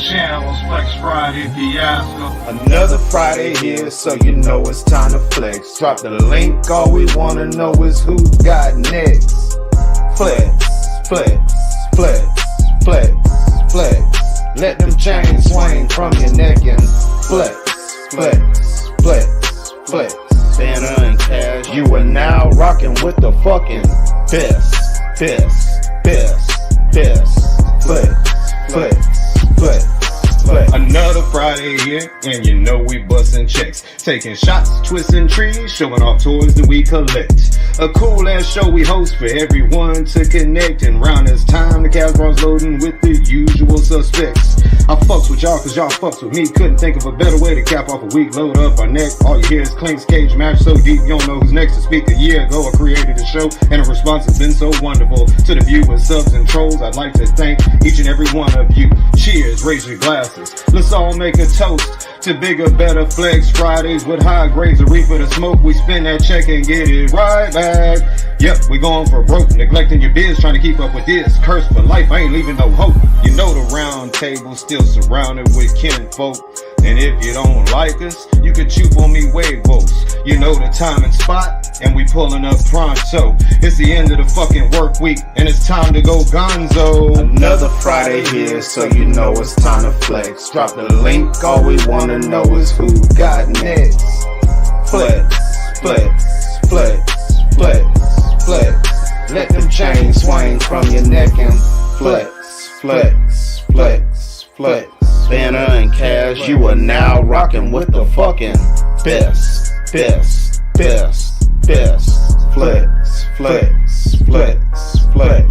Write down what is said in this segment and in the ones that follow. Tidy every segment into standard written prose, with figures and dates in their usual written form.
channels, Flex Friday Fiasco. Another Friday here, so you know it's time to flex. Drop the link, all we wanna know is who got next. Flex, flex, flex, flex, flex. Let them chains swing from your neck and flex, flex, flex, flex. Santa and Cash, you are now rocking with the fucking best, best, best, best. Flex, flex, flex. Another Friday here, and you know we bustin' checks. Taking shots, twisting trees, showing off toys that we collect. A cool ass show we host for everyone to connect. And round this time, the Kasual's loading with the usual suspects. I fucks with y'all cause y'all fucks with me. Couldn't think of a better way to cap off a week. Load up our neck, all you hear is clinks, cage match so deep you don't know who's next to speak. A year ago I created a show and the response has been so wonderful. To the viewers, subs and trolls, I'd like to thank each and every one of you. Cheers, raise your glasses. Let's all make a toast to bigger, better Flex Fridays with high grades of reefer to smoke. We spin that check and get it right back. Yep, we going for broke, neglecting your biz, trying to keep up with this. Curse for life, I ain't leaving no hope. You know the round table still surrounded with kinfolk. And if you don't like us, you can choop on me huevos. You know the time and spot, and we pulling up pronto. It's the end of the fucking work week, and it's time to go gonzo. Another Friday here, so you know it's time to flex. Drop the link, all we wanna know is who got next. Flex, flex, flex, flex, flex. Let them chains swing from your neck and flex, flex, flex, flex. Santa and Cash, you are now rocking with the fucking best, best, best, best. Flex, flex, flex, flex.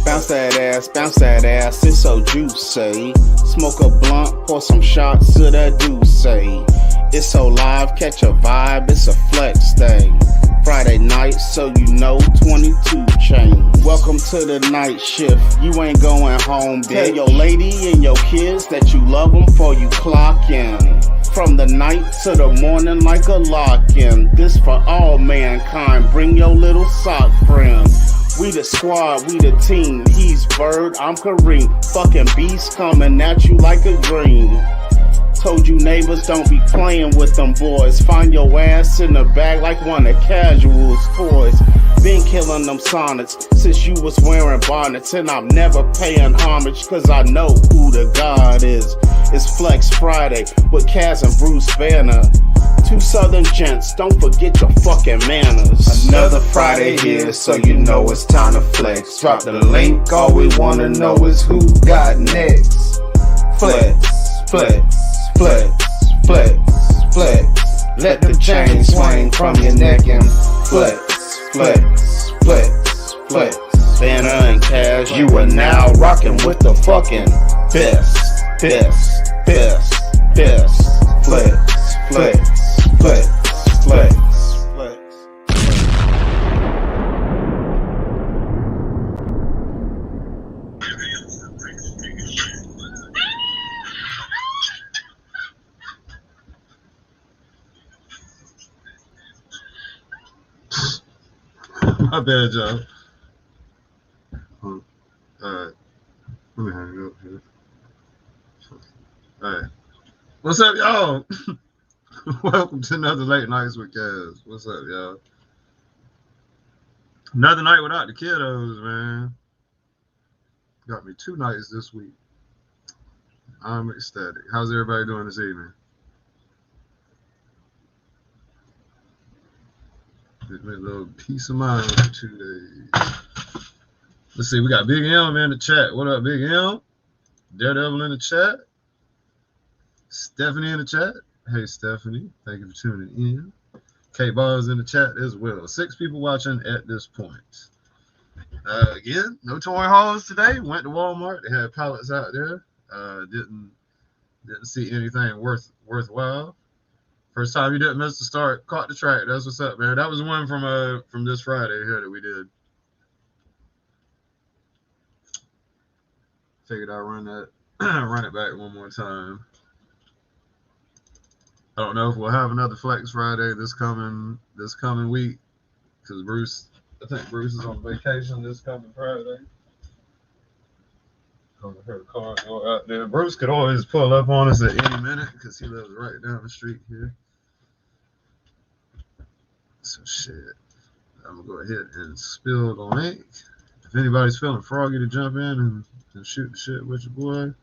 Bounce that ass, it's so juicy. Smoke a blunt, pour some shots to that juice. It's so live, catch a vibe, it's a flex thing. Friday night, so you know 22 chain. Welcome to the night shift, you ain't going home, bitch. Tell your lady and your kids that you love them before you clock in. From the night to the morning like a lock-in. This for all mankind, bring your little sock friend. We the squad, we the team. He's Bird, I'm Kareem. Fucking beast coming at you like a dream. Told you neighbors don't be playing with them boys. Find your ass in the bag like one of Casual's toys. Been killing them sonnets since you was wearing bonnets. And I'm never paying homage cause I know who the God is. It's Flex Friday with Kaz and Bruce Banner. Two southern gents, don't forget your fucking manners. Another Friday here, so you know it's time to flex. Drop the link, all we wanna know is who got next. Flex, flex, flex, flex, flex. Let them chains swing from your neck and flex, flex, flex, flex. Santa and Cash, you are now rocking with the fucking best, best, best, best. Flex, flex, flex, flex, flex. My bad, y'all. Alright. Let me hang up here. Alright. What's up, y'all? Welcome to another Late Nights with Kaz. What's up, y'all? Another night without the kiddos, man. Got me 2 nights this week. I'm ecstatic. How's everybody doing this evening? Get me a little peace of mind for 2 days. Let's see, we got Big M in the chat. What up, Big M? Daredevil in the chat. Stephanie in the chat. Hey, Stephanie. Thank you for tuning in. K-Ball's in the chat as well. 6 people watching at this point. Again, no toy hauls today. Went to Walmart. They had pallets out there. Didn't see anything worthwhile. First time you didn't miss the start. Caught the track. That's what's up, man. That was one from this Friday here that we did. Figured I'd run it back one more time. I don't know if we'll have another Flex Friday this coming week because I think Bruce is on vacation this coming Friday. I heard a car go out there. Bruce could always pull up on us at any minute because he lives right down the street here. So shit. I'm gonna go ahead and spill the link. If anybody's feeling froggy to jump in and shoot the shit with your boy.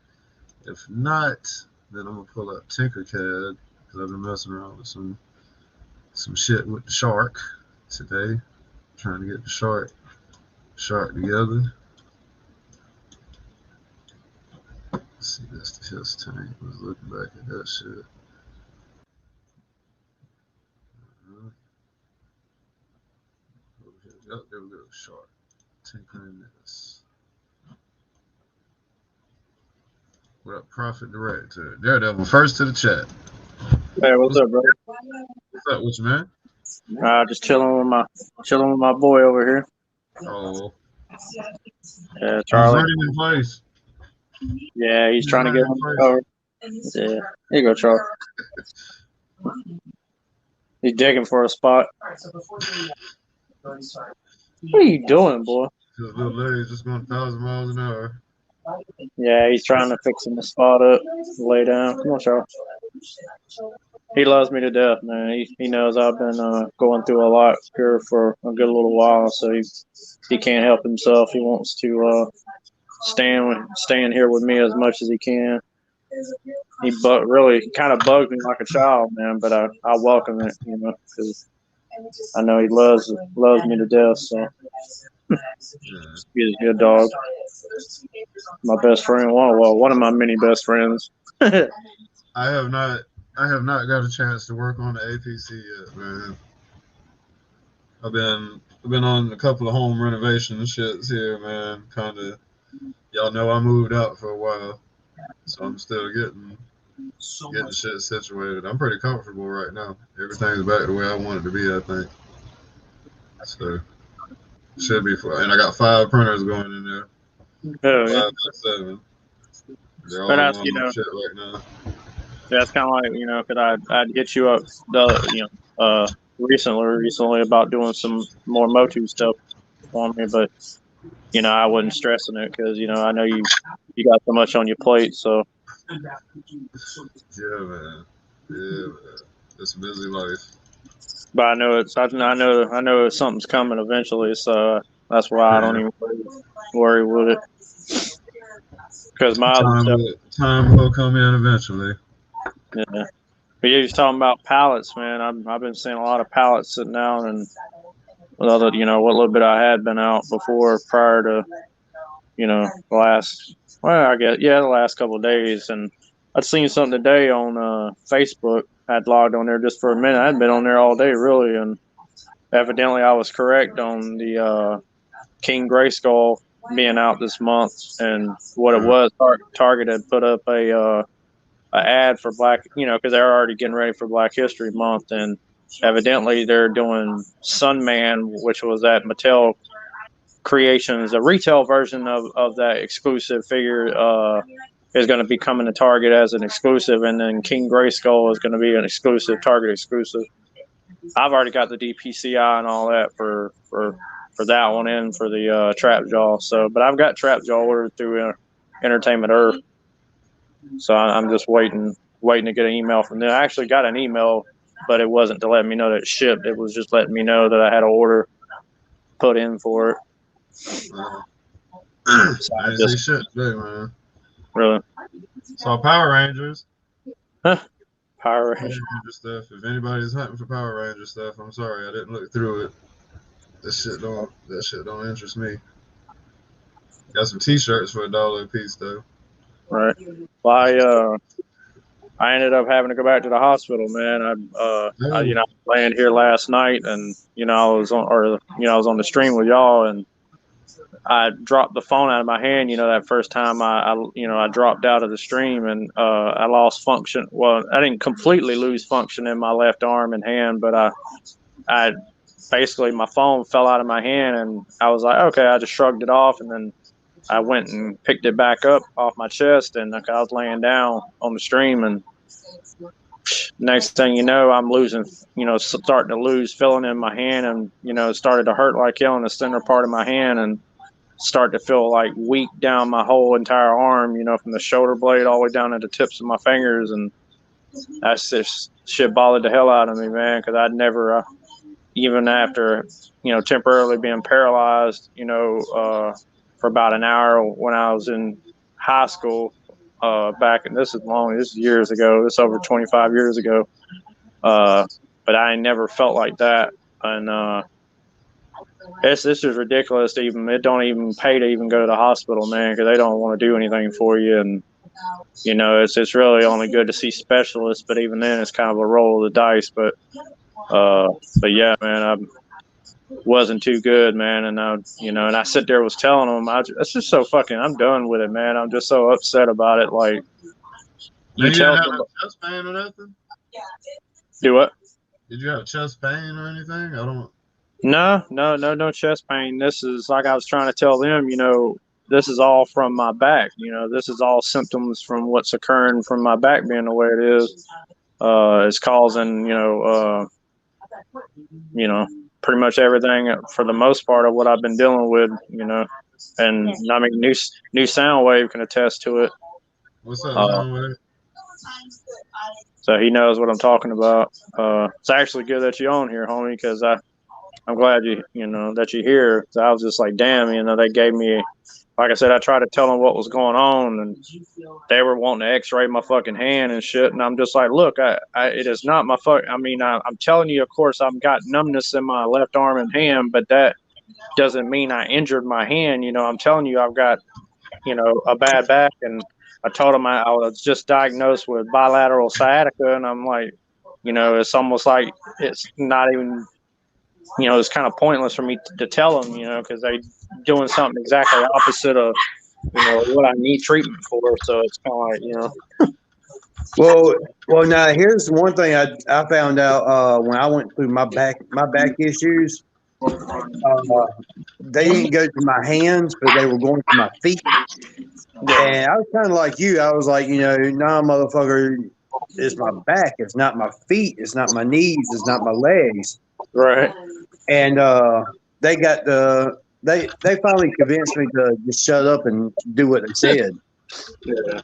If not, then I'm gonna pull up Tinkercad because I've been messing around with some shit with the shark today. Trying to get the shark together. Let's see, that's the his tank. I was looking back at that shit. Oh, there we go, shark. Tinkering this. What up, Prophet Director? Daredevil, first to the chat. Hey, what's up, bro? What's up with you, man? Just chilling with my boy over here. Oh, Yeah, he's Charlie. running in place. Yeah, he's trying to get on the cover. Yeah, here you go, Charlie. He's digging for a spot. What are you doing, boy? His little legs just going 1,000 miles an hour. Yeah, he's trying to fix him the spot up, lay down. Come on, Charlie. He loves me to death, man. He knows I've been going through a lot here for a good little while, so he can't help himself. He wants to staying here with me as much as he can. He really kind of bugs me like a child, man, but I welcome it, you know, because I know he loves me to death. So he's a good dog. My best friend, one of my many best friends. I have not got a chance to work on the APC yet, man. I've been on a couple of home renovation shits here, man. Kind of, y'all know I moved out for a while, so I'm still getting shit situated. I'm pretty comfortable right now. Everything's back the way I want it to be, I think. So should be fun. And I got 5 printers going in there. Oh, yeah. 5 by 7. They're all But that's, on shit right now. that's kind of like, you know, because I'd hit you up recently about doing some more Motu stuff on me, but you know I wasn't stressing it because you know I know you got so much on your plate, so Yeah, man. It's a busy life. but I know something's coming eventually, so that's why I don't even worry with it because my other stuff. Time will come in eventually. Yeah. But you was talking about pallets, man. I've been seeing a lot of pallets sitting out, and what little bit I had been out before prior to, the last couple of days. And I'd seen something today on Facebook. I'd logged on there just for a minute. I hadn't been on there all day, really, and evidently I was correct on the King Grayskull being out this month. And what it was, Target had put up a ad for Black, because they're already getting ready for Black History Month, and evidently they're doing Sunman, which was that Mattel Creations, a retail version of that exclusive figure, is going to be coming to Target as an exclusive, and then King Grayskull is going to be an exclusive, Target exclusive. I've already got the DPCI and all that for that one and for the Trap Jaw. So, but I've got Trap Jaw ordered through Entertainment Earth. So I'm just waiting to get an email from them. I actually got an email, but it wasn't to let me know that it shipped. It was just letting me know that I had an order put in for it. I didn't see shit today, man. Really? Saw Power Rangers. Power Ranger stuff. If anybody's hunting for Power Ranger stuff, I'm sorry, I didn't look through it. That shit don't interest me. Got some T-shirts for $1 a piece though. Right. Well, I ended up having to go back to the hospital, man. I was laying here last night, and I was on the stream with y'all, and I dropped the phone out of my hand. That first time I dropped out of the stream, and I lost function. Well, I didn't completely lose function in my left arm and hand, but I basically my phone fell out of my hand, and I was like, okay, I just shrugged it off, and then I went and picked it back up off my chest, and I was laying down on the stream, and next thing you know, I'm losing, starting to lose feeling in my hand, and it started to hurt like hell in the center part of my hand, and start to feel like weak down my whole entire arm, you know, from the shoulder blade all the way down to the tips of my fingers. And that's just shit bothered the hell out of me, man, because I'd never, even after, you know, temporarily being paralyzed, you know, for about an hour when I was in high school, back, and this is years ago, this is over 25 years ago. But I never felt like that. And this is ridiculous to even, it don't even pay to even go to the hospital, man, because they don't want to do anything for you. And, you know, it's really only good to see specialists, but even then it's kind of a roll of the dice. But yeah, man, I wasn't too good, man. And you know, and I sit there was telling them, it's just so fucking, I'm done with it, man. I'm just so upset about it. Like, You didn't have no chest pain or nothing? Do what? Did you have chest pain or anything? I don't. No chest pain. This is, like I was trying to tell them, you know, this is all from my back. You know, this is all symptoms from what's occurring from my back being the way it is. It's causing, you know, pretty much everything for the most part of what I've been dealing with, you know. And I mean, new sound wave can attest to it. What's up, Sound Wave? So he knows what I'm talking about. It's actually good that you're on here, homie, because I'm glad you know that you're here. So I was just like, damn, you know, they gave me, like I said, I tried to tell them what was going on, and they were wanting to X-ray my fucking hand and shit. And I'm just like, look, it is not my fuck. I mean, I'm telling you, of course, I've got numbness in my left arm and hand, but that doesn't mean I injured my hand. You know, I'm telling you, I've got, you know, a bad back, and I told them I was just diagnosed with bilateral sciatica, and I'm like, you know, it's almost like it's not even, you know, it's kind of pointless for me to tell them, you know, because they doing something exactly opposite of, you know, what I need treatment for. So it's kind of like, you know. Well, now here's one thing I found out when I went through my back issues. They didn't go to my hands, but they were going to my feet. And I was kind of like you. I was like, you know, nah, motherfucker, it's my back. It's not my feet. It's not my knees. It's not my legs. Right. And they finally convinced me to just shut up and do what they said. Yeah.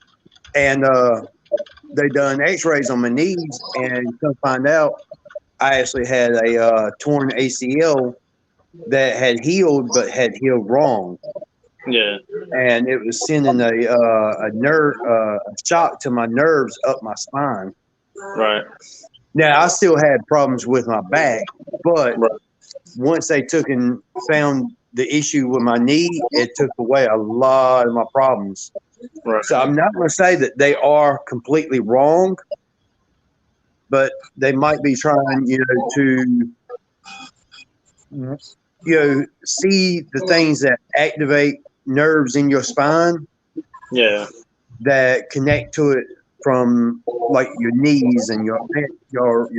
And they done X-rays on my knees, and come find out, I actually had a torn ACL that had healed, but had healed wrong. Yeah. And it was sending a shock to my nerves up my spine. Right. Now I still had problems with my back, but once they took and found the issue with my knee, it took away a lot of my problems. Right. So I'm not going to say that they are completely wrong, but they might be trying, you know, to, you know, see the things that activate nerves in your spine. Yeah. That connect to it from like your knees and your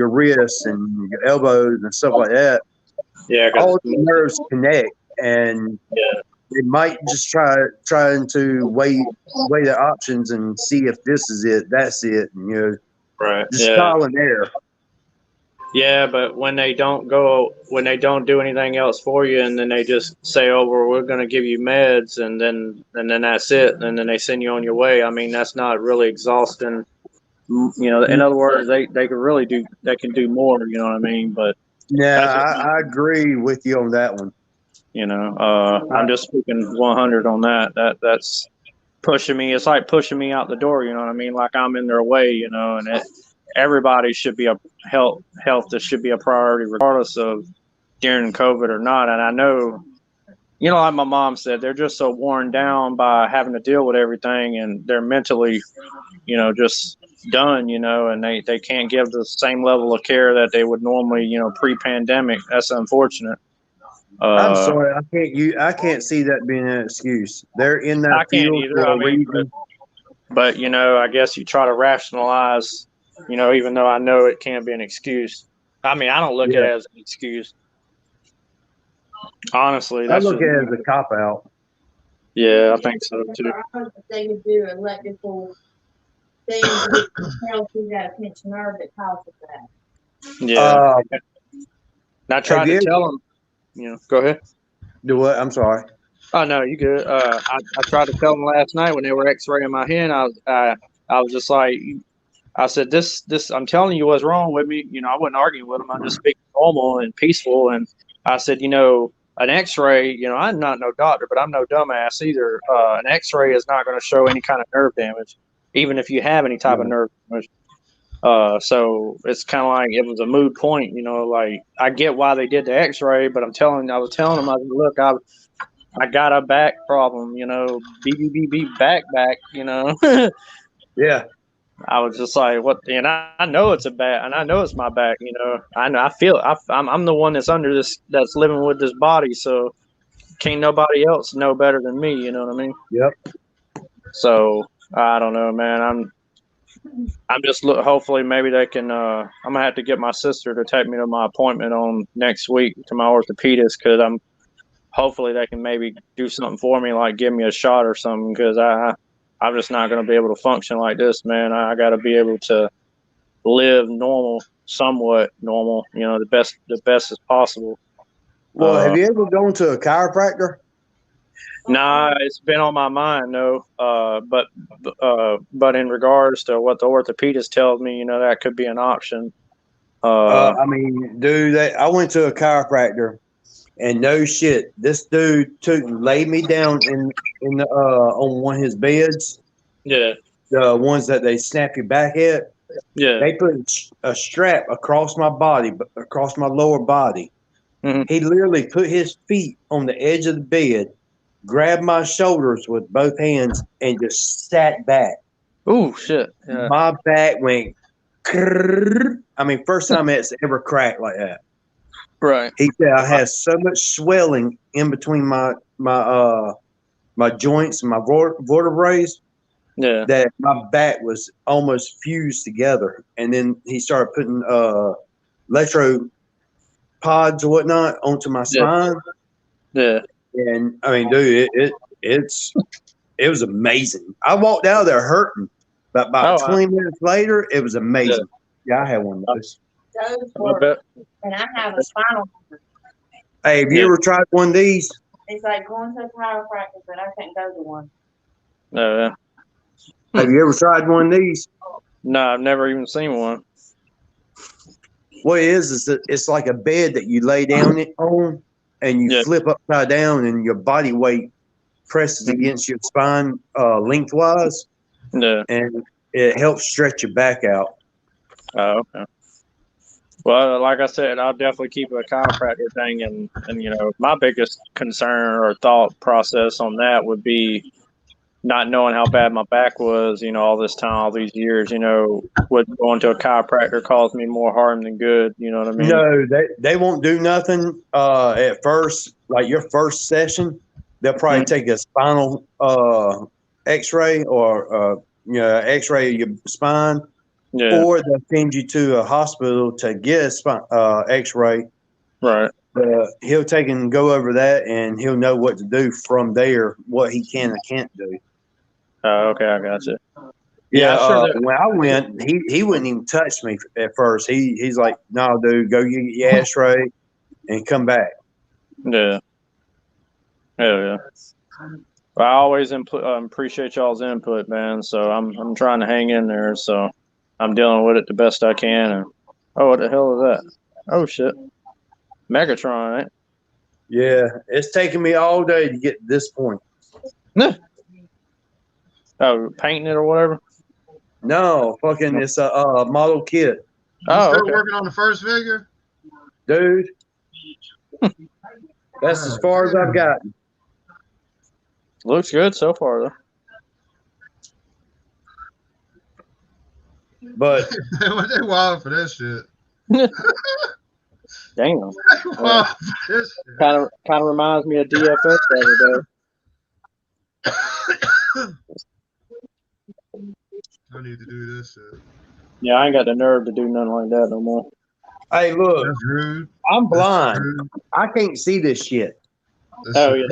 wrists and your elbows and stuff like that. Yeah. All the nerves connect, and they might just trying to weigh the options and see if this is it, that's it, and, you know, Right. just trial and error. Yeah, but when they don't do anything else for you, and then they just say, "Oh, well, we're going to give you meds," and then that's it, and then they send you on your way. I mean, that's not really exhausting. You know, in other words, they can do more. You know what I mean? But yeah, I agree with you on that one. You know, I'm just speaking 100 on that. That's pushing me. It's like pushing me out the door. You know what I mean? Like I'm in their way. You know, and everybody should be health that should be a priority regardless of during COVID or not. And I know, you know, like my mom said, they're just so worn down by having to deal with everything, and they're mentally, you know, just done, you know, and they can't give the same level of care that they would normally, you know, pre-pandemic. That's unfortunate. I'm sorry, I can't see that being an excuse. They're in that field for a reason. But you know, I guess you try to rationalize, you know, even though I know it can be an excuse. I mean, I don't look at it as an excuse. Honestly, I look at it as a cop out. Yeah, I think so too. They would do electrical things that help you that pinched nerve that causes that. Yeah. And I tried to tell them, you know, go ahead. Do what? I'm sorry. Oh no, you good. I tried to tell them last night when they were X-raying my hand. I was just like, I said, this. I'm telling you what's wrong with me. You know, I wasn't arguing with them. I'm just speaking normal and peaceful. And I said, you know, an X-ray. You know, I'm not no doctor, but I'm no dumbass either. An X-ray is not going to show any kind of nerve damage, even if you have any type of nerve damage. So it's kind of like it was a moot point. You know, like I get why they did the X-ray, but I was telling them, I was, look, I got a back problem, you know, back, you know. Yeah. I was just like, what? And I know it's a back, and I know it's my back, you know. I know, I feel, I'm the one that's under this, that's living with this body, so can't nobody else know better than me, you know what I mean? Yep. So I don't know, man. I'm just hopefully maybe they can. I'm gonna have to get my sister to take me to my appointment on next week to my orthopedist because hopefully they can maybe do something for me, like give me a shot or something, because I'm just not going to be able to function like this, man. I got to be able to live normal, somewhat normal, you know, the best as possible. Well, have you ever gone to a chiropractor? Nah, it's been on my mind, no. But in regards to what the orthopedist tells me, you know, that could be an option. I mean, dude, I went to a chiropractor. And no shit, this dude laid me down in the on one of his beds. Yeah. The ones that they snap your back at. Yeah. They put a strap across my body, across my lower body. Mm-hmm. He literally put his feet on the edge of the bed, grabbed my shoulders with both hands, and just sat back. Oh shit! Yeah. My back went. I mean, first time it's ever cracked like that. Right. He said I had so much swelling in between my joints and my vertebrae that my back was almost fused together. And then he started putting electro pods or whatnot onto my spine. Yeah. And I mean, dude, it was amazing. I walked out of there hurting, but about 20 minutes later, it was amazing. Yeah, I had one of those. Those were, and I have a spinal. Hey, have you ever tried one of these? It's like going to a chiropractor, but I couldn't go to one. Yeah. Have you ever tried one of these? No, I've never even seen one. What it is that it's like a bed that you lay down on, and you flip upside down, and your body weight presses against your spine lengthwise. Yeah. And it helps stretch your back out. Oh, okay. Well, like I said, I'll definitely keep a chiropractor thing, and you know, my biggest concern or thought process on that would be not knowing how bad my back was, you know, all this time, all these years, you know, would going to a chiropractor cause me more harm than good, you know what I mean? No, they won't do nothing at first. Like your first session, they'll probably take a spinal x-ray or x-ray of your spine. Yeah. Or they'll send you to a hospital to get a x-ray. Right. He'll take and go over that, and he'll know what to do from there, what he can and can't do. Oh, okay, I got you. Yeah, when I went, he wouldn't even touch me at first. He's like, "No, dude, go get your x-ray and come back." Yeah. Hell yeah. Well, I always appreciate y'all's input, man. So I'm trying to hang in there. So I'm dealing with it the best I can. And oh, what the hell is that? Oh shit, Megatron, right? Yeah, it's taken me all day to get to this point. Oh, painting it or whatever? No, fucking it's a model kit. You still working on the first figure? Dude. That's as far as I've gotten. Looks good so far though. But they wild for that shit. Damn. Kind of reminds me of DFS the other day. I need to do this shit. Yeah, I ain't got the nerve to do nothing like that no more. Hey, look, that's rude. I'm blind. I can't see this shit. Oh yeah,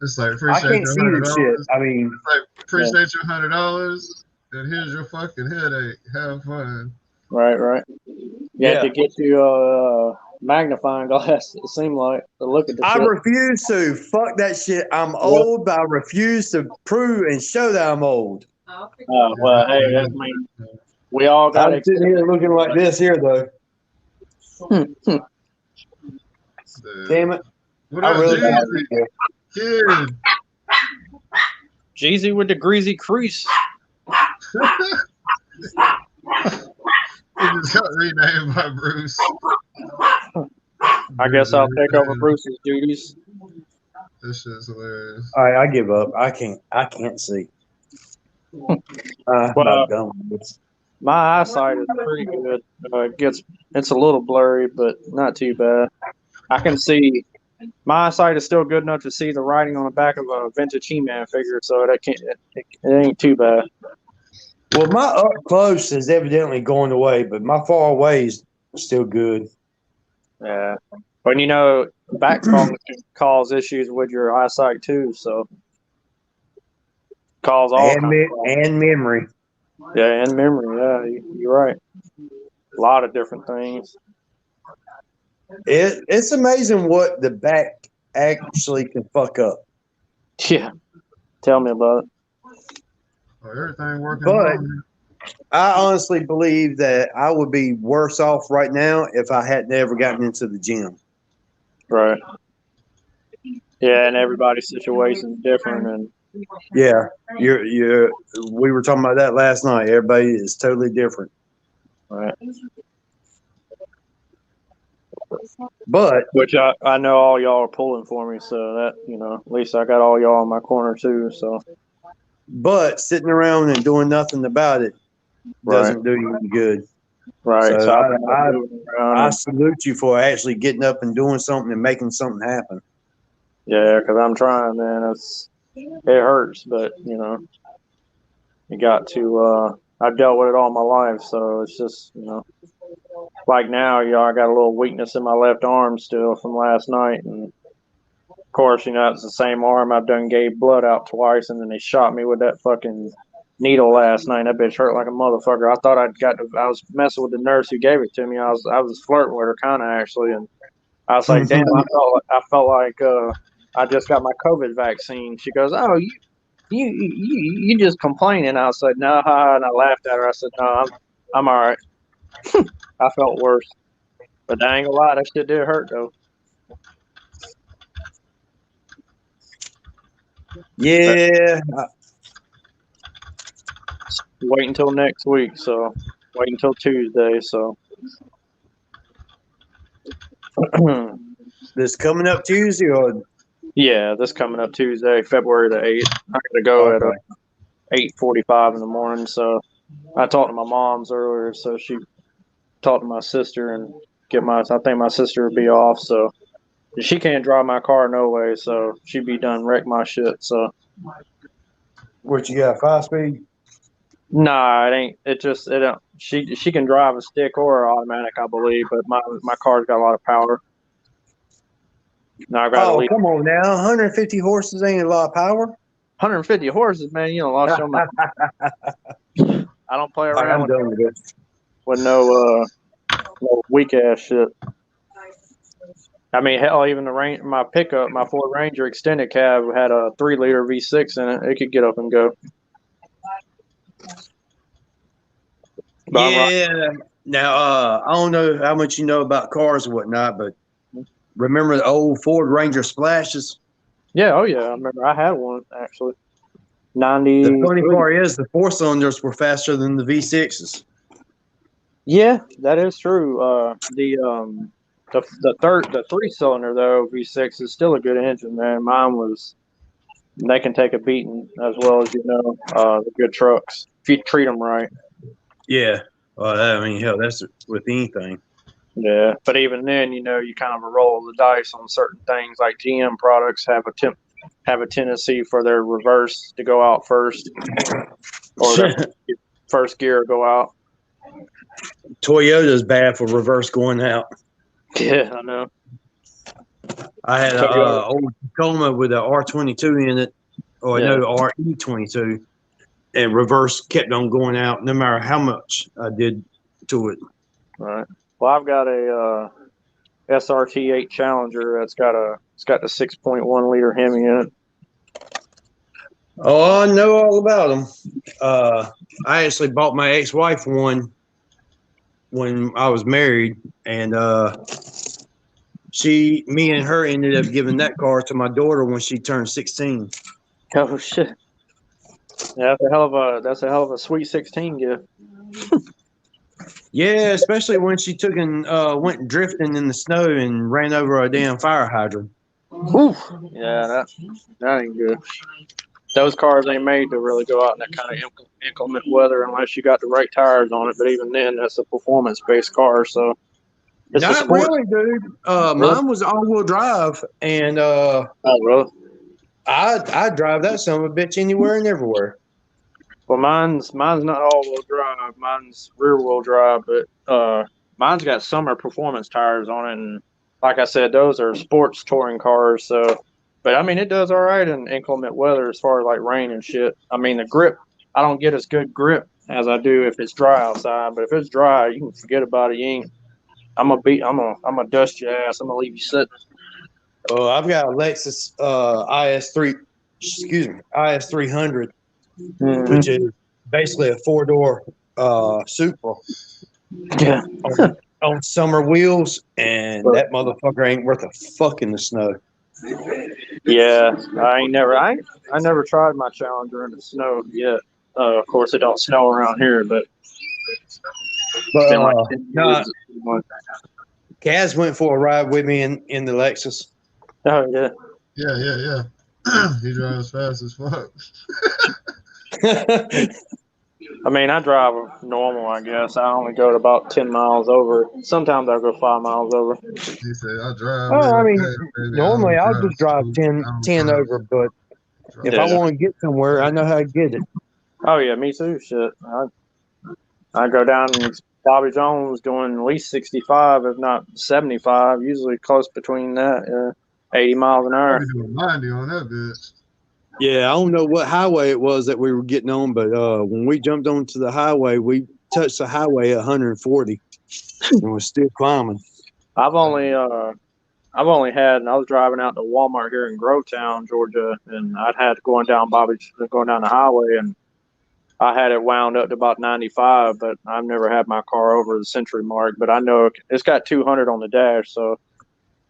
it's like I can't see this shit. I mean, it's like appreciate your $100, and here's your fucking headache. Have fun. Right. You have to get you magnifying glass. It seemed like to look at the I shit. refuse to. Fuck that shit. I'm old, but I refuse to prove and show that I'm old. Well, hey, that's me. We all got I'm sitting here looking like this here, though. Damn it. What I up, really Jeezy? Kid. Jeezy with the greasy crease. He just got renamed by Bruce. I guess I'll take over Bruce's duties. This shit's hilarious. All right, I give up. I can't see. I'm Well, done with this. my eyesight is pretty good. It's a little blurry, but not too bad. I can see. My eyesight is still good enough to see the writing on the back of a vintage He-Man figure, so it ain't too bad. Well, my up close is evidently going away, but my far away is still good. Yeah, but you know, back problems can cause issues with your eyesight too. So cause all And, kinds of problems. and memory. Yeah, and memory. Yeah, you're right. A lot of different things. It's amazing what the back actually can fuck up. Yeah, tell me about it. Oh, everything working But on. I honestly believe that I would be worse off right now if I hadn't ever gotten into the gym. Right. Yeah, and everybody's situation is different, and Yeah, you're. We were talking about that last night. Everybody is totally different. right. But Which I know all y'all are pulling for me, so that at least I got all y'all in my corner too. So sitting around and doing nothing about it doesn't do you any good. right. So So I've been moving around. I salute you for actually getting up and doing something and making something happen. Yeah, because I'm trying, man. It hurts, but you got to. I've dealt with it all my life, so it's just like now, I got a little weakness in my left arm still from last night, and of course, it's the same arm I've done gave blood out twice, and then they shot me with that fucking needle last night. That bitch hurt like a motherfucker. I thought I was messing with the nurse who gave it to me. I was flirting with her kind of actually, and I was like, damn, I felt like I just got my COVID vaccine. She goes, oh, you just complaining. I said, no, and I laughed at her. I said, no, I'm all right. I felt worse, but I ain't gonna lie, that shit did hurt though. Yeah, Wait until next week, so wait until Tuesday. So this coming up Tuesday or yeah, this coming up Tuesday, February the 8th. I gotta go okay. at 8:45 in the morning. So I talked to my mom's earlier, so she talked to my sister and I think my sister will be off, so she can't drive my car no way, so she'd be done wreck my shit. So What you got? 5-speed? nah, it ain't. It don't. She can drive a stick or automatic, I believe, but my car's got a lot of power. Now I got Oh, come on now. 150 horses ain't a lot of power. 150 horses, man. You lost your mind. I don't play around I'm done with it. with no weak ass shit. I mean, hell, even my pickup, my Ford Ranger extended cab had a 3-liter V6 in it. It could get up and go. But Yeah. Now, I don't know how much you know about cars and whatnot, but remember the old Ford Ranger Splashes? yeah, oh yeah, I remember I had one actually. 90. The funny part is the 4-cylinders were faster than the V6s. Yeah, that is true. The 3-cylinder though V6 is still a good engine, man. They can take a beating as well as the good trucks if you treat them right. Yeah. I mean, hell, that's with anything. Yeah, but even then, you kind of roll the dice on certain things. Like GM products have a tendency for their reverse to go out first, or their first gear go out. Toyota's bad for reverse going out. Yeah, I know. I had a old Tacoma with an R22 in it, or Yeah. no, RE22, and reverse kept on going out no matter how much I did to it. Right. Well, I've got SRT8 Challenger that's got the 6.1 liter Hemi in it. Oh, I know all about them. I actually bought my ex-wife one when I was married, and me and her ended up giving that car to my daughter when she turned 16. Oh shit! Yeah, that's a hell of a sweet 16 gift. Yeah, especially when she took and went drifting in the snow and ran over a damn fire hydrant. Whew. Yeah, that ain't good. Those cars ain't made to really go out in that kind of inclement weather unless you got the right tires on it. But even then, that's a performance-based car, so it's a Not sport. really, dude. Really? Mine was all-wheel drive, and Oh, really? I drive that son of a bitch anywhere and everywhere. Well, mine's not all-wheel drive. Mine's rear-wheel drive, but mine's got summer performance tires on it, and like I said, those are sports touring cars. So, but I mean, it does all right in inclement weather as far as like rain and shit. I mean, the grip, I don't get as good grip as I do if it's dry outside. But if it's dry, you can forget about it. You ain't. I'm gonna dust your ass. I'm gonna leave you sitting. I've got a Lexus IS300, which is basically a 4-door Supra Yeah. on summer wheels, and that motherfucker ain't worth a fuck in the snow. Yeah, I never tried my Challenger in the snow yet. Of course, it don't snow around here, but it's been like 10 years. Kaz went for a ride with me in the Lexus. Oh yeah. Yeah. He drives fast as fuck. I mean, I drive normal, I guess. I only go to about 10 miles over. Sometimes I go 5 miles over. He said, I drive. Oh, I mean, fast, baby. normally I I'll don't just drive slow. 10 over, but if I want to get somewhere, I know how to get it. Oh yeah, me too. Shit, I go down and Bobby Jones doing at least 65, if not 75. Usually close between that, 80 miles an hour. Probably doing 90 on that bitch. Yeah, I don't know what highway it was that we were getting on, but when we jumped onto the highway, we touched the highway at 140 and we're still climbing. I've only had, and I was driving out to Walmart here in Grovetown, Georgia, and I'd had going down the highway, and I had it wound up to about 95, but I've never had my car over the century mark. But I know it's got 200 on the dash, so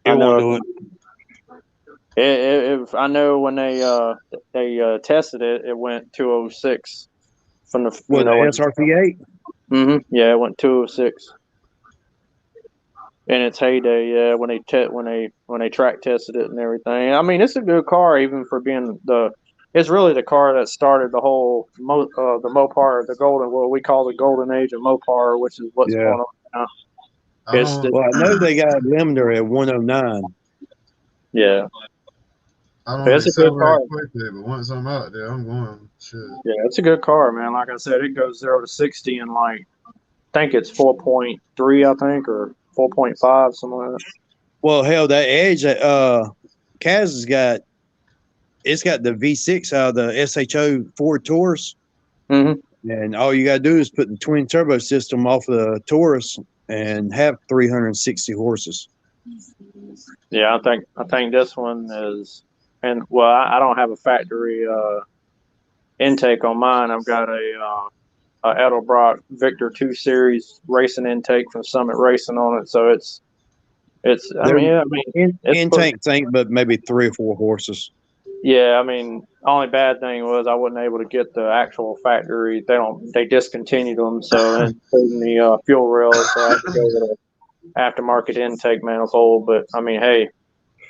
I know if I know when they tested it, it went 206 from the SRT8. Yeah, it went 206 in its heyday. Yeah, when they track tested it and everything. I mean, it's a good car, even for being it's really the car that started the whole the Mopar, what we call the golden age of Mopar, which is what's going on now. I know they got a limiter at 109. Yeah. I don't It's a good car. quickly, but once I'm out there, I'm going shit. Yeah, it's a good car, man. Like I said, it goes 0 to 60 in like, I think it's 4.3, I think, or 4.5, something like that. Well, hell, that Edge that Kaz has got, it's got the V6 out of the SHO Ford Taurus. Mm-hmm. And all you got to do is put the twin turbo system off the Taurus and have 360 horses. Yeah, I think this one is, and well, I don't have a factory intake on mine. I've got a Edelbrock Victor 2 Series racing intake from Summit Racing on it, so it's intake tank, but maybe 3 or 4 horses. Yeah, I mean, only bad thing was I wasn't able to get the actual factory. They discontinued them, so including the fuel rails, so I had to go with an aftermarket intake manifold. But I mean, hey,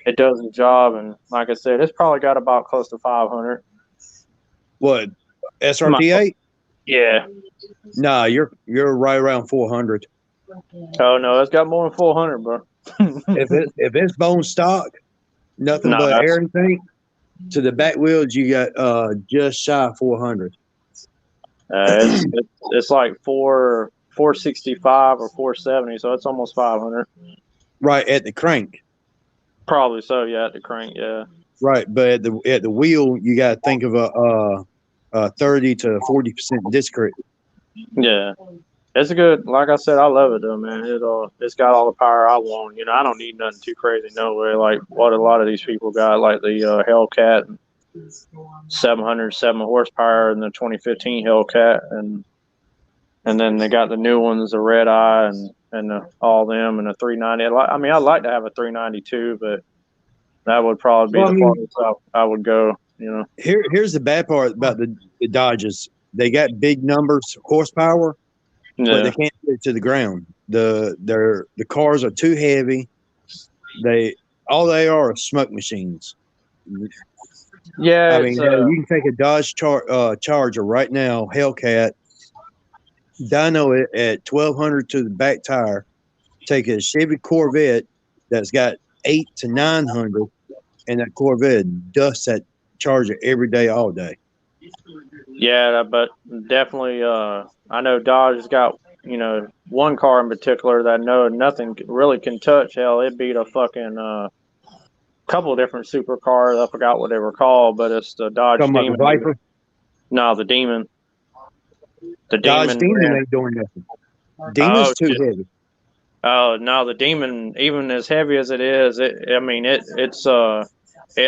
it does the job, and like I said, it's probably got about close to 500. What, SRT8? Yeah. Nah, you're right around 400. Oh no, it's got more than 400, bro. if it's bone stock, nothing but air and tank, to the back wheels, you got just shy of 400. It's like 465 or 470, so it's almost 500. Right at the crank. Probably so, yeah, at the crank, yeah. Right, but at the wheel, you got to think of a 30 to 40% disc grip. Yeah. It's a good, like I said, I love it though, man. It's got all the power I want. I don't need nothing too crazy, no way. Like what a lot of these people got, like the Hellcat, 707 horsepower, and the 2015 Hellcat, and then they got the new ones, the Red Eye, and all them, and the 390. I mean, I'd like to have a 392, but that would probably be the farthest I would go. Here's the bad part about the Dodges. They got big numbers, horsepower, but they can't get it to the ground. The cars are too heavy. All they are smoke machines. Yeah, I mean, you can take a Dodge Charger right now, Hellcat, dyno it at 1,200 to the back tire. Take a Chevy Corvette that's got 800 to 900, and that Corvette dusts that Charger every day, all day. Yeah, but definitely, I know Dodge has got, one car in particular that I know nothing really can touch. Hell, it beat a fucking couple of different supercars. I forgot what they were called, but it's the Dodge Talking Demon. about the Viper? No, the Demon. The Dodge Demon man. ain't doing nothing. Demon's too heavy. Oh no, the Demon, even as heavy as it is, it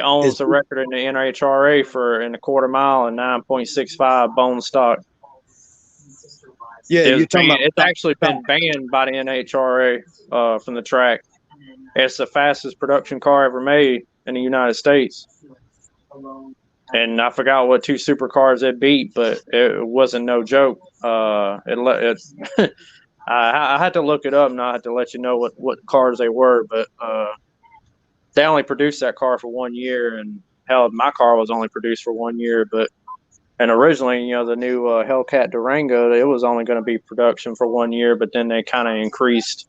owns the record in the NHRA for in a quarter mile and 9.65 bone stock. Yeah, you're talking about. It's actually been banned by the NHRA from the track. It's the fastest production car ever made in the United States. And I forgot what two supercars it beat, but it wasn't no joke. I had to look it up, and I had to let you know what cars they were. But they only produced that car for 1 year, and hell, my car was only produced for 1 year. And originally, the new Hellcat Durango, it was only going to be production for 1 year, but then they kind of increased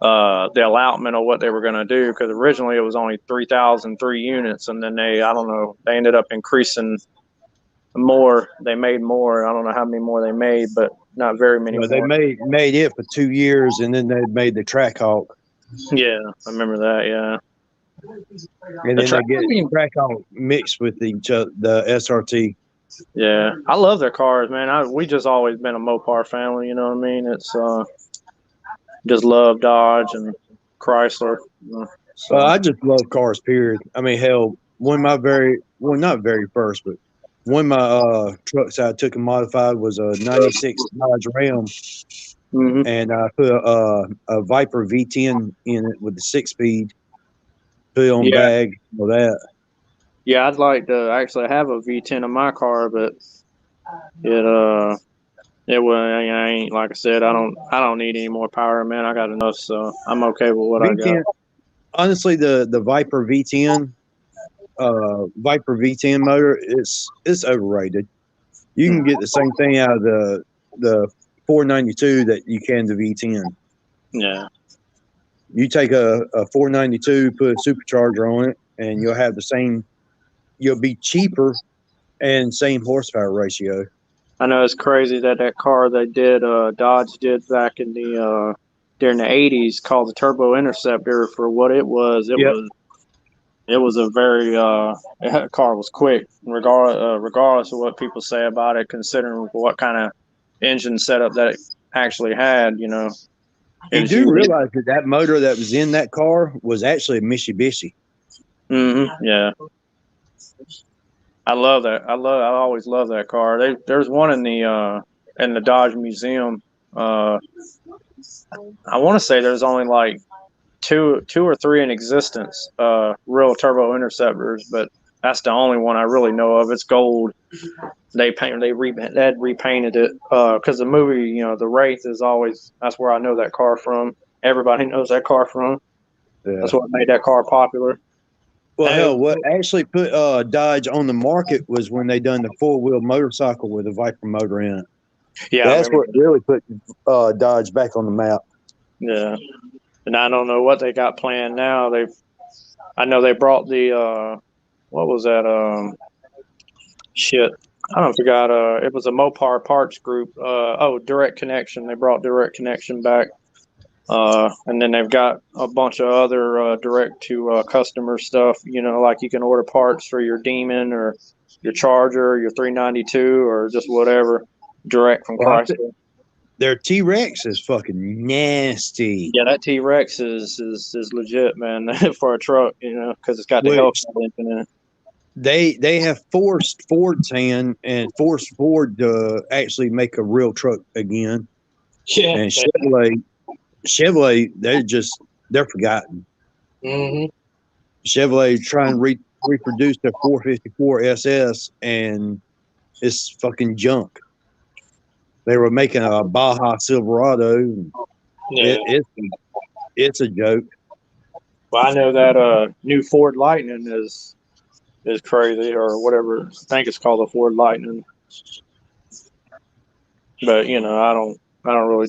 the allotment of what they were going to do, because originally it was only 3,003 units, and then they ended up increasing more. They made more. I don't know how many more they made, but not very many more. They made it for 2 years, and then they made the Trackhawk. Yeah, I remember that. Yeah, and then they get Trackhawk mixed with the SRT. Yeah, I love their cars, man. We just always been a Mopar family. You know what I mean? It's just love Dodge and Chrysler. So. I just love cars, period. I mean, hell, not very first, but one of my trucks I took and modified was a 96 Dodge Ram. Mm-hmm. And I put a Viper V10 in it with the 6-speed, put it on bag, all that. Yeah, I'd like to actually have a V10 in my car, but it I ain't, like I said, I don't need any more power, man. I got enough, so I'm okay with what V10, I got. Honestly, the Viper V10 motor it's overrated. You can get the same thing out of the 492 that you can the V10. Yeah. You take a 492, put a supercharger on it, and you'll have the same. You'll be cheaper and same horsepower ratio. I know it's crazy that car they did Dodge did back in the during the 80s, called the Turbo Interceptor, for what it was. It was a very that car was quick, regardless of what people say about it, considering what kind of engine setup that it actually had. You do realize that motor that was in that car was actually a Mitsubishi. Mm-hmm. Yeah. I love that. I always love that car. There's one in the Dodge Museum. I want to say there's only like two or three in existence, real turbo interceptors, but that's the only one I really know of. It's gold. They repainted it because the movie, the Wraith is always, that's where I know that car from. Everybody knows that car from. Yeah. That's what made that car popular. Well, hell, what actually put Dodge on the market was when they done the 4-wheel motorcycle with a Viper motor in it. Yeah, that's what really put Dodge back on the map. Yeah, and I don't know what they got planned now. I know they brought the what was that? Shit, I forgot. It was a Mopar parts group. Direct Connection. They brought Direct Connection back. And then they've got a bunch of other direct to customer stuff, like you can order parts for your Demon or your Charger, or your 392, or just whatever direct from Chrysler. Their T-Rex is fucking nasty. Yeah, that T-Rex is legit, man, for a truck, because it's got the Which- Hellcat engine in it. They have forced Ford's hand and forced Ford to actually make a real truck again. Yeah. And Chevrolet, they're forgotten. Mm-hmm. Chevrolet trying to reproduce their 454 SS, and it's fucking junk. They were making a Baja Silverado. Yeah. It's a joke. Well, I know that new Ford Lightning is crazy, or whatever. I think it's called the Ford Lightning. But I don't really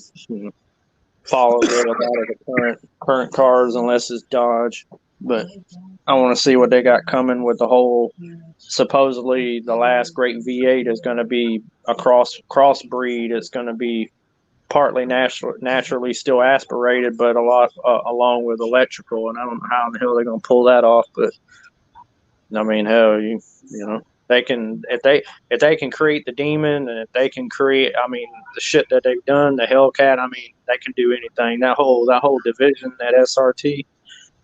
follow really a lot of the current cars unless it's Dodge. But I want to see what they got coming with the whole. Supposedly, the last great V8 is going to be a crossbreed. It's going to be partly naturally still aspirated, but a lot along with electrical. And I don't know how in the hell they're going to pull that off. But I mean, hell, you know. They can if they can create the Demon, and if they can create, I mean, the shit that they've done, the Hellcat. I mean, they can do anything. That whole division, that SRT,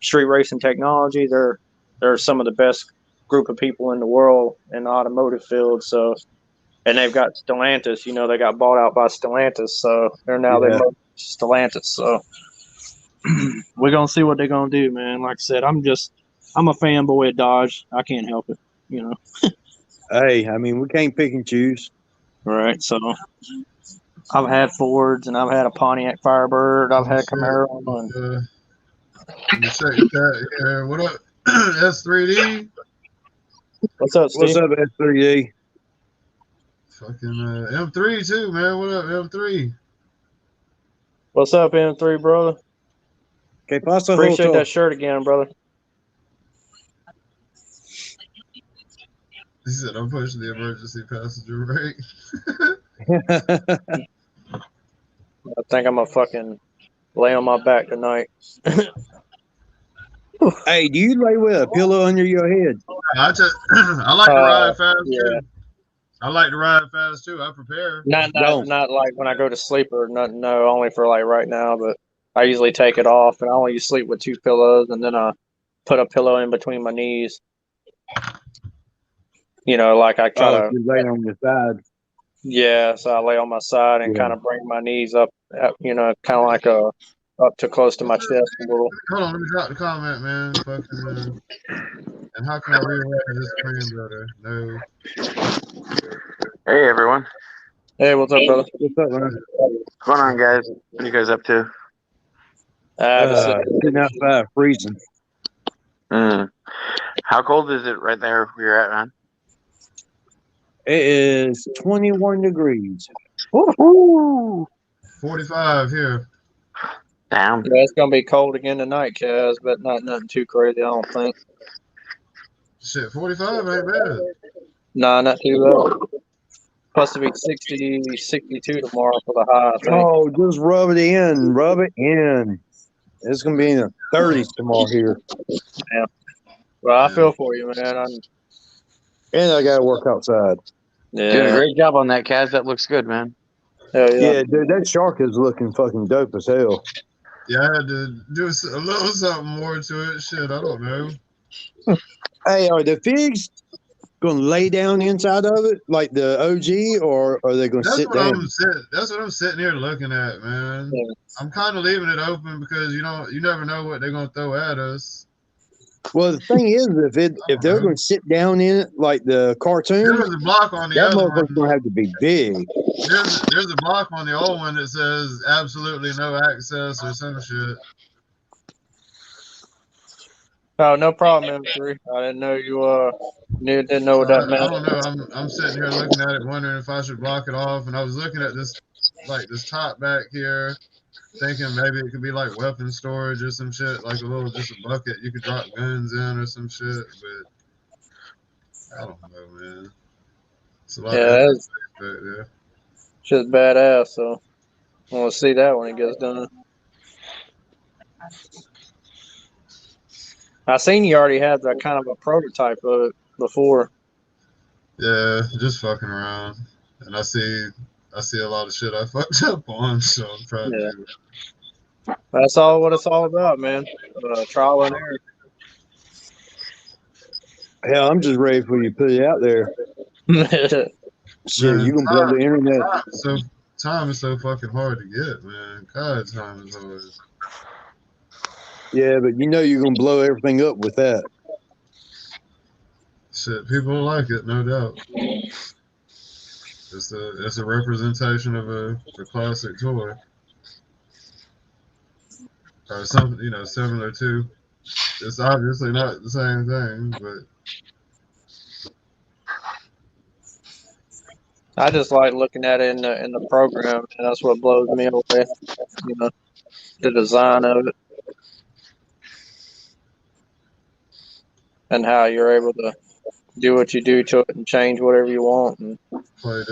Street Racing Technology, they're some of the best group of people in the world in the automotive field. So, and they've got Stellantis. They got bought out by Stellantis, so they're now they merged Stellantis. So we're gonna see what they're gonna do, man. Like I said, I'm a fanboy at Dodge. I can't help it. Hey, I mean, we can't pick and choose. Right, so I've had Fords, and I've had a Pontiac Firebird. I've had a Camaro. Let me check that here. What up, S3D? What's up, Steve? What's up, S3D? Fucking M3 too, man. What up, M3? What's up, M3, brother? Que pasa, Appreciate Joto? that shirt again, brother. He said, I'm pushing the emergency passenger brake. I think I'm gonna fucking lay on my back tonight. Hey, do you lay with a pillow under your head? I like to ride fast yeah. too. I like to ride fast too. I prepare. Not like when I go to sleep or not. No, only for like right now. But I usually take it off, and I only sleep with 2 pillows, and then I put a pillow in between my knees. Like I try to lay on your side. Yeah, so I lay on my side and kind of bring my knees up, kind of like up to close to my chest a little. Hold on, let me drop the comment, man. Fucking, and how can I rearrange this screen better? No. Hey everyone. Hey, what's up, brother? What's up, man? What's going on, guys? What are you guys up to? Sitting outside freezing. How cold is it right there where you're at, man? It is 21 degrees. Woo! 45 here. Damn. Yeah, it's gonna be cold again tonight, Kaz, but not nothing too crazy, I don't think. Shit, 45 ain't bad. Nah, not too bad. Supposed to be 60, 62 tomorrow for the high, I think. Oh, just rub it in. Rub it in. It's going to be in the 30s tomorrow here. Yeah. Well, I feel for you, man. And I got to work outside. Yeah. Doing a great job on that, Kaz. That looks good, man. Hell yeah. Yeah, dude, that shark is looking fucking dope as hell. Yeah, I had to do a little something more to it. Shit, I don't know. Hey, are the figs going to lay down inside of it like the OG, or are they going to sit down? That's what I'm sitting here looking at, man. Yeah. I'm kind of leaving it open because you never know what they're gonna throw at us. Well, the thing is, if they're going to sit down in it like the cartoon, There's a block on the that other motherfucker's one. going to have to be big. There's a block on the old one that says absolutely no access or some shit. Oh, no problem, M3. I didn't know you didn't know what that meant. I don't know. I'm sitting here looking at it, wondering if I should block it off. And I was looking at this top back here, thinking maybe it could be like weapon storage or some shit, like just a bucket you could drop guns in or some shit. But I don't know, man. It's a lot of effort back there. Shit's badass, so I want to see that when it gets done. I seen you already had that kind of a prototype of it before. Yeah, just fucking around. And I see I see a lot of shit I fucked up on, so I'm trying Yeah. to. That's all what it's all about, man. Trial and error. Hell, I'm just ready for you to put it out there. Shit, Man, you gonna blow the internet. time is so fucking hard to get, man. God, time is hard. Yeah, but you know you're gonna blow everything up with that. Shit, people like it, no doubt. It's a representation of a classic toy. Or something, similar to. It's obviously not the same thing, but I just like looking at it in the program, and that's what blows me away. You know, the design of it and how you're able to do what you do to it and change whatever you want. And play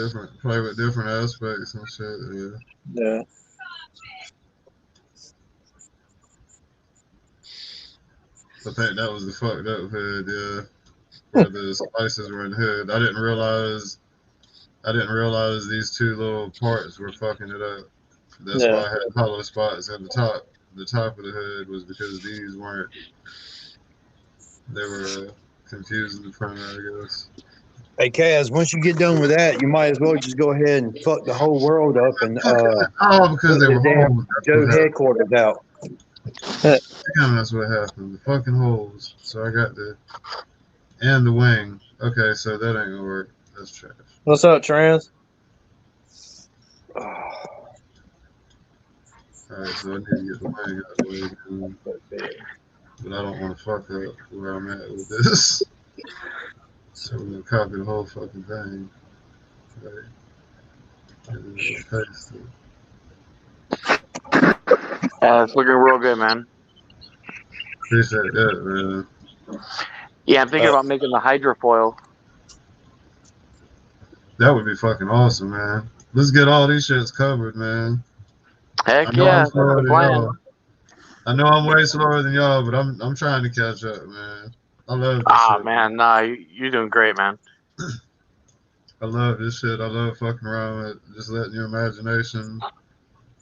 with different aspects and shit. Yeah. yeah, I think that was the fucked up hood, yeah. Where the spices were in the hood. I didn't realize these two little parts were fucking it up. That's yeah. why I had hollow spots at the top. The top of the hood was because these weren't. They were confusing the front, I guess. Hey, Kaz, once you get done with that, you might as well just go ahead and fuck the whole world up and Oh, because put they the were damn holes. That's Joe what happened. headquarters out. Damn, that's what happened. The fucking holes. So I got and the wing. Okay, so that ain't gonna work. That's trash. What's up, Trans? Alright, so I need to get the wing out of the way. But I don't want to fuck up where I'm at with this. So we're gonna copy the whole fucking thing. Right. And then paste it. Yeah, it's looking real good, man. Appreciate that, man. Yeah, I'm thinking about making the hydrofoil. That would be fucking awesome, man. Let's get all these shits covered, man. Heck I know yeah, I'm that's slower the than plan. y'all. I know I'm way slower than y'all, but I'm trying to catch up, man. I love this Ah, shit. man, nah, you're doing great, man. I love this shit. I love fucking around with just letting your imagination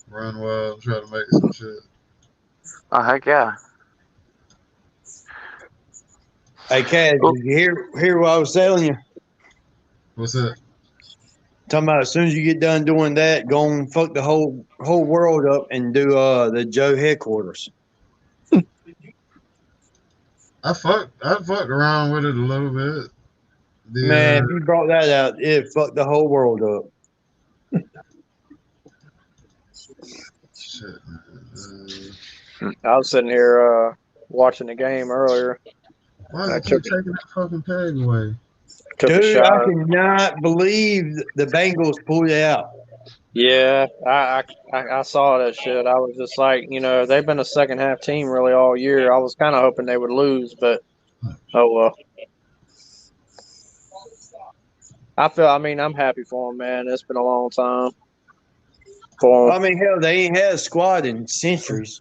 run wild and try to make some shit. Oh, heck yeah. Hey, Kaz, Oh. did you hear what I was telling you? What's that? Talking about as soon as you get done doing that, go and fuck the whole world up and do the Joe headquarters. I fucked around with it a little bit. Man, if you brought that out, it fucked the whole world up. Shit, man. I was sitting here watching the game earlier. Why does I it keep taking that fucking peg away? took a Dude, I shot. cannot believe the Bengals pulled it out. Yeah, I saw that shit. I was just like, they've been a second half team really all year. I was kind of hoping they would lose, but oh well. I'm happy for them, man. It's been a long time for them. I mean, hell, they ain't had a squad in centuries.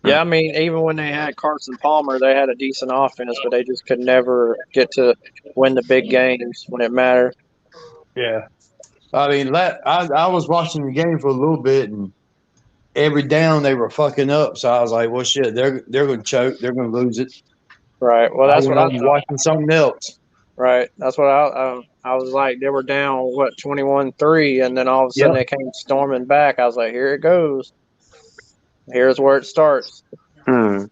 Yeah, even when they had Carson Palmer, they had a decent offense, but they just could never get to win the big games when it mattered. Yeah. I mean, I was watching the game for a little bit, and every down they were fucking up. So I was like, well, shit, they're going to choke. They're going to lose it. Right. Well, that's what I was thought. watching something else. Right. That's what I was like. They were down 21-3, and then all of a sudden they came storming back. I was like, here it goes. Here's where it starts. All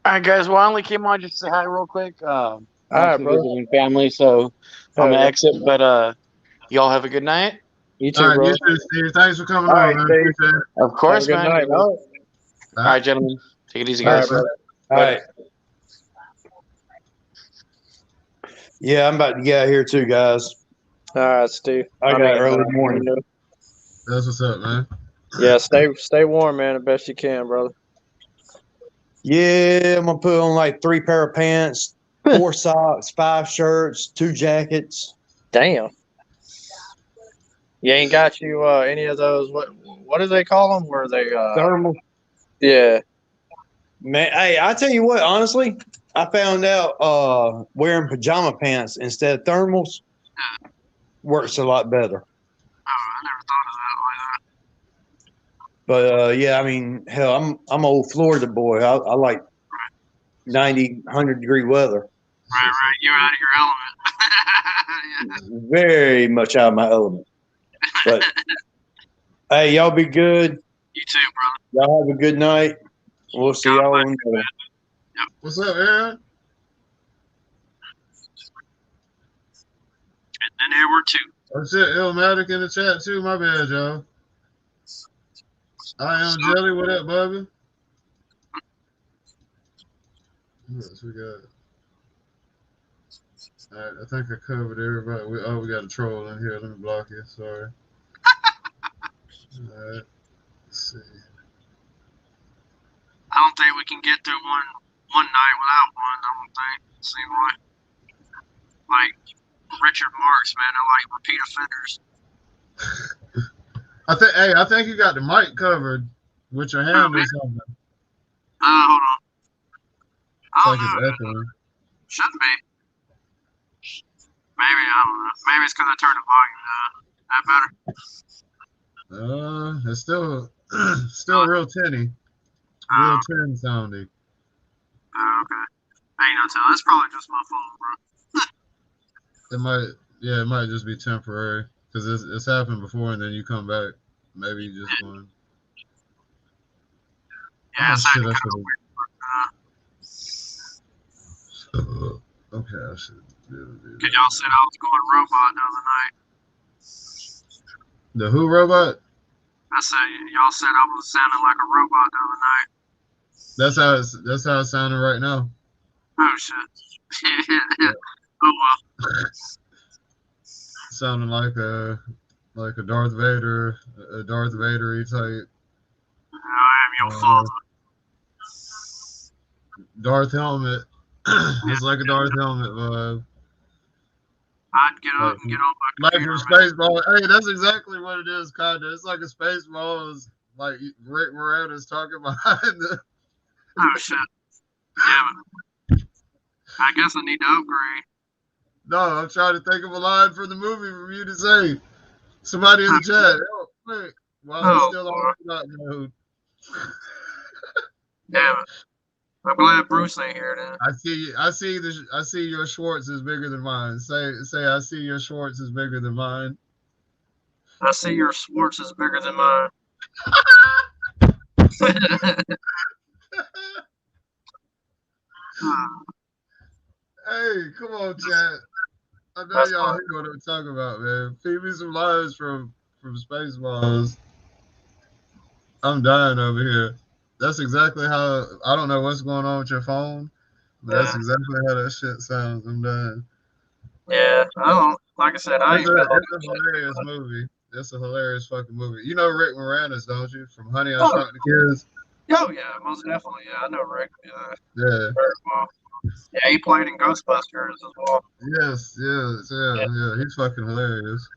right, guys. Well, I only came on just to say hi real quick. I'm right, bro. visiting family, so I'm gonna exit. But y'all have a good night. You too, All right, bro. you too, Steve. Thanks for coming All on, right, man. Steve. Appreciate it. Of course, Have a good man. night, man. All right, gentlemen. Take it easy, All guys. right, brother. All right. Yeah, I'm about to get out of here too, guys. All right, Steve. I got early morning. That's what's up, man. Yeah, stay warm, man, the best you can, brother. Yeah, I'm gonna put on like 3 pair of pants, 4 socks, 5 shirts, 2 jackets. Damn. You ain't got you any of those? What do they call them? Where they Thermal. Yeah. Man, hey, I tell you what, honestly, I found out wearing pajama pants instead of thermals works a lot better. Oh, I never thought of that like that. But yeah, I mean, hell, I'm old Florida boy. I like 90, 100-degree weather. Right. You're out of your element. Very much out of my element. But hey, y'all be good. You too, brother. Y'all have a good night. We'll see y'all on the What's up, Aaron? And then Edward too. Oh shit, Illmatic in the chat too. My bad, y'all. I am Jelly. What up, Bubba? What else we got? Alright, I think I covered everybody. We got a troll in here. Let me block you. Sorry. Alright. Let's see. I don't think we can get through one night without one. I don't think. Seem like Richard Marks, man. I like repeat offenders. I think you got the mic covered with your hand or something. Hold on. I It's don't like know. it's echoing. Shouldn't be. Maybe, I don't know. Maybe it's because I turned the volume down. That better? It's still real tinny. Real tin sounding. Oh, okay. Ain't no tell. That's probably just my phone, bro. It might just be temporary because it's happened before, and then you come back. Maybe you just going. Yeah, it's shit, kind of weird. Okay, I should. Cause y'all said I was going robot the other night. The who robot? I said y'all said I was sounding like a robot the other night. That's how it's sounding right now. Oh shit. Yeah. Oh well. Sounding like a Darth Vader, a Darth Vader-y type. I am your father. Darth helmet. It's like a Darth helmet vibe. I'd get up and get on my Like computer. from Spaceball. Hey, that's exactly what it is, kinda. It's like a Spaceballs, like Rick Moranis talking behind the. Oh shit. Yeah, but I guess I need to upgrade. No, I'm trying to think of a line for the movie for you to say. Somebody in the chat. Oh, wait. While we're still on that mode. Damn it. I'm glad Bruce ain't here then. I see your Schwartz is bigger than mine. Say I see your Schwartz is bigger than mine. I see your Schwartz is bigger than mine. Hey, come on, chat. I know y'all hear what I'm talking about, man. Feed me some lines from Spaceballs. I'm dying over here. That's exactly how. I don't know what's going on with your phone, but that's exactly how that shit sounds. I'm dying. Yeah, I don't. Like I said, It's a hilarious movie. It's a hilarious fucking movie. You know Rick Moranis, don't you? From Honey, I Shrunk the Kids. Oh yeah, most definitely. Yeah, I know Rick. Yeah. Yeah. Very well. Yeah, he played in Ghostbusters as well. Yes. He's fucking hilarious.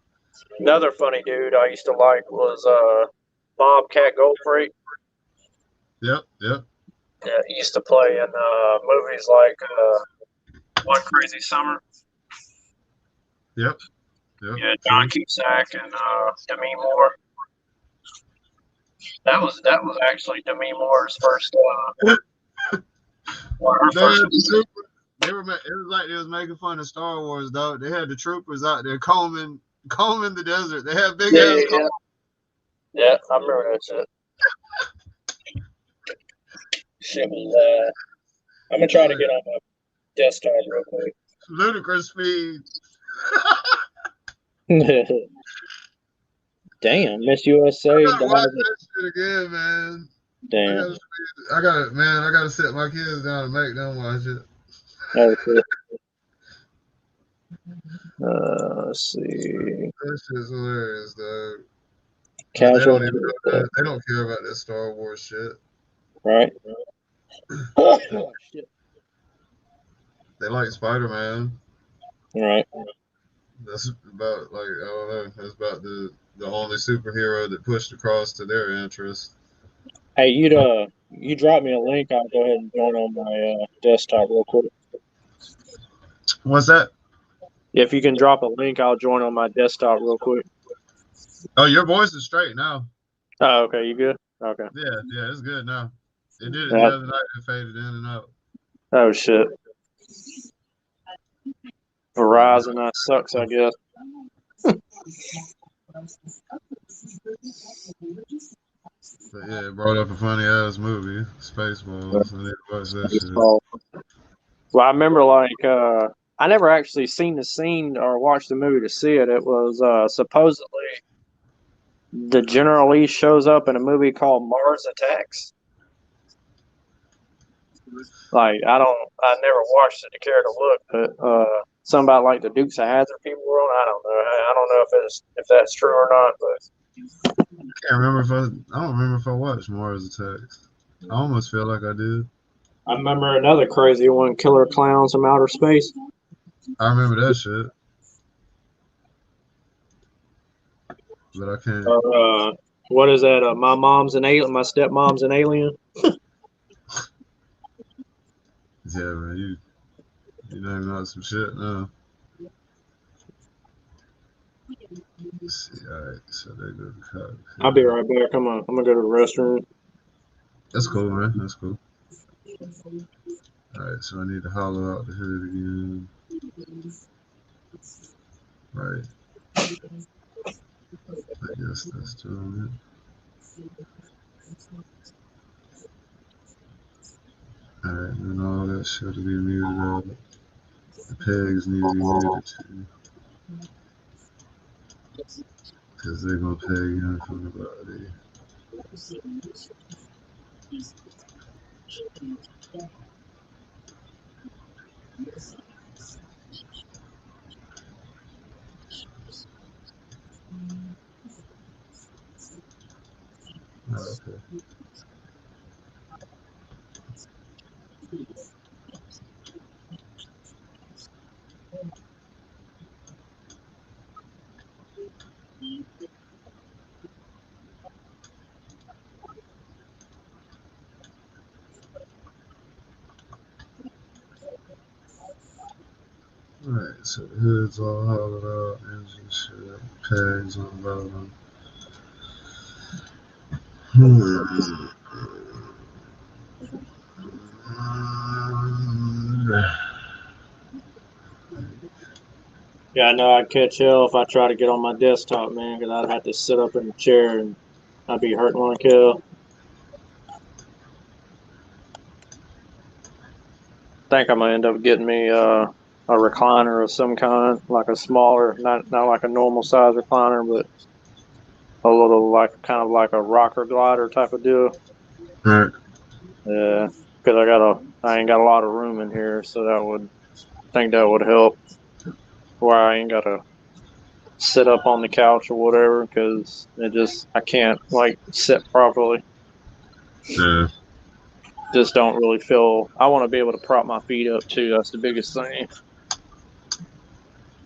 Another funny dude I used to like was Bobcat Goldthwait. Yep. Yeah, he used to play in movies like One Crazy Summer. Yep. Yeah, John Cusack and Demi Moore. That was actually Demi Moore's first. It was like they was making fun of Star Wars, though. They had the troopers out there combing the desert. They had big ass combs. Yeah, I remember that shit. Shit was. I'm gonna try to get on my desktop real quick. Ludicrous speed. Damn, Miss USA. I gotta watch that shit again, man. Damn. I gotta sit my kids down and make them watch it. Okay. Let's see. That shit's hilarious, dog. Casual. They don't care about that Star Wars shit. Right. Oh, shit. They like Spider-Man. Right. That's about I don't know. That's about the only superhero that pushed across to their interest. Hey, you drop me a link. I'll go ahead and join on my desktop real quick. What's that? If you can drop a link, I'll join on my desktop real quick. Oh, your voice is straight now. Oh, okay. You good? Okay. Yeah, it's good now. It did it Yeah. the other night. It faded in and out. Oh shit. Verizon, that sucks, I guess. But yeah, it brought up a funny ass movie, Spaceballs. I need to watch that shit. Well, I remember I never actually seen the scene or watched the movie to see it. It was supposedly the General Lee shows up in a movie called Mars Attacks. Like I never watched it to care to look, but something about like the Dukes of Hazzard people were on. I don't know. I don't know if that's true or not, but I don't remember if I watched Mars Attacks. I almost feel like I did. I remember another crazy one, Killer Clowns from Outer Space. I remember that shit. But I can't. What is that? My mom's an alien. My stepmom's an alien. Yeah, man, you naming out some shit now. Let's see, alright, so they go to cops. I'll be right back. I'm gonna go to the restroom. That's cool, man. That's cool. Alright, so I need to hollow out the hood again. Right. I guess that's doing it. Alright, and then all that shit will be muted out. The pegs need to be muted too. Because they're going to peg in from the body. Okay. Alright, so the hood's all hollowed out, engine shit, pegs on the bottom. Yeah, I know I'd catch hell if I try to get on my desktop, man, because I'd have to sit up in a chair and I'd be hurting like hell. I think I'm gonna end up getting me a recliner of some kind, like a smaller, not like a normal size recliner, but a little like kind of like a rocker glider type of deal. Alright. Yeah, because I ain't got a lot of room in here, so that would help. Where I ain't gotta sit up on the couch or whatever, because I can't like sit properly. Yeah. Just don't really feel. I want to be able to prop my feet up too. That's the biggest thing.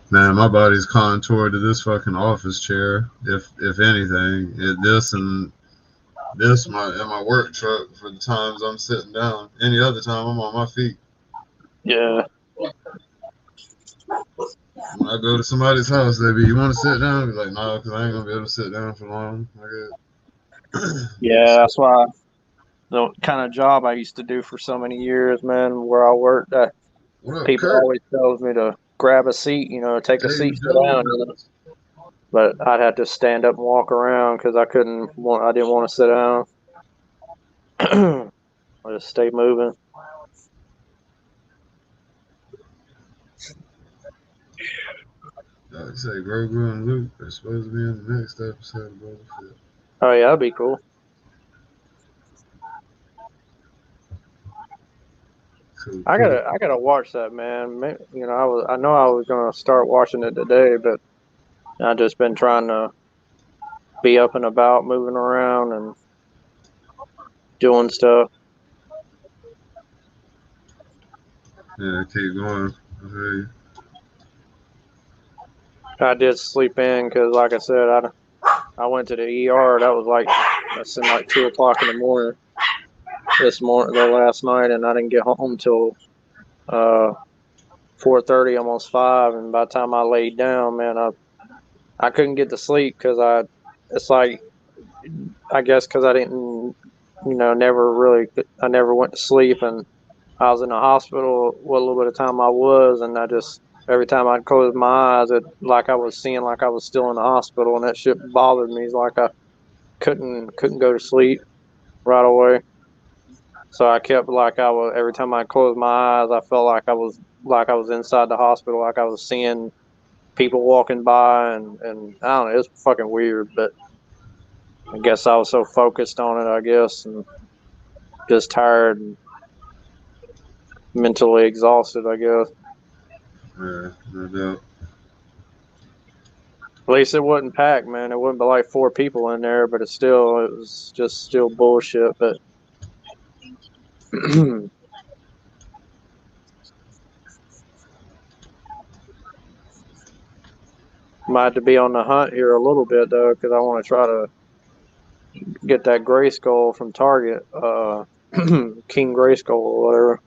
Man, my body's contoured to this fucking office chair. If anything, this and this in my work truck for the times I'm sitting down. Any other time I'm on my feet. Yeah. When I go to somebody's house, they be, you want to sit down? I be like, no, because I ain't gonna be able to sit down for long. Yeah, that's why the kind of job I used to do for so many years, man, where I worked, What up, people Kurt? always tells me to grab a seat, take a Hey, seat, sit Joe. down, but I'd have to stand up and walk around because I didn't want to sit down. I just stay moving. Like I say, Grogu and Luke are supposed to be in the next episode of Boba Fett. Oh yeah, that'd be cool. Cool. I gotta watch that, man. I know I was gonna start watching it today, but I just been trying to be up and about, moving around and doing stuff. Yeah, keep going. Okay. I did sleep in because, like I said, I went to the ER. That's in like 2 o'clock in the morning the last night, and I didn't get home till 4:30, almost 5, and by the time I laid down, man, I couldn't get to sleep because it's like, I guess because I didn't, I never went to sleep, and I was in the hospital what little bit of time I was, and every time I'd close my eyes, like I was seeing like I was still in the hospital, and that shit bothered me. It's like I couldn't go to sleep right away. So I kept like I was every time I closed my eyes, I felt like I was inside the hospital, like I was seeing people walking by, and I don't know, it was fucking weird, but I guess I was so focused on it, I guess, and just tired and mentally exhausted, I guess. Yeah, no doubt. At least it wasn't packed, man. It wasn't but like 4 people in there, but it was just still bullshit. But might have to be on the hunt here a little bit though, because I want to try to get that gray skull from Target, King Gray Skull or whatever,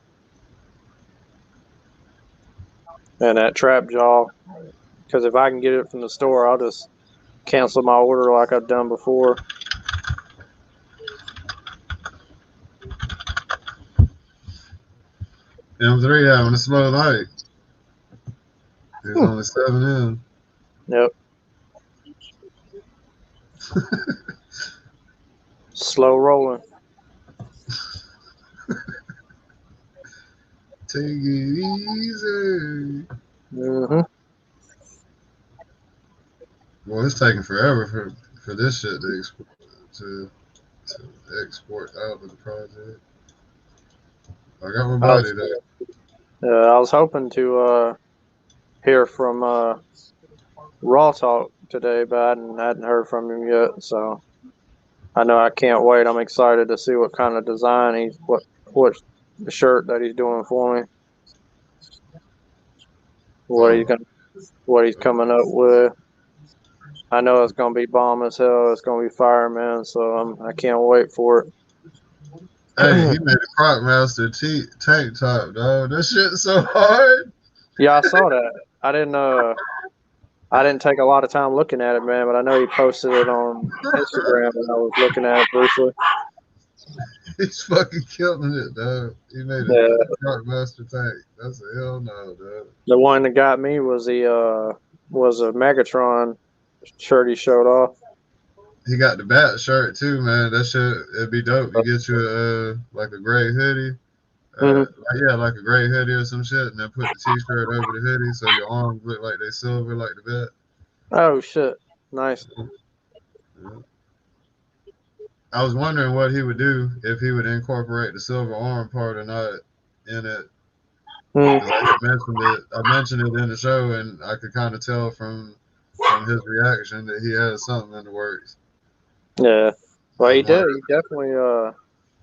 and that trap jaw. Because if I can get it from the store, I'll just cancel my order like I've done before. M3 having a slow night. There's only 7 in. Yep. Slow rolling. Take it easy. Mm-hmm. Well, it's taking forever for this shit to export out of the project. I got my body there. I was hoping to hear from Raw Talk today, but I hadn't heard from him yet. So I know I can't wait. I'm excited to see what kind of design what shirt that he's doing for me. What he's coming up with. I know it's gonna be bomb as hell. It's gonna be fire, man. So I can't wait for it. Hey, he made a Crocmaster tank top, dog. That shit's so hard. Yeah, I saw that. I didn't take a lot of time looking at it, man, but I know he posted it on Instagram, and I was looking at it briefly. He's fucking killing it, dog. He made a Crocmaster tank. That's a hell no, dog. The one that got me was a Megatron shirt he showed off. He got the bat shirt too, man. That shit, it'd be dope. You get you like a gray hoodie. Like a gray hoodie or some shit, and then put the t-shirt over the hoodie so your arms look like they silver, like the bat. Oh shit! Nice. Yeah. I was wondering what he would do if he would incorporate the silver arm part or not in it. I mentioned it in the show, and I could kind of tell from his reaction that he has something in the works. Yeah, well, he did.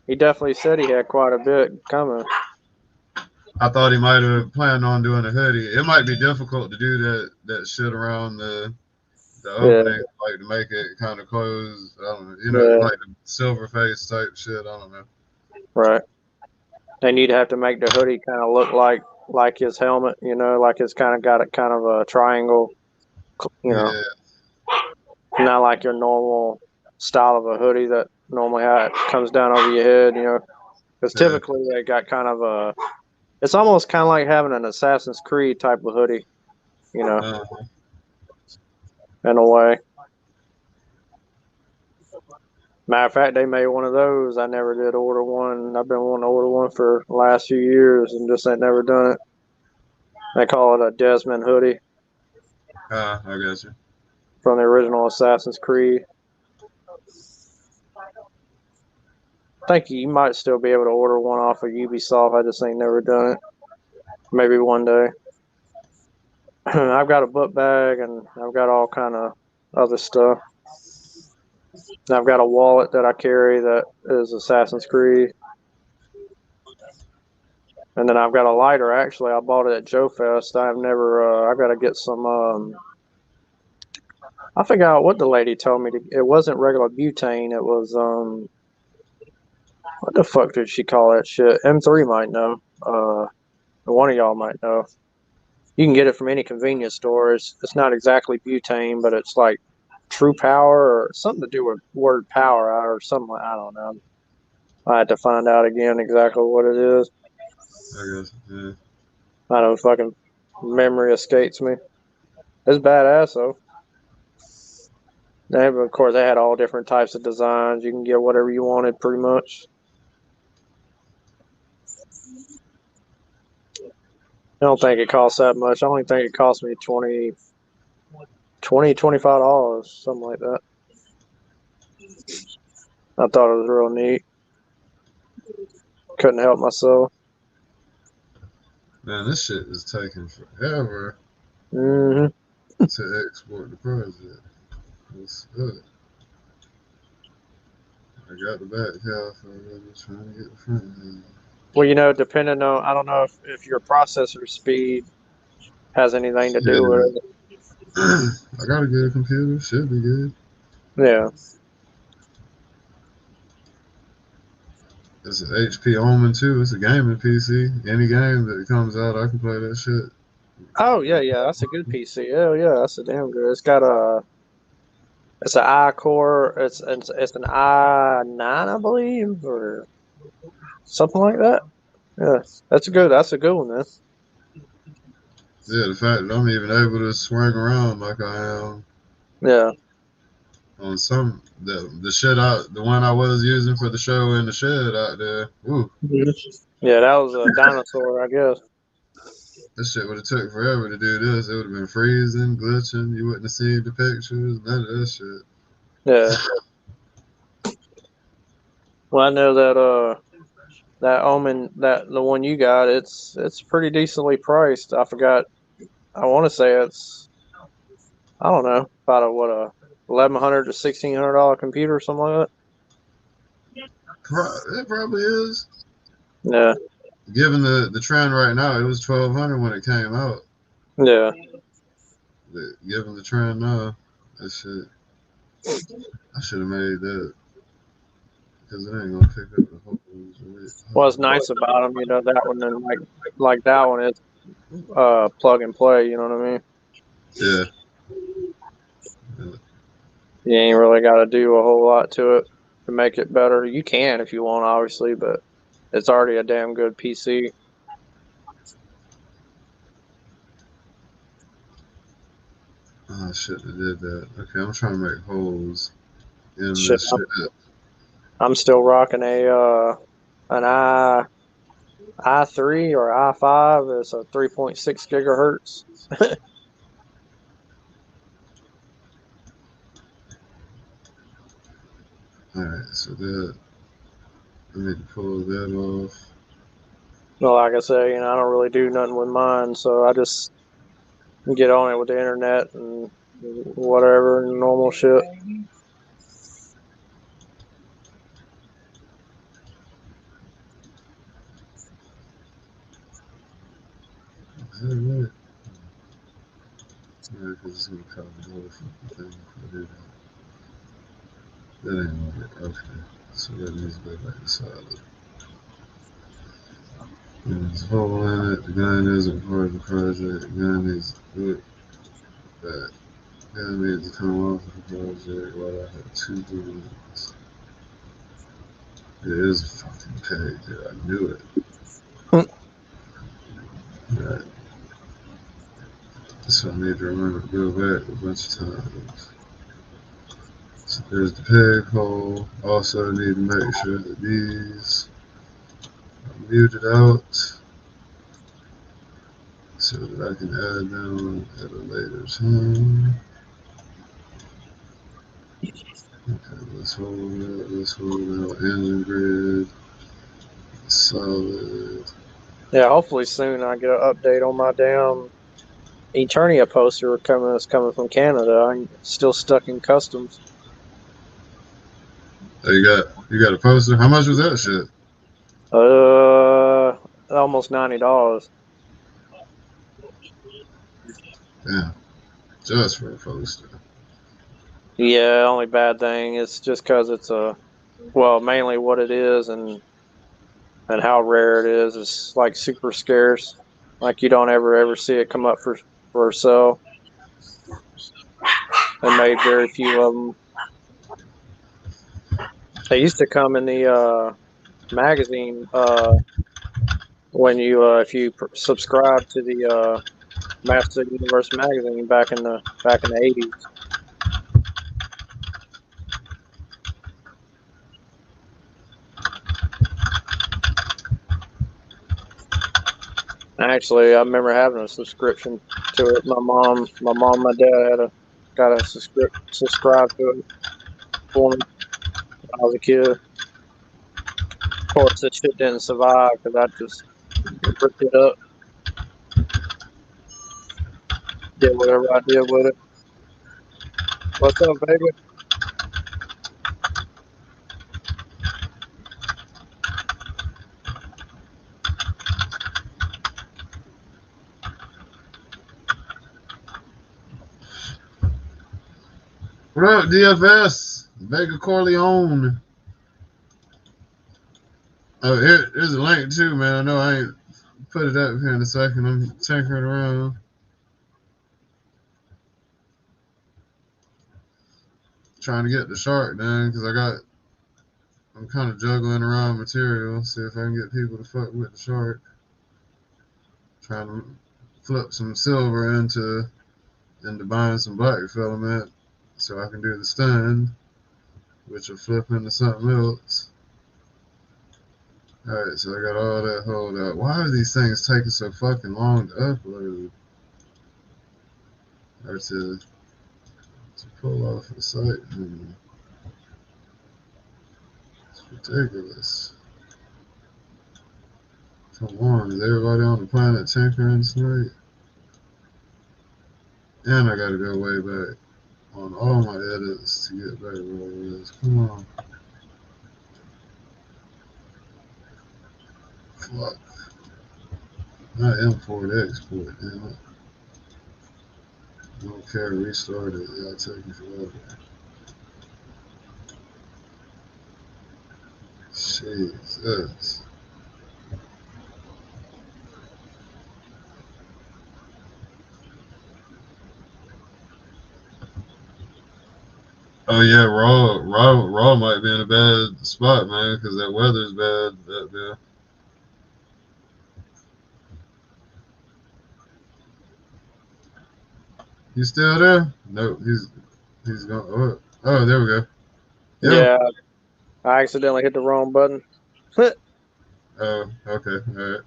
He definitely said he had quite a bit coming. I thought he might have planned on doing a hoodie. It might be difficult to do that shit around the opening, like to make it kind of closed. I don't know, like the silver face type shit. I don't know. Right. And you'd have to make the hoodie kind of look like his helmet, like it's kind of got a kind of a triangle, not like your normal style of a hoodie that normally comes down over your head, because typically they got kind of it's almost kind of like having an Assassin's Creed type of hoodie, in a way. Matter of fact, they made one of those. I never did order one. I've been wanting to order one for the last few years and just ain't never done it. They call it a Desmond hoodie. I guess you. From the original Assassin's Creed. I think you might still be able to order one off of Ubisoft. I just ain't never done it. Maybe one day. I've got a book bag and I've got all kind of other stuff. And I've got a wallet that I carry that is Assassin's Creed. And then I've got a lighter. Actually, I bought it at Joe Fest. I've never. I got to get some. I forgot what the lady told me. It wasn't regular butane. It was what the fuck did she call that shit? M3 might know. One of y'all might know. You can get it from any convenience store. It's not exactly butane, but it's like True Power or something to do with word power or something. I don't know. I had to find out again exactly what it is. I guess. Yeah. I don't fucking memory escapes me. It's badass though. Of course, they had all different types of designs. You can get whatever you wanted, pretty much. I don't think it costs that much. I only think it cost me $25, something like that. I thought it was real neat. Couldn't help myself. Man, this shit is taking forever Hmm. to export the project. What's up? I got the back half. I'm just trying to get the front half. Well, depending on, I don't know if your processor speed has anything to do with Yeah. it. I got a good computer. Should be good. Yeah. It's an HP Omen too. It's a gaming PC. Any game that comes out, I can play that shit. Oh yeah. That's a good PC. Oh yeah, that's a damn good. It's an i core. It's an i9, I believe, or something like that. Yeah, that's a good. That's a good one, man. Yeah, the fact that I'm even able to swing around like I am Yeah. on some the one I was using for the show in the shed out there. Ooh, Yeah, that was a dinosaur, I guess. this shit would have took forever to do this. It would have been freezing, glitching. You wouldn't have seen the pictures. None of that shit. Yeah. Well, I know that Omen, that the one you got, it's pretty decently priced. I forgot. I want to say it's, I don't know, about a $1,100 to $1,600 computer or something like It probably is. that. Given the trend right now, it was 1,200 when it came out. Yeah. But given the trend now, that shit, I should have made that because it ain't gonna pick up the whole. What's nice about them, that one and like that one is plug and play. You know what I mean? Yeah. You ain't really got to do a whole lot to it to make it better. You can if you want, obviously, but it's already a damn good PC. Oh, I shouldn't have did that. Okay, I'm trying to make holes in Shit, this shit. I'm still rocking an i3 or i5. It's a 3.6 gigahertz. Alright, so that I need to pull that off. Well, like I say, I don't really do nothing with mine, so I just get on it with the internet and whatever normal shit. Is that right? Yeah, because it's gonna cover the whole fucking thing if I do that. That ain't right. Okay. So that needs to go back to solid. There's a hole in it. The gun isn't part of the project. The gun needs to put back. The gun needs to come off of the project while I have two guns. It is a fucking peg there. I knew it. Right. So I need to remember to go back a bunch of times. So there's the peg hole. Also, I need to make sure that these are muted out so that I can add them at a later time. Okay, let's hold that. Let's hold out engine grid. Solid. Yeah, hopefully soon I get an update on my damn Eternia poster that's coming from Canada. I'm still stuck in customs. Oh, you got a poster? How much was that shit? Almost $90. Damn, just for a poster. Yeah, only bad thing is just because mainly what it is and how rare it is. It's like super scarce. Like you don't ever see it come up for sale. They made very few of them. They used to come in the magazine when you if you subscribe to the Master Universe magazine back in the 80s. Actually, I remember having a subscription to it. My dad got a subscribe to it for me when I was a kid. Of course, this shit didn't survive because I just ripped it up, did whatever I did with it. What's up, baby? What up, DFS? Vega Corleone. Oh, here's a link too, man. I know I ain't put it up here in a second. I'm tinkering around. Trying to get the shark done because I'm kind of juggling around material. See if I can get people to fuck with the shark. Trying to flip some silver into buying some black filament so I can do the stand, which will flip into something else. Alright, so I got all that hold out. Why are these things taking so fucking long to upload? Or to pull off the site? It's ridiculous. Come on, is everybody on the planet tinkering tonight? And I gotta go way back on all my edits to get back where it is. Come on. Fuck. Not import, export, damn it. Don't care, restart it. Yeah, taking forever. Jesus. Oh yeah, raw might be in a bad spot, man, because that weather's bad that there. You still there? Nope, he's gone. Oh, there we go. Yeah, I accidentally hit the wrong button. Oh, okay, all right.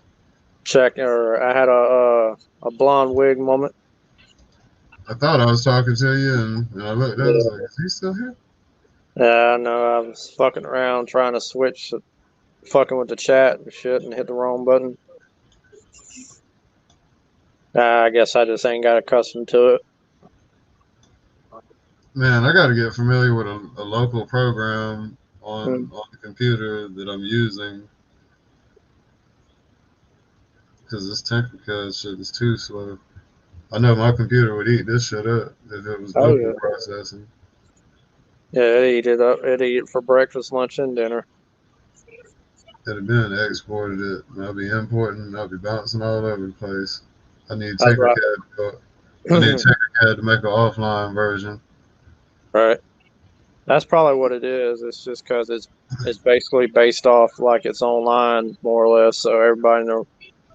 Check, or I had a blonde wig moment. I thought I was talking to you, and I looked up. I was like, is he still here? Yeah, I know. I was fucking around trying to switch, fucking with the chat and shit, and hit the wrong button. I guess I just ain't got accustomed to it. Man, I got to get familiar with a local program on the computer that I'm using because this Tinkercad shit is too slow. I know my computer would eat this shit up if it was local processing. Yeah, it'd eat it for breakfast, lunch, and dinner. It'd have been exported it. And I'll be importing. I'll be bouncing all over the place. I need Tinkercad. I need Tinkercad to make an offline version. Right. That's probably what it is. It's just because it's basically based off like it's online more or less, so everybody and their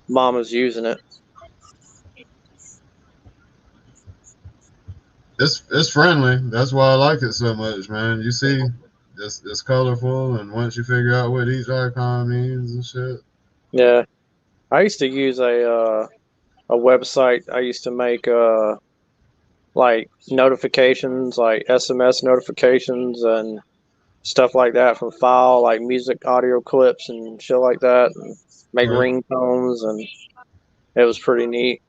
mama's using it. It's friendly. That's why I like it so much, man. You see, it's colorful, and once you figure out what each icon means and shit. Yeah, I used to use a website. I used to make like notifications, like SMS notifications and stuff like that from file, like music, audio clips and shit like that, and make ringtones, and it was pretty neat.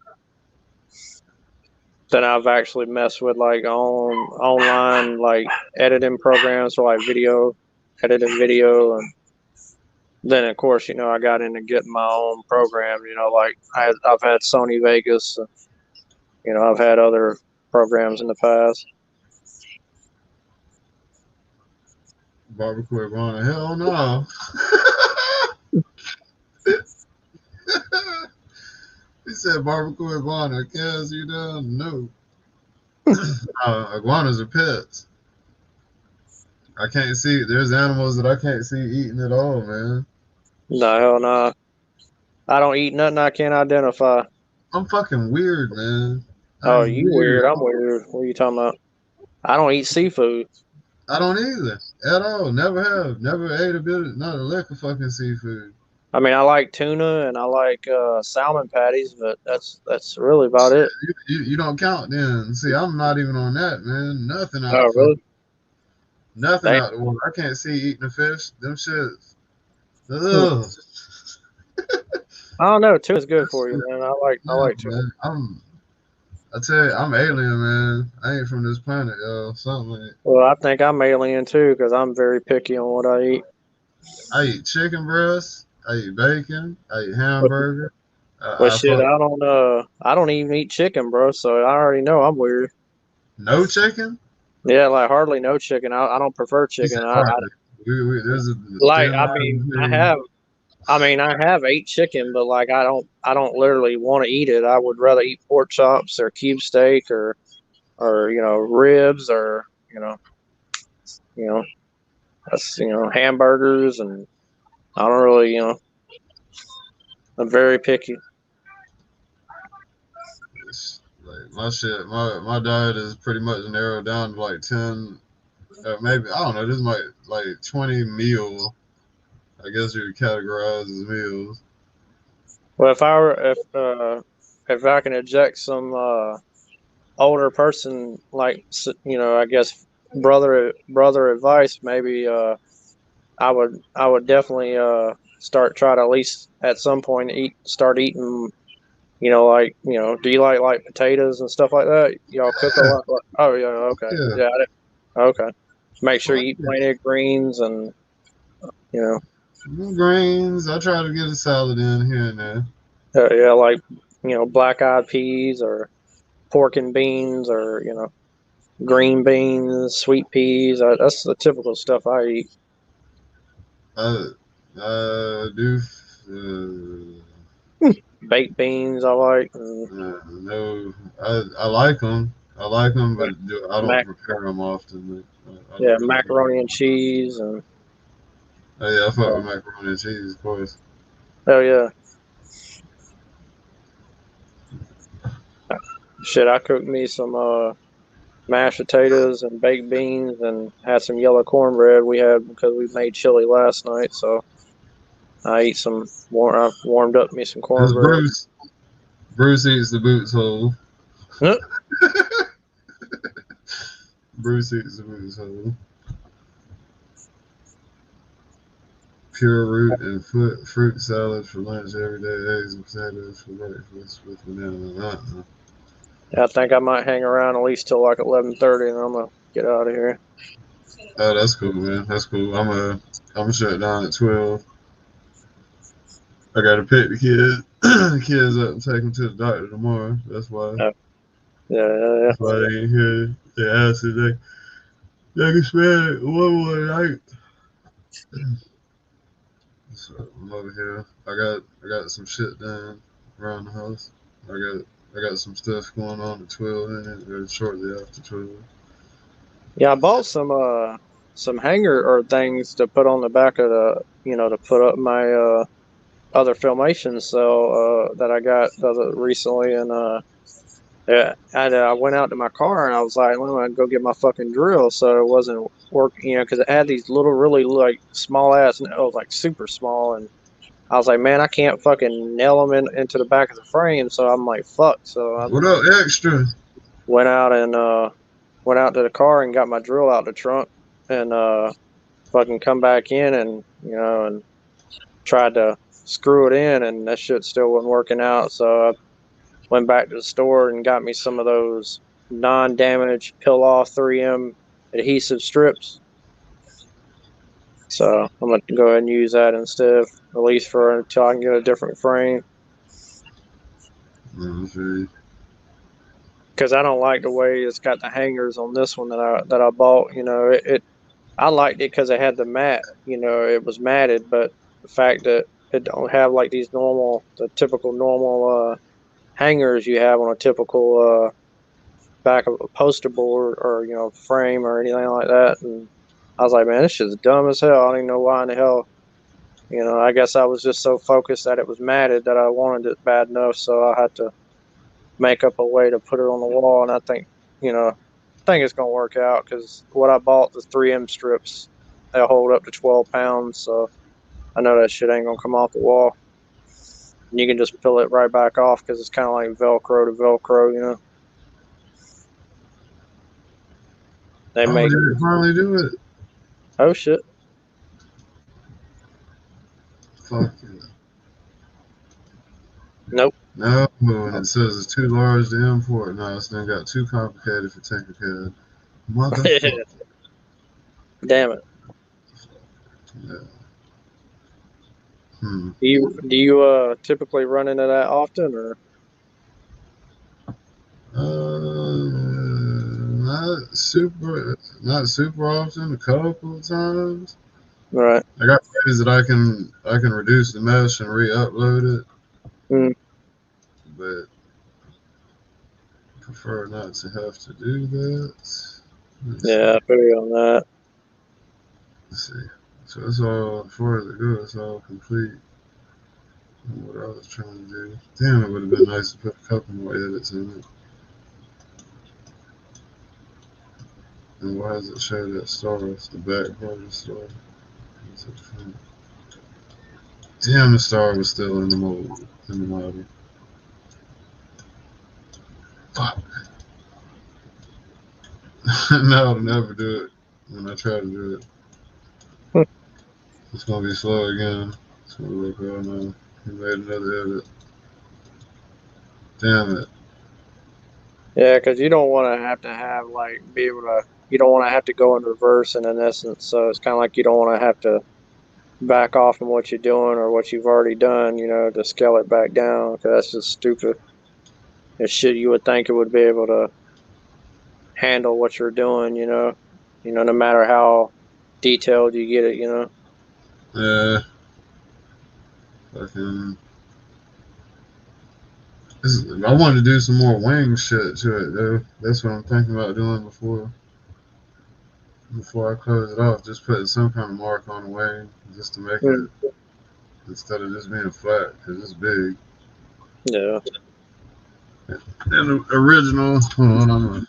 Then I've actually messed with like online like editing programs for like editing video, and then of course I got into getting my own program. Like I've had Sony Vegas, I've had other programs in the past. Barbecue going, hell no. He said barbecue iguana. Kaz, you down? No. Iguanas are pets. I can't see. There's animals that I can't see eating at all, man. No, hell no. I don't eat nothing I can't identify. I'm fucking weird, man. Oh, I'm you weird. weird. I'm weird. What are you talking about? I don't eat seafood. I don't either at all. Never have. Never ate a bit. Not a lick of fucking seafood. I mean, I like tuna and I like salmon patties, but that's really about it. You don't count then. See, I'm not even on that, man. Nothing out Oh, the really? nothing Dang. out the water. I can't see eating a fish. Them shits. Ugh. I don't know. Tuna's good for you, man. I No, like tuna. man. I tell you, I'm alien, man. I ain't from this planet, yo. Something like Well, I think I'm alien too because I'm very picky on what I eat. I eat chicken breast. I eat bacon. I eat But, hamburger. but I shit, fuck I don't even eat chicken, bro. So I already know I'm weird. no chicken. Yeah, like hardly no chicken. I don't prefer He chicken. said hardly. There's a Like thin I line mean between. I have ate chicken, but like I don't literally want to eat it. I would rather eat pork chops or cube steak or ribs or you know that's hamburgers, and I don't really I'm very picky. Like my shit, my diet is pretty much narrowed down to like 10, maybe I don't know. This might like 20 meal. I guess you would categorize as meals. Well, if I can eject some older person like I guess brother advice, maybe I would definitely try to at least at some point start eating. Do you like potatoes and stuff like that? Y'all cook a lot? Oh yeah, okay, Yeah, yeah, okay. Make sure fuck you eat yeah. plenty of greens and you know, Greens. I try to get a salad in here and there. yeah, like black eyed peas or pork and beans or green beans, sweet peas. That's the typical stuff I eat. I, do. Baked beans I like. And No, I like them. I like them, but I don't mac, prepare them often. I yeah, don't really. macaroni and cheese and Oh yeah, I fuck with macaroni and cheese, of course. oh yeah, shit. I cooked me some mashed potatoes and baked beans and had some yellow cornbread we had because we made chili last night. So I warmed up me some It's cornbread. Bruce. Bruce eats the boots hole. Yep. Bruce eats the boots hole. Pure root and fruit salad for lunch every day. Eggs and potatoes for breakfast with banana. I think I might hang around at least till like 11:30, and I'm gonna get out of here. Oh, that's cool, man. That's cool. I'm shut down at 12. I gotta pick the kids up and take them to the doctor tomorrow. That's why. Yeah, yeah. That's why they ain't here. They asked if they can spend it one more night. So I'm over here. I got some shit done around the house. I got some stuff going on at 12 in it, or shortly after 12. Yeah, I bought some hanger or things to put on the back of the to put up my other filmation cell that I got recently, and yeah, I went out to my car and I was like, well, I'm gonna go get my fucking drill, so it wasn't working, because it had these little really like small ass nails, like super small, and I was like, man, I can't fucking nail them into the back of the frame, so I'm like, fuck, so I What up, extra? went out and went out to the car and got my drill out the trunk and fucking come back in and and tried to screw it in, and that shit still wasn't working out. So I went back to the store and got me some of those non-damage peel off 3M adhesive strips. So I'm gonna go ahead and use that instead, at least for until I can get a different frame. Because I don't like the way it's got the hangers on this one that I bought. I liked it because it had the mat. It was matted, but the fact that it don't have like the typical normal hangers you have on a typical back of a poster board or frame or anything like that. And I was like, man, this shit's dumb as hell. I don't even know why in the hell. I guess I was just so focused that it was matted that I wanted it bad enough, so I had to make up a way to put it on the wall. And I think it's gonna work out because what I bought, the 3M strips, they'll hold up to 12 pounds, so I know that shit ain't gonna come off the wall. And you can just peel it right back off because it's kind of like Velcro to Velcro, They Oh, make. did it finally do it? Oh shit! Fuck it. Nope. No, and it says it's too large to import. No, it's done got too complicated for Tinkercad. Motherfucker. Damn it. Yeah. Do you typically run into that often or? Not super often. A couple of times. Right. I got ways that I can reduce the mesh and re-upload it, but prefer not to have to do that. Yeah, I feel you on that. Let's see. So it's all, as far as it goes, it's all complete. What I was trying to do. Damn, it would have been nice to put a couple more edits in it. And why does it show that star? It's the back part of the star. Damn, the star was still in the mold, in the model. Fuck. No, I'll never do it when I try to do it. It's gonna be slow again. It's gonna look real now. He made another edit. Damn it. Yeah, because you don't want to have like be able to. You don't want to have to go in reverse in essence. So it's kind of like you don't want to have to back off from what you're doing or what you've already done. To scale it back down because that's just stupid. It's shit you would think it would be able to handle what you're doing. No matter how detailed you get it. Yeah. Fucking. I wanted to do some more wing shit to it though. That's what I'm thinking about doing before I close it off. Just putting some kind of mark on the wing just to make it instead of just being flat because it's big. Yeah. And the original. Hold on,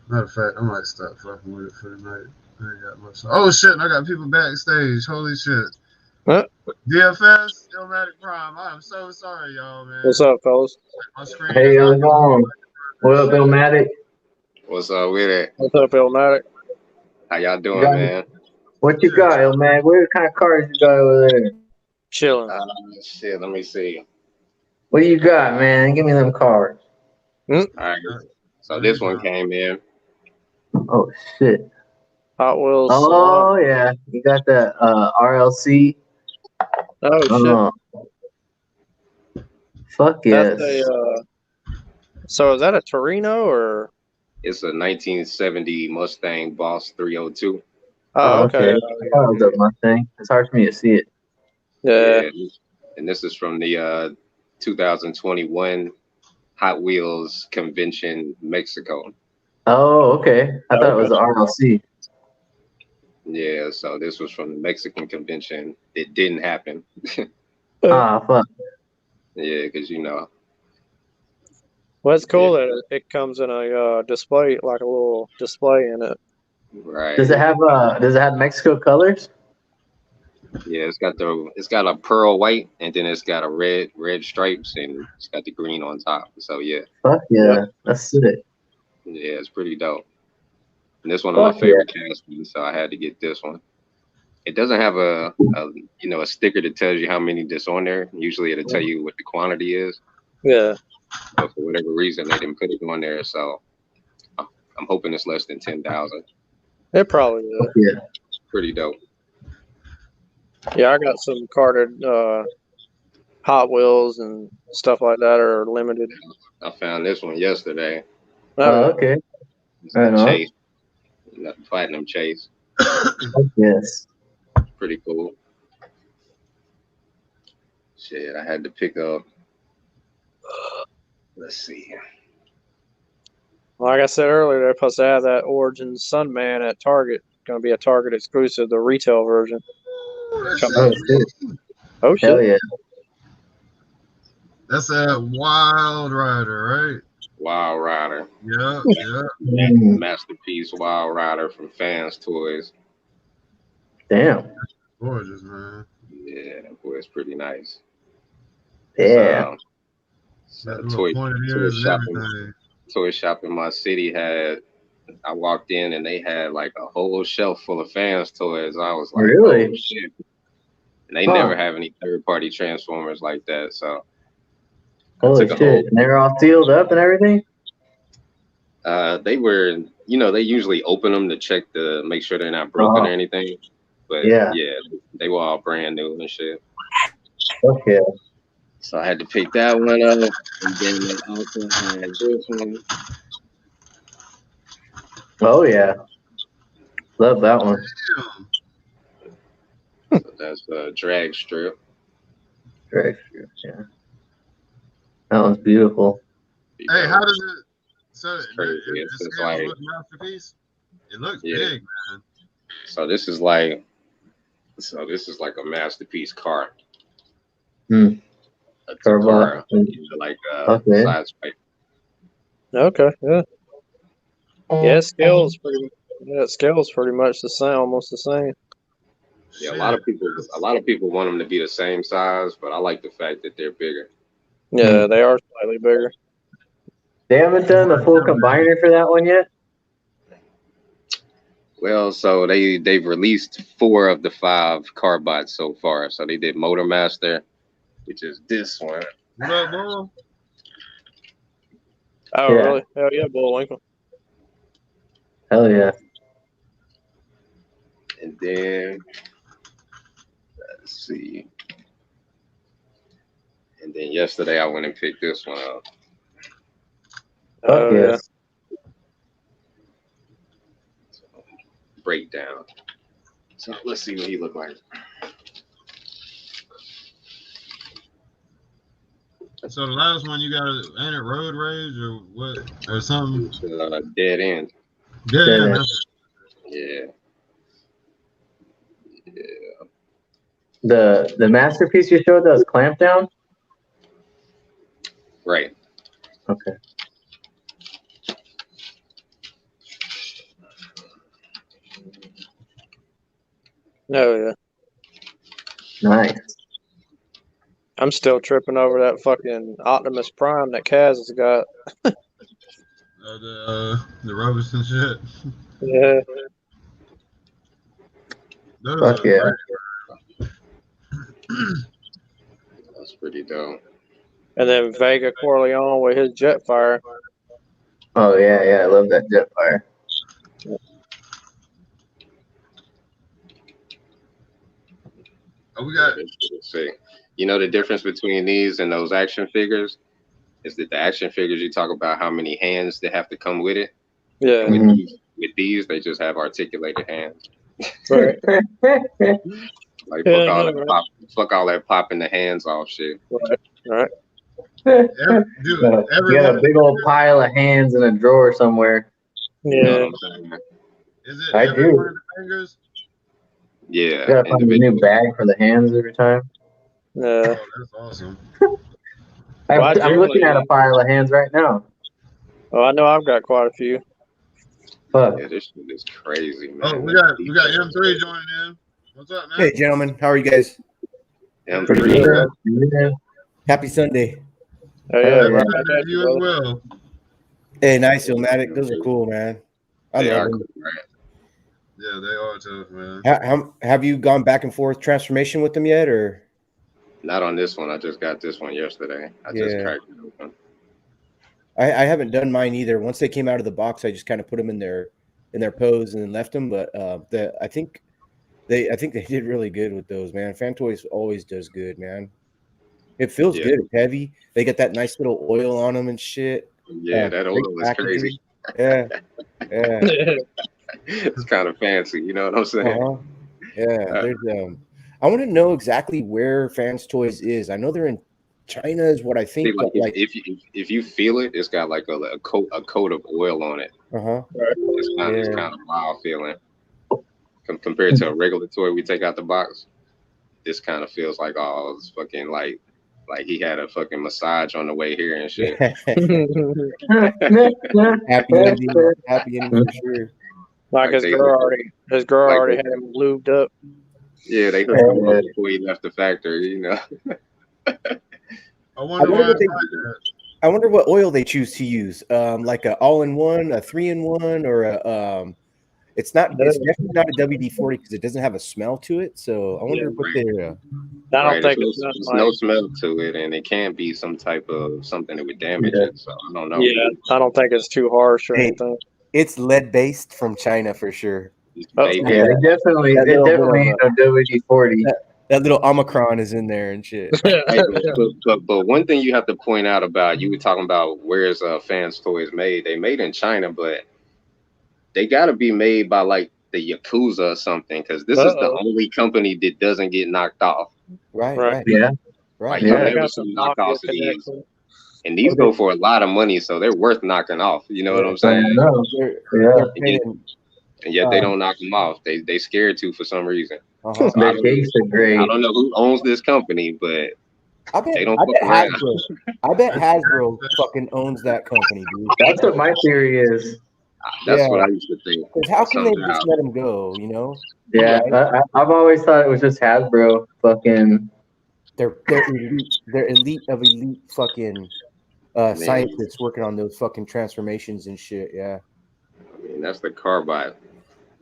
matter of fact, I might stop fucking with it for the night. I ain't got much. Oh shit! I got people backstage. Holy shit! What? DFS, Illmatic Prime. I am so sorry, y'all, man. What's up, fellas? My screen Hey, how's it going? What up, Illmatic? What's up with it? What's up, Illmatic? How y'all doing, man? What you got, Illmatic? What kind of cars you got over there? Chilling. Shit, let me see. What do you got, man? Give me them cars. All right. So this one came in. Oh shit. Hot Wheels. Oh yeah, you got the RLC. Oh shit. Fuck yes. So is that a Torino or? It's a 1970 Mustang Boss 302. Oh, okay. I thought it was a Mustang. It's hard for me to see it. Yeah. And this is from the 2021 Hot Wheels Convention, Mexico. Oh, okay. I thought it was the RLC. Yeah, so this was from the Mexican convention. It didn't happen. Fuck. Yeah, because Well, it's cool that it comes in a display, like a little display in it. Right. Does it have Mexico colors? Yeah, it's got a pearl white, and then it's got a red stripes, and it's got the green on top. So yeah. Fuck yeah, that's sick. Yeah, it's pretty dope. And this one of my favorite castings, so I had to get this one. It doesn't have a sticker that tells you how many that's on there. Usually it'll tell you what the quantity is. Yeah. But for whatever reason, they didn't put it on there, so I'm hoping it's less than 10,000. It probably is. Yeah. Pretty dope. Yeah, I got some carded Hot Wheels and stuff like that are limited. I found this one yesterday. Oh, okay. It's the Chase. The Platinum Chase. Yes. Pretty cool. Shit, I had to pick up Let's see. Like I said earlier, they're supposed to have that Origin Sunman at Target. Going to be a Target exclusive, the retail version. That's Oh shit! Hell yeah. That's a Wild Rider, right? Wild Rider. Yeah, yeah. Masterpiece Wild Rider from Fans Toys. Damn. Gorgeous, man. Yeah, that boy is pretty nice. Yeah. So Got the little pointed ears and everything. toy shop in my city I walked in and they had like a whole shelf full of Fans toys. I was like, Really? oh shit. And they Huh. never have any third-party Transformers like that. So Holy shit. And they're all sealed up and everything? they were, they usually open them to make sure they're not broken or anything. But yeah, they were all brand new and shit. Okay. So I had to pick that one up. And then they also had this one. Oh yeah. Love that one. So that's a drag strip. Drag strip, yeah. That one's beautiful. Hey, how does it? So It's crazy. it's like masterpiece. It looks big, man. So this is like a masterpiece car. Hmm. A Takara, like side stripe. Okay, yeah. Yeah, scale's pretty much the same, almost the same. Yeah, a lot of people want them to be the same size, but I like the fact that they're bigger. Yeah, they are slightly bigger. They haven't done the full combiner for that one yet? Well, so they've released 4 of the 5 Carbots so far. So they did Motor Master, which is this one. What up, Bull? Oh, really? Hell yeah, Bullwinkle. Hell yeah. And then let's see. And then yesterday I went and picked this one up. Fuck yes. Breakdown. So let's see what he looked like. So the last one you got, ain't it Road Rage or what or something? Dead End. Dead End. Yeah. The masterpiece you showed that was clamped down? Right. Okay. Oh yeah. Nice. I'm still tripping over that fucking Optimus Prime that Kaz has got. The Robertson shit. Yeah. Fuck yeah. That's pretty dope. And then Vega Corleone with his Jetfire. Oh yeah, yeah, I love that Jetfire. Oh, we got. See, the difference between these and those action figures is that the action figures you talk about how many hands they have to come with it. Yeah. With these, they just have articulated hands. Right. Like fuck all that popping the hands off shit. Right. You got a big old pile of hands in a drawer somewhere. Yeah. Is it I every do. one of the fingers? Yeah. You gotta find a new bag for the hands every time. Yeah. Oh, that's awesome. I'm looking at a pile of hands right now. Oh, I know I've got quite a few. Fuck. Yeah, this shit is crazy, man. Oh, we got M3 joining in. What's up, man? Hey, gentlemen. How are you guys? M3. Yeah. Happy Sunday. Oh, yeah. Happy Sunday to you as well. Hey, nice, Illmatic. Those are cool, man. I They love are them. cool, right? Yeah, they are tough, man. Have you gone back and forth transformation with them yet, or? Not on this one. I just got this one yesterday. I just cracked it open. I haven't done mine either. Once they came out of the box, I just kind of put them in their pose and then left them. But I think they did really good with those, man. Fan Toys always does good, man. It feels good. It's heavy. They get that nice little oil on them and shit. Yeah, that oil is crazy. Yeah. It's kind of fancy, you know what I'm saying? Yeah. There's I want to know exactly where Fans Toys is. I know they're in China is what I think. See, like if you feel it, it's got like a coat of oil on it. It's kind of wild feeling compared to a regular toy we take out the box. This kind of feels like it's fucking like he had a fucking massage on the way here and shit. happy ending for sure. Like his girl already had him lubed up. Yeah, they hooked him up before he left the factory, you know. I wonder what oil they choose to use. Like a all-in-one, a 3-in-1, or a it's definitely not a WD-40 because it doesn't have a smell to it. So I wonder what they're. I don't think there's no smell to it, and it can't be some type of something that would damage it. So I don't know. Yeah, I don't think it's too harsh or anything. It's lead-based from China for sure. Yeah, it definitely ain't no WD-40. That little Omicron is in there and shit. but one thing you have to point out about, you were talking about where's Fans Toys made. They made in China, but they got to be made by like the Yakuza or something, because this is the only company that doesn't get knocked off. Right. Yeah. Right. There was some knockoffs of these. And these go for a lot of money, so they're worth knocking off. You know what I'm saying? And yet they don't knock them off. They scared to for some reason. So Their cakes are great. I don't know who owns this company, but they don't fuck around. I bet Hasbro fucking owns that company, dude. That's what my theory is. That's what I used to think. Because how can they just let them go, you know? Yeah, right? I've always thought it was just Hasbro fucking. They're elite of elite fucking scientists working on those fucking transformations and shit. Yeah. I mean, that's the Carbot.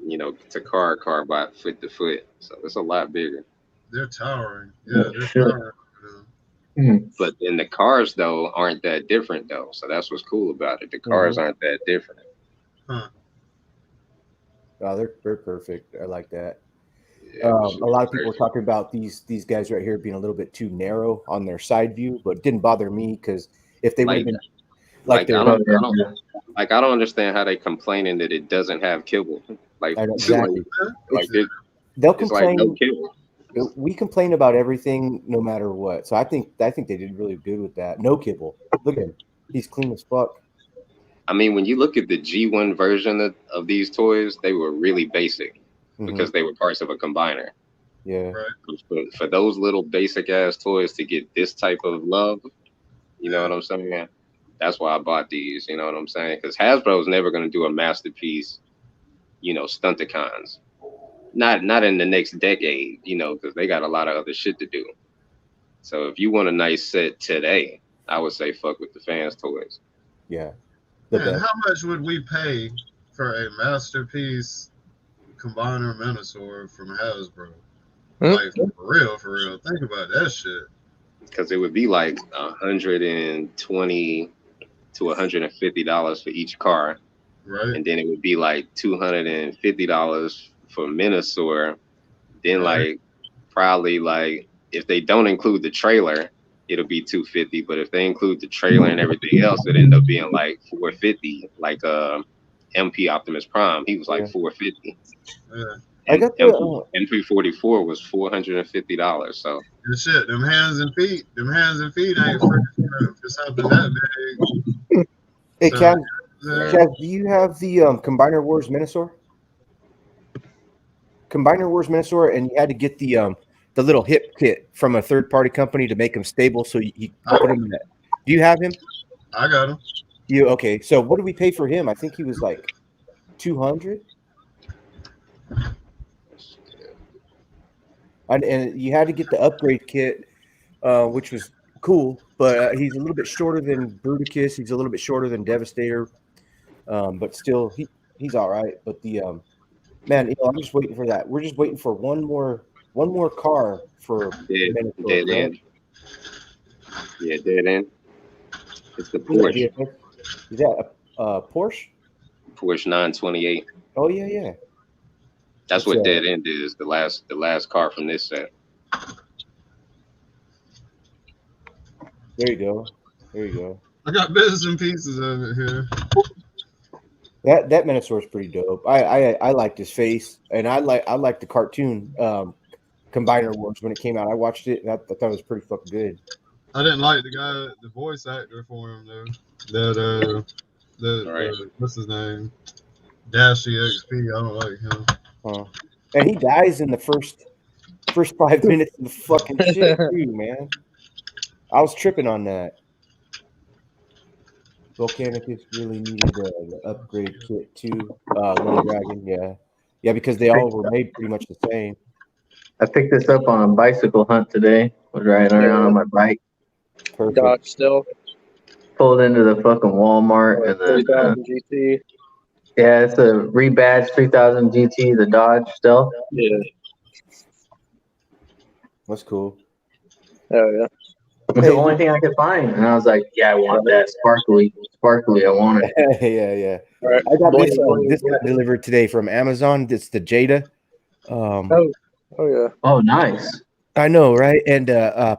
You know, it's a Carbot foot to foot, so it's a lot bigger. They're towering. Yeah, they're towering. But then the cars though aren't that different though, so that's what's cool about it. The cars aren't that different. Oh, they're perfect. I like that. Yeah, a lot of people are talking about these guys right here being a little bit too narrow on their side view, but it didn't bother me because if they would have been I don't understand how they complaining that it doesn't have kibble. Like exactly. They'll complain. Like no kibble. We complain about everything, no matter what. So I think they did really good with that. No kibble. Look at him; he's clean as fuck. I mean, when you look at the G1 version of these toys, they were really basic because they were parts of a combiner. Yeah. Right. For those little basic ass toys to get this type of love, you know what I'm saying? That's why I bought these. You know what I'm saying? Because Hasbro's never going to do a masterpiece, you know, Stunticons. Not in the next decade, you know, because they got a lot of other shit to do. So if you want a nice set today, I would say fuck with the Fans Toys. Yeah. And how much would we pay for a masterpiece combiner Minosaur from Hasbro? Like for real. Think about that shit. Because it would be like $120 to $150 for each car, right? And then it would be like $250 for Minosaur. Then like probably like if they don't include the trailer, it'll be $250. But if they include the trailer and everything else, it end up being like $450. Like MP Optimus Prime, he was like $450. I got the MP44 was $450. So shit, them hands and feet ain't free for something that big. Hey, Kev, do you have the Combiner Wars Minosaur? Combiner Wars Minosaur, and you had to get the little hip kit from a third-party company to make him stable, so you put him in that. Do you have him? I got him. Okay? So what did we pay for him? I think he was like $200. And you had to get the upgrade kit, which was cool, but he's a little bit shorter than Bruticus. He's a little bit shorter than Devastator, but still he's all right. But the man, you know, I'm just waiting for that. We're just waiting for one more car for dead end. Yeah, dead end. It's the Porsche. Is that a Porsche? Porsche 928. Oh yeah. That's what dead end is. The last car from this set. There you go. I got bits and pieces of it here. That Minosaur is pretty dope. I liked his face, and I like the cartoon Combiner Wars when it came out. I watched it, and I thought it was pretty fucking good. I didn't like the voice actor for him though. What's his name? Dashy XP. I don't like him. And he dies in the first 5 minutes of the fucking shit too, man. I was tripping on that. Volcanicus really needed an upgrade kit too. Lone Dragon, yeah, because they all were made pretty much the same. I picked this up on a bicycle hunt today. Was riding around on my bike. Perfect. Dodge still. Pulled into the fucking Walmart and then 3000 GT. yeah, it's a rebadged 3000 GT, the Dodge Stealth. Yeah. That's cool. Oh yeah. It's the only thing I could find, and I was like, "Yeah, I want that sparkly. I want it." yeah. Right. I got this got delivered today from Amazon. It's the Jada. Oh yeah. Oh, nice. I know, right? And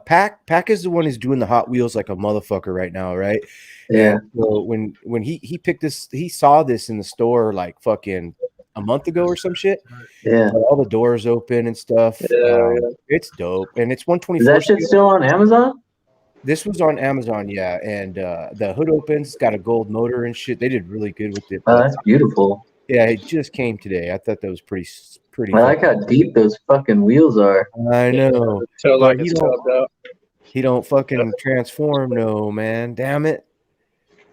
Pack is the one who's doing the Hot Wheels like a motherfucker right now, right? Yeah. And so when he picked this, he saw this in the store like fucking a month ago or some shit. Yeah. All the doors open and stuff. Yeah. It's dope, and it's 124. Is that shit still on Amazon? This was on Amazon, yeah, and the hood opens. It's got a gold motor and shit. They did really good with it. Oh, that's beautiful. Yeah, it just came today. I thought that was pretty. I like how deep those fucking wheels are. I know. So like But he don't fucking transform, no, man. Damn it.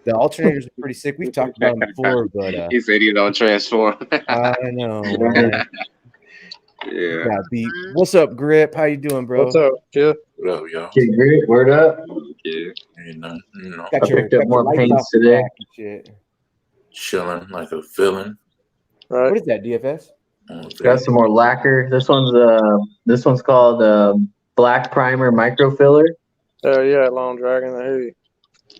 The alternators are pretty sick. We've talked about them before, but He said he don't transform. I know. Man. Yeah. What's up, Grip? How you doing, bro? What's up, Jeff? What up, y'all? Kid Grip, word up. Yeah. Ain't nothing, you know. I picked up more paints today. Chilling like a villain. Right. What is that, DFS? Got some more lacquer. This one's called Black Primer Microfiller. Oh yeah, Long Dragon. I hear you.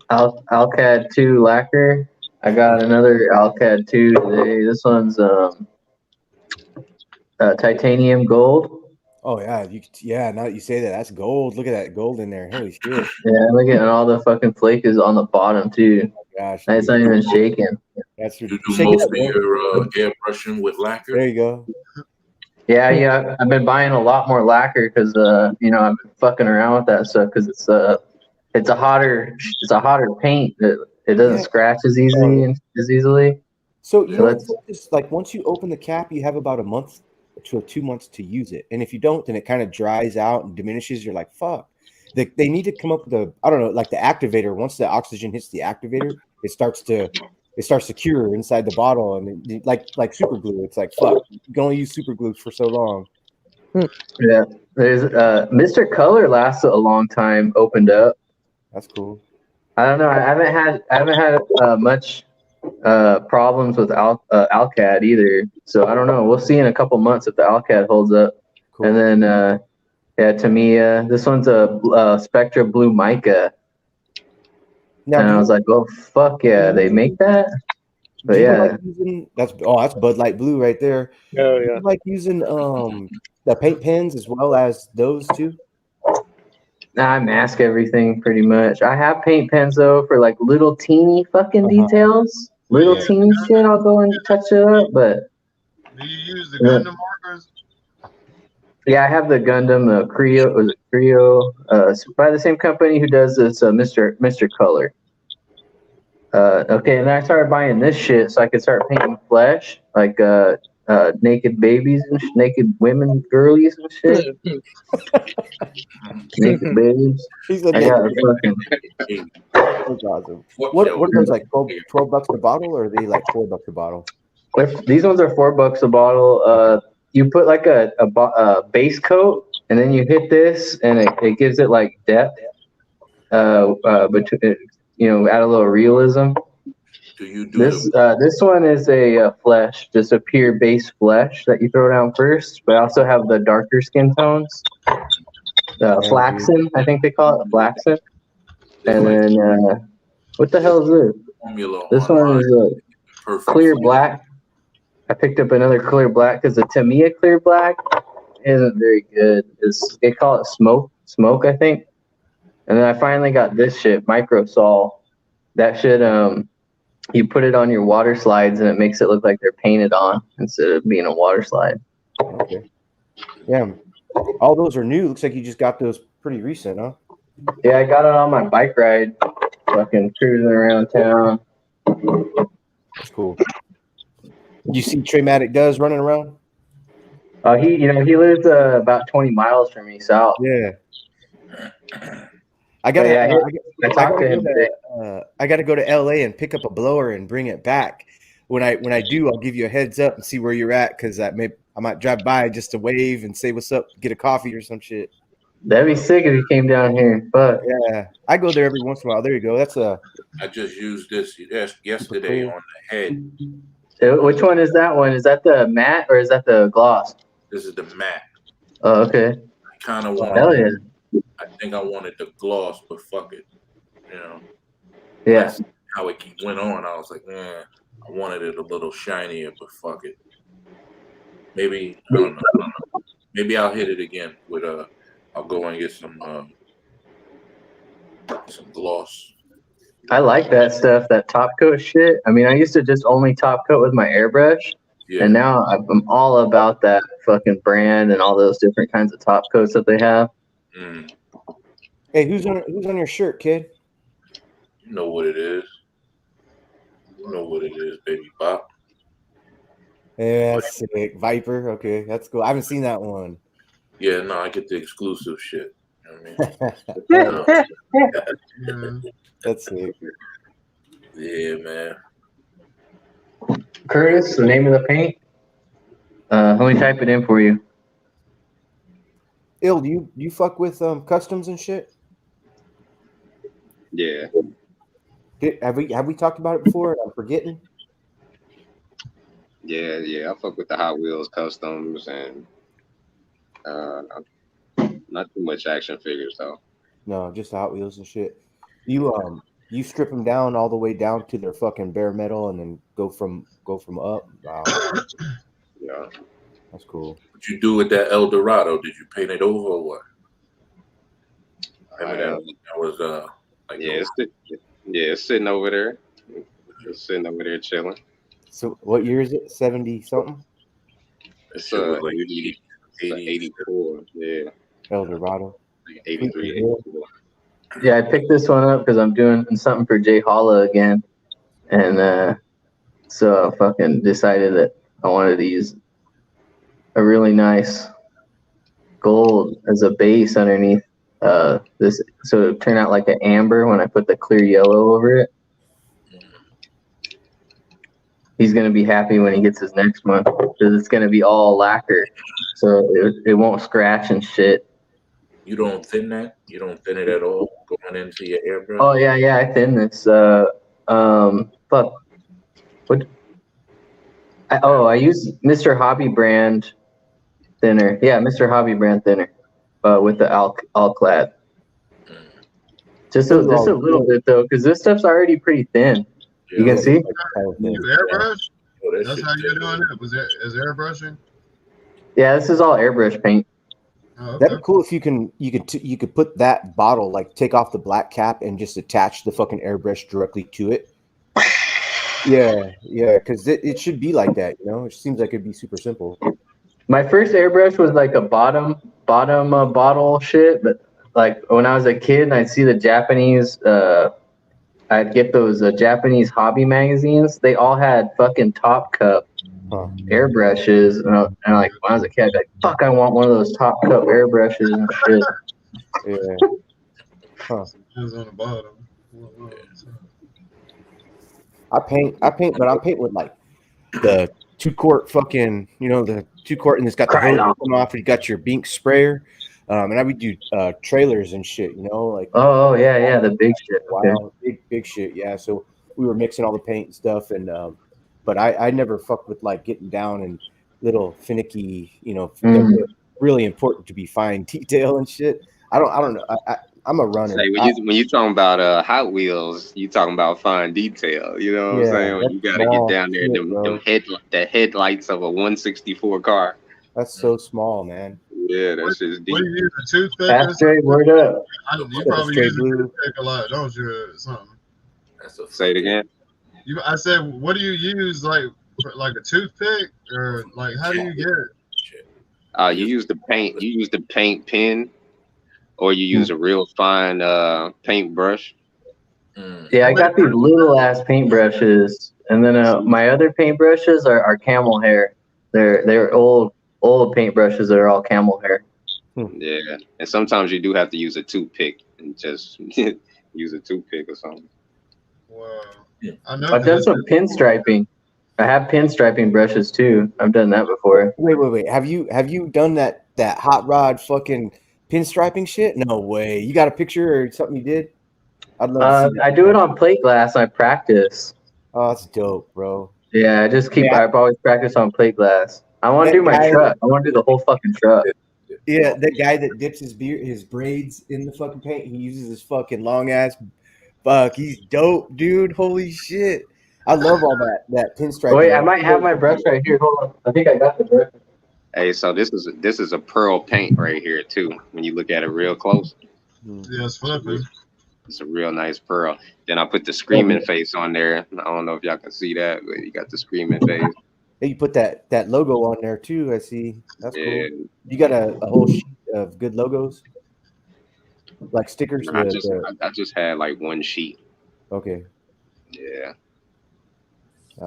Alcad 2 lacquer. I got another Alcad 2 today. This one's titanium gold. Oh yeah, now that you say that, that's gold. Look at that gold in there. Holy shit. Yeah, look at all the fucking flake is on the bottom too. Oh my gosh. It's not even shaking. That's You do most of your airbrushing with lacquer. There you go. Yeah. I've been buying a lot more lacquer because I've been fucking around with that stuff because it's a hotter paint. It doesn't scratch as easily. So it's like once you open the cap, you have about a month to 2 months to use it, and if you don't, then it kind of dries out and diminishes. You're like, fuck. They need to come up with like the activator. Once the oxygen hits the activator, it starts to cure inside the bottle, and like super glue. It's like, fuck, you can only use super glue for so long. Yeah, there's Mr. Color lasts a long time. Opened up. That's cool. I don't know. I haven't had much problems with Alcad either. So I don't know. We'll see in a couple months if the Alcad holds up. Cool. And then Tamiya. This one's a Spectra Blue Mica. Now, and I was like, oh fuck yeah, they make that. But yeah, that's Bud Light Blue right there. Oh yeah. You like using the paint pens as well as those too? I mask everything pretty much. I have paint pens though for like little teeny fucking details, teeny shit. I'll go and touch it up. But do you use the Gundam markers? Yeah, I have the Gundam Creo. Was it Creo? By the same company who does this, Mr. Color. Okay, and then I started buying this shit so I could start painting flesh, like naked babies and naked women, girlies and shit. Naked babies. I got a fucking. That's awesome. What are those, like $12 a bottle, or are they like $4 a bottle? These ones are $4 a bottle. You put like a base coat, and then you hit this, and it gives it like depth. But add a little realism. Do you do this one is a flesh, just a pure base flesh that you throw down first. But I also have the darker skin tones, flaxen, I think they call it flaxen. And then what the hell is this? This one is a clear black. I picked up another clear black because the Tamiya clear black isn't very good. They call it smoke, I think. And then I finally got this shit, Microsol. That shit, you put it on your water slides and it makes it look like they're painted on instead of being a water slide. Okay. Yeah. All those are new. Looks like you just got those pretty recent, huh? Yeah, I got it on my bike ride, fucking cruising around town. That's cool. You see Trey Maddox does running around? He lives about 20 miles from me south. Yeah. I But gotta, yeah, I I talked gotta to go him today. to, I gotta go to LA and pick up a blower and bring it back. When I do, I'll give you a heads up and see where you're at because I might drive by just to wave and say what's up, get a coffee or some shit. That'd be sick if you came down here. But yeah, I go there every once in a while. There you go. That's I just used this yesterday cool. on the head. Which one is that one? Is that the matte or is that the gloss? This is the matte. Oh, okay. I kind of Hell wanted. yeah. I think I wanted the gloss, but fuck it. Yeah. How it went on, I was like, I wanted it a little shinier, but fuck it. Maybe I don't know. Maybe I'll hit it again with I'll go and get some gloss. I like that stuff, that top coat shit. I mean, I used to just only top coat with my airbrush, and now I'm all about that fucking brand and all those different kinds of top coats that they have. Mm. Hey, who's on your shirt, kid? You know what it is. You know what it is, baby Bop. Yeah, that's sick. Viper. Okay, that's cool. I haven't seen that one. Yeah, no, I get the exclusive shit. You know what I mean? That's sick. Yeah, man. Curtis, the name of the paint? Let me type it in for you. Do you fuck with customs and shit? Yeah. Have we talked about it before? I'm forgetting. Yeah. I fuck with the Hot Wheels customs and not too much action figures though. No, just Hot Wheels and shit. You strip them down all the way down to their fucking bare metal and then go from up. Wow. Yeah. That's cool. What you do with that El Dorado? Did you paint it over or what? That was like it's sitting over there. It's sitting over there chilling. So what year is it? 70 something? It's like 84. Yeah. El Dorado. 83, 84. Yeah, I picked this one up because I'm doing something for Jay Holla again, and so I fucking decided that I wanted to use a really nice gold as a base underneath this, so it would turn out like an amber when I put the clear yellow over it. He's gonna be happy when he gets his next one because it's gonna be all lacquer, so it won't scratch and shit. You don't thin that? You don't thin it at all going into your airbrush? Oh yeah, I thin this. Fuck. What? I use Mr. Hobby brand thinner. Yeah, Mr. Hobby brand thinner, with the Alclad. Just a little bit though, because this stuff's already pretty thin. You can see. Airbrush? That's how you're doing it? Is airbrushing? Yeah, this is all airbrush paint. Oh, okay. That'd be cool if you could put that bottle, like take off the black cap and just attach the fucking airbrush directly to it. Yeah, because it should be like that, you know. It seems like it'd be super simple. My first airbrush was like a bottom bottle shit, but like when I was a kid and I'd see the Japanese, I'd get those Japanese hobby magazines. They all had fucking Top Cup airbrushes, and like when I was a kid, I'd be like, "Fuck, I want one of those Top Cup airbrushes and shit." Yeah. Huh. Just on the bottom. I paint, but I paint with like the 2-quart fucking, the 2-quart, and it's got the hose coming off, and you got your Bink sprayer. And I would do trailers and shit, like. Oh yeah, the big shit. Wow, big shit, yeah. So we were mixing all the paint and stuff, and but I never fucked with like getting down and little finicky, really important to be fine detail and shit. I don't know. I'm a runner. Say, when you talking about Hot Wheels, you talking about fine detail. You know what I'm saying? When you gotta get down there, the headlights of a 164 car. That's so small, man. Yeah, that's just deep. What do you use, a toothpick? That's straight word up. You probably use a toothpick a lot, don't you? Or something. Say it again. I said, what do you use, like a toothpick, or like how do you get it? You use the paint. You use the paint pen. or you use a real fine paintbrush. Yeah, I got these little ass paintbrushes, and then my other paintbrushes are camel hair. They're old paintbrushes that are all camel hair. Yeah, and sometimes you do have to use a toothpick and just use a toothpick or something. Wow. I've done some pinstriping. I have pinstriping brushes too. I've done that before. Wait. Have you done that hot rod fucking pinstriping shit? No way. You got a picture or something you did? I'd love to see that. I do it on plate glass. I practice. Oh, that's dope, bro. Yeah, I've always practiced on plate glass. I want to do my truck. I want to do the whole fucking truck. Yeah, the guy that dips his braids in the fucking paint, he uses his fucking long ass. Fuck, he's dope, dude. Holy shit. I love all that pinstripe. Wait, I might have my brush right here. Hold on. I think I got the brush. Hey, so this is a pearl paint right here too. When you look at it real close. Yeah, it's flipping. It's a real nice pearl. Then I put the screaming face on there. I don't know if y'all can see that, but you got the screaming face. Hey, you put that logo on there too. I see. That's cool. You got a whole sheet of good logos, like stickers. I just had like one sheet. Okay. Yeah.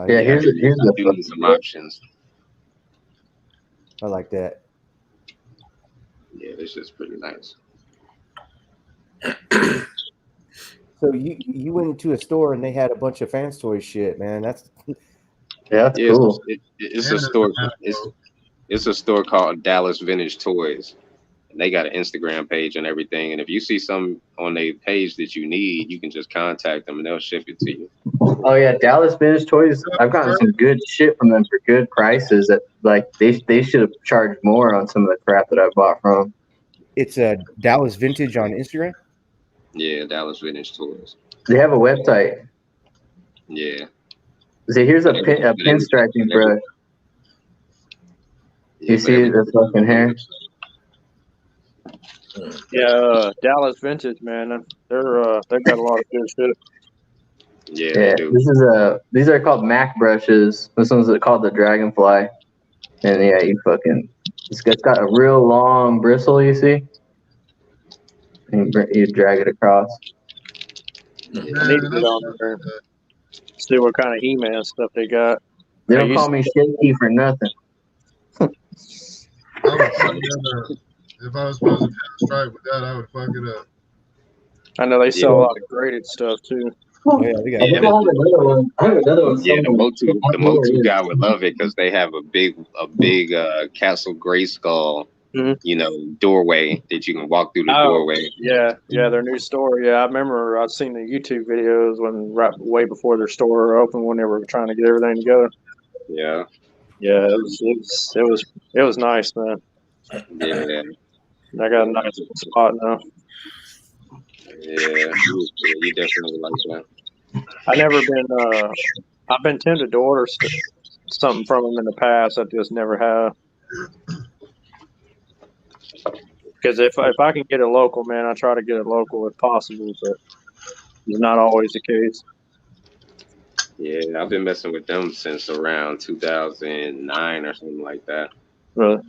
Here's some options. I like that. Yeah, this is pretty nice. So you went into a store and they had a bunch of Fans Toys shit, man. That's cool. It's a store. It's a store called Dallas Vintage Toys. And they got an Instagram page and everything. And if you see something on their page that you need, you can just contact them and they'll ship it to you. Oh yeah, Dallas Vintage Toys. I've gotten some good shit from them for good prices. That like they should have charged more on some of the crap that I bought from them. It's a Dallas Vintage on Instagram. Yeah, Dallas Vintage Toys. They have a website. Yeah. See, here's a pinstriping brush. You see the fucking hair? Yeah, Dallas Vintage, man. They got a lot of good shit. Yeah, they do. These are called Mac brushes. This one's called the Dragonfly. And yeah, it's got a real long bristle, you see? And you drag it across. I need to get on there. See what kind of He-Man stuff they got. They don't call me Shaky for nothing. If I was supposed to pinstripe with that, I would fuck it up. I know they sell a lot of graded stuff too. Oh, yeah, they got I have another one. Yeah, the Motu guy would love it because they have a big Castle Grayskull, doorway that you can walk through the doorway. Yeah, their new store. Yeah, I remember I've seen the YouTube videos way before their store opened when they were trying to get everything together. Yeah. Yeah, it was nice, man. Yeah. I got a nice spot now. Yeah, you definitely like that. I've been tempted to order something from them in the past. I just never have. Because if I can get it local, man, I try to get it local if possible, but it's not always the case. Yeah, I've been messing with them since around 2009 or something like that. Really?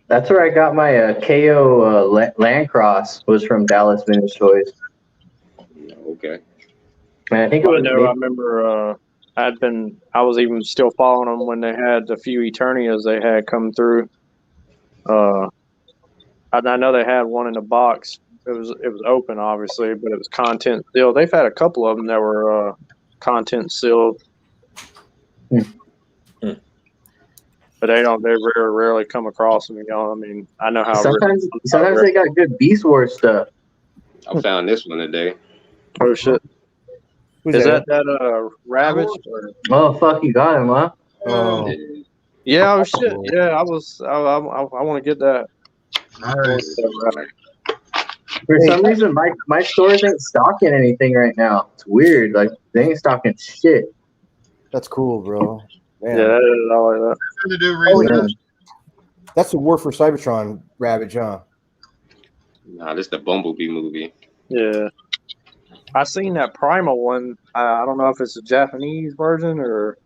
That's where I got my KO Landcross was from Dallas Vintage Toys. Okay. And I think I remember I was even still following them when they had a few Eternias they had come through. I know they had one in the box. It was open, obviously, but it was content sealed. They've had a couple of them that were content sealed. But they very rarely come across them. I mean, I know how. Sometimes they got good Beast Wars stuff. I found this one today. Oh shit! Is that Ravage? Oh fuck! You got him, huh? Oh. Yeah. Oh shit! Yeah, I want to get that. Nice. For some reason, my stores ain't stocking anything right now. It's weird. Like they ain't stocking shit. That's cool, bro. Man. Yeah, that is all like that. That's the War for Cybertron Ravage, huh? Nah, this is the Bumblebee movie. Yeah. I seen that Primal one. I don't know if it's a Japanese version or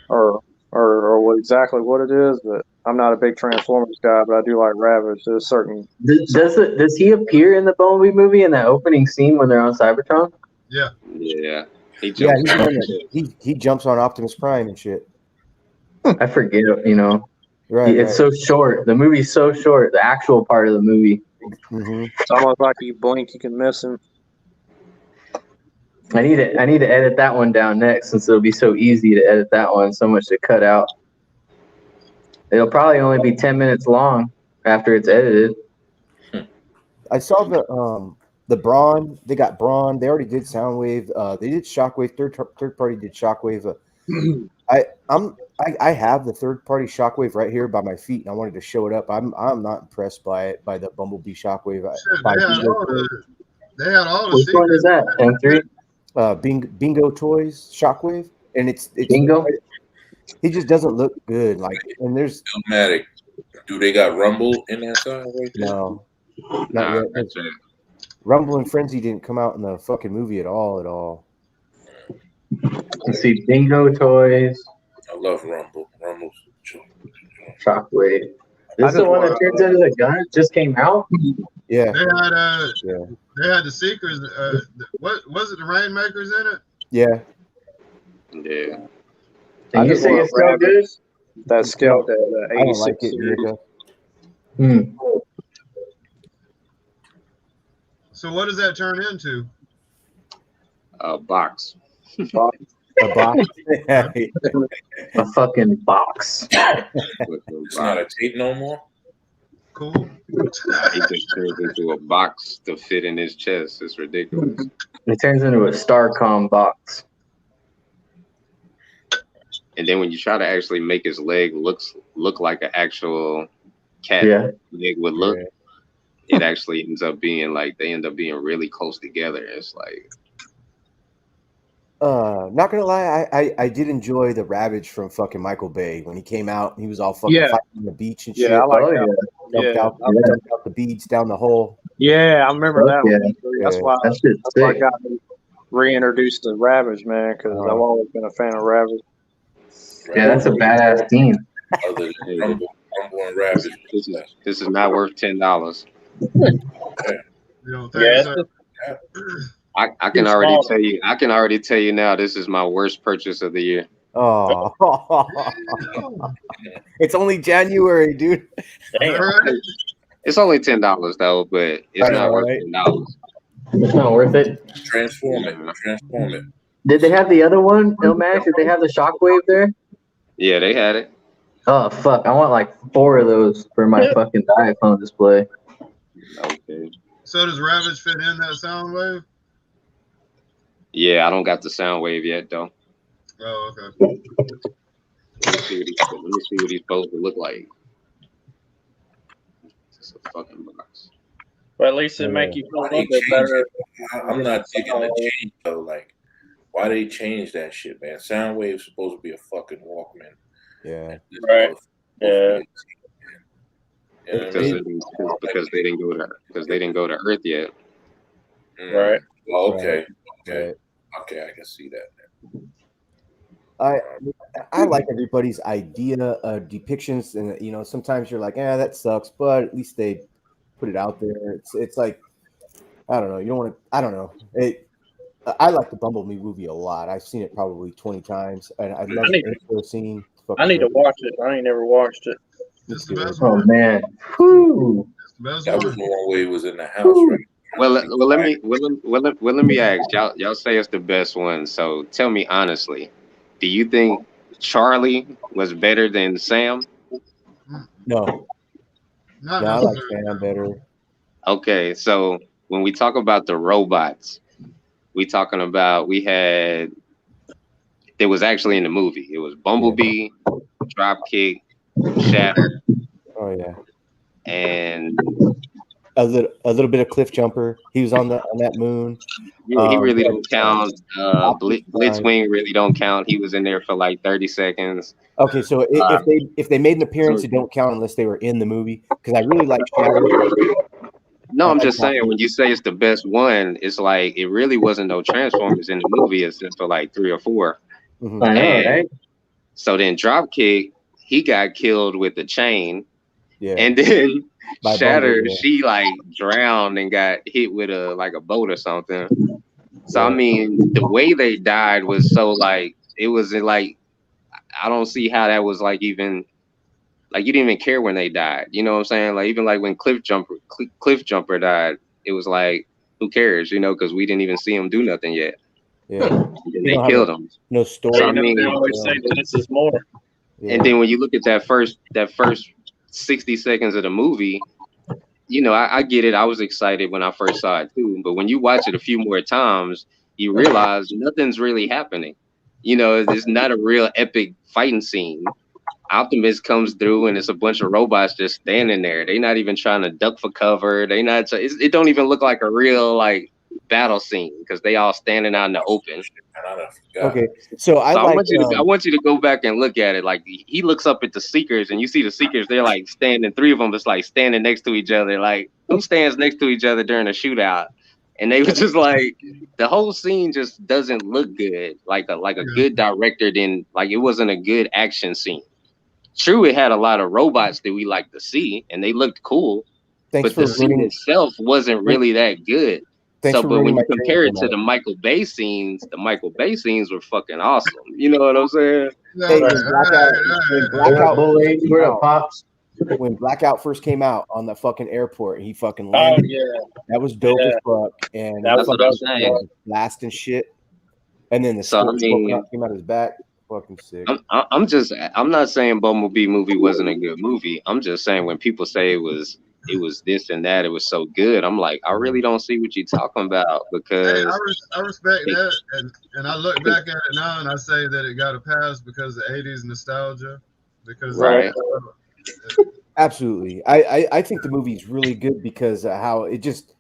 what exactly what it is, but I'm not a big Transformers guy, but I do like Ravage. There's certain. Does he appear in the Bumblebee movie in that opening scene when they're on Cybertron? Yeah. Yeah. He Yeah, jumps on he jumps on Optimus Prime and shit. I forget, Right, it's so short. The movie's so short. The actual part of the movie. Mm-hmm. It's almost like you blink, you can miss him. I need to edit that one down next, since it'll be so easy to edit that one. So much to cut out. It'll probably only be 10 minutes long after it's edited. I saw the Brawn. They got Brawn. They already did Soundwave. They did Shockwave. Third party did Shockwave. I have the third party Shockwave right here by my feet, and I wanted to show it up. I'm not impressed by it, by the Bumblebee Shockwave. They had all the Which one is that? M3. Bingo Toys Shockwave, and it's Bingo. He just doesn't look good. Like, and there's Illmatic. Do they got Rumble in that side right there? No, not yet. That's it. Rumble and Frenzy didn't come out in the fucking movie at all. Let's see, Bingo Toys. I love Rumble. Rumble's Shockwave. This is the one that turns into the gun. It just came out. Yeah. They had the Seekers. What was it? The Rainmakers in it? Yeah. Yeah. And you say it's so good? That scale, that I don't 86 like it, series. So what does that turn into? A box. A box. A fucking box. It's not a tape no more. Cool. He just turns into a box to fit in his chest. It's ridiculous. It turns into a Starcom box. And then when you try to actually make his leg look like an actual cat leg would look, it actually ends up being like they end up being really close together. It's like not gonna lie, I did enjoy the Ravage from fucking Michael Bay when he came out. He was all fucking fighting on the beach and shit. Yeah, I like that. Dumped out the beads down the hole. Yeah, I remember that one. That's why I sick. got me reintroduced to Ravage, man, because I've always been a fan of Ravage. Yeah, that's a badass team. Other than Rumble and Ravage. This is not worth $10. You don't think so? I can already tell you. I can already tell you now. This is my worst purchase of the year. Oh, it's only January, dude. It's only $10 though, but it's not worth $10. It's not worth it. Transform it. Did they have the other one, Illmatic? Did they have the Shockwave there? Yeah, they had it. Oh fuck! I want like 4 of those for my fucking Diaphone display. Okay. So does Ravage fit in that Soundwave? Yeah, I don't got the Soundwave yet though. Oh, okay. Let me see what he's supposed to look like. It's a fucking box. But at least it make you feel a little bit better. I'm not digging the change though. Like, why they change that shit, man? Soundwave's supposed to be a fucking Walkman. Yeah. Right. Yeah. Because they didn't go to Earth yet. Right. Oh, okay. Right. Okay. Okay, I can see that. I like everybody's idea of depictions, and sometimes you're like, that sucks, but at least they put it out there. It's like, I don't know. You don't want to. I don't know. I like the Bumblebee movie a lot. I've seen it probably 20 times, and I love the scene. I need to watch it. I ain't never watched it. Oh man. Whew. That was the one where he was in the house, right? Well, let me ask y'all. Say it's the best one. So tell me honestly, do you think Charlie was better than Sam? No. I like Sam better. Okay, so when we talk about the robots, it was actually in the movie. It was Bumblebee, Dropkick, Shatter. Oh yeah. And a little bit of Cliff Jumper. He was on that moon. He really don't count. Blitzwing really don't count. He was in there for like 30 seconds. Okay, so if they made an appearance, it don't count unless they were in the movie. Because I really like Shatter. No, I'm just saying, when you say it's the best one, it's like it really wasn't no Transformers in the movie except for like 3 or 4. Mm-hmm. I know, right? So then Dropkick, he got killed with a chain, Yeah. and then By Shatter, Bumble, yeah. she like drowned and got hit with a boat or something. So I Yeah. mean, the way they died was so like it was like I don't see how that was like even like you didn't even care when they died. You know what I'm saying? Like even like when Cliff Jumper died, it was like who cares? You know, because we didn't even see him do nothing yet. Yeah. And they killed him. No story. So, I mean, They always say that this is more. Yeah. And then when you look at that first 60 seconds of the movie, you know, I get it. I was excited when I first saw it too. But when you watch it a few more times, you realize nothing's really happening. You know, it's not a real epic fighting scene. Optimus comes through and it's a bunch of robots just standing there. They're not even trying to duck for cover. It don't even look like a real like battle scene because they all standing out in the open. Okay, so I want you to go back and look at it. Like he looks up at the Seekers and you see the Seekers. They're like standing. 3 of them just like standing next to each other. Like who stands next to each other during a shootout? And they were just like the whole scene just doesn't look good. Like a good director didn't like it wasn't a good action scene. True, it had a lot of robots that we like to see, and they looked cool. But the scene itself wasn't really that good. But when you compare it to the Michael Bay scenes were fucking awesome. You know what I'm saying? When Blackout first came out on the fucking airport, he fucking landed. Oh, yeah. That was dope as fuck. And that's what I'm saying. Blast and shit. And then the came out his back. Fucking sick. I'm not saying Bumblebee movie wasn't a good movie. I'm just saying when people say it was this and that, it was so good. I'm like, I really don't see what you're talking about because I respect that, and I look back at it now and I say that it got a pass because of 80s nostalgia. Because absolutely, I think the movie's really good because of how it just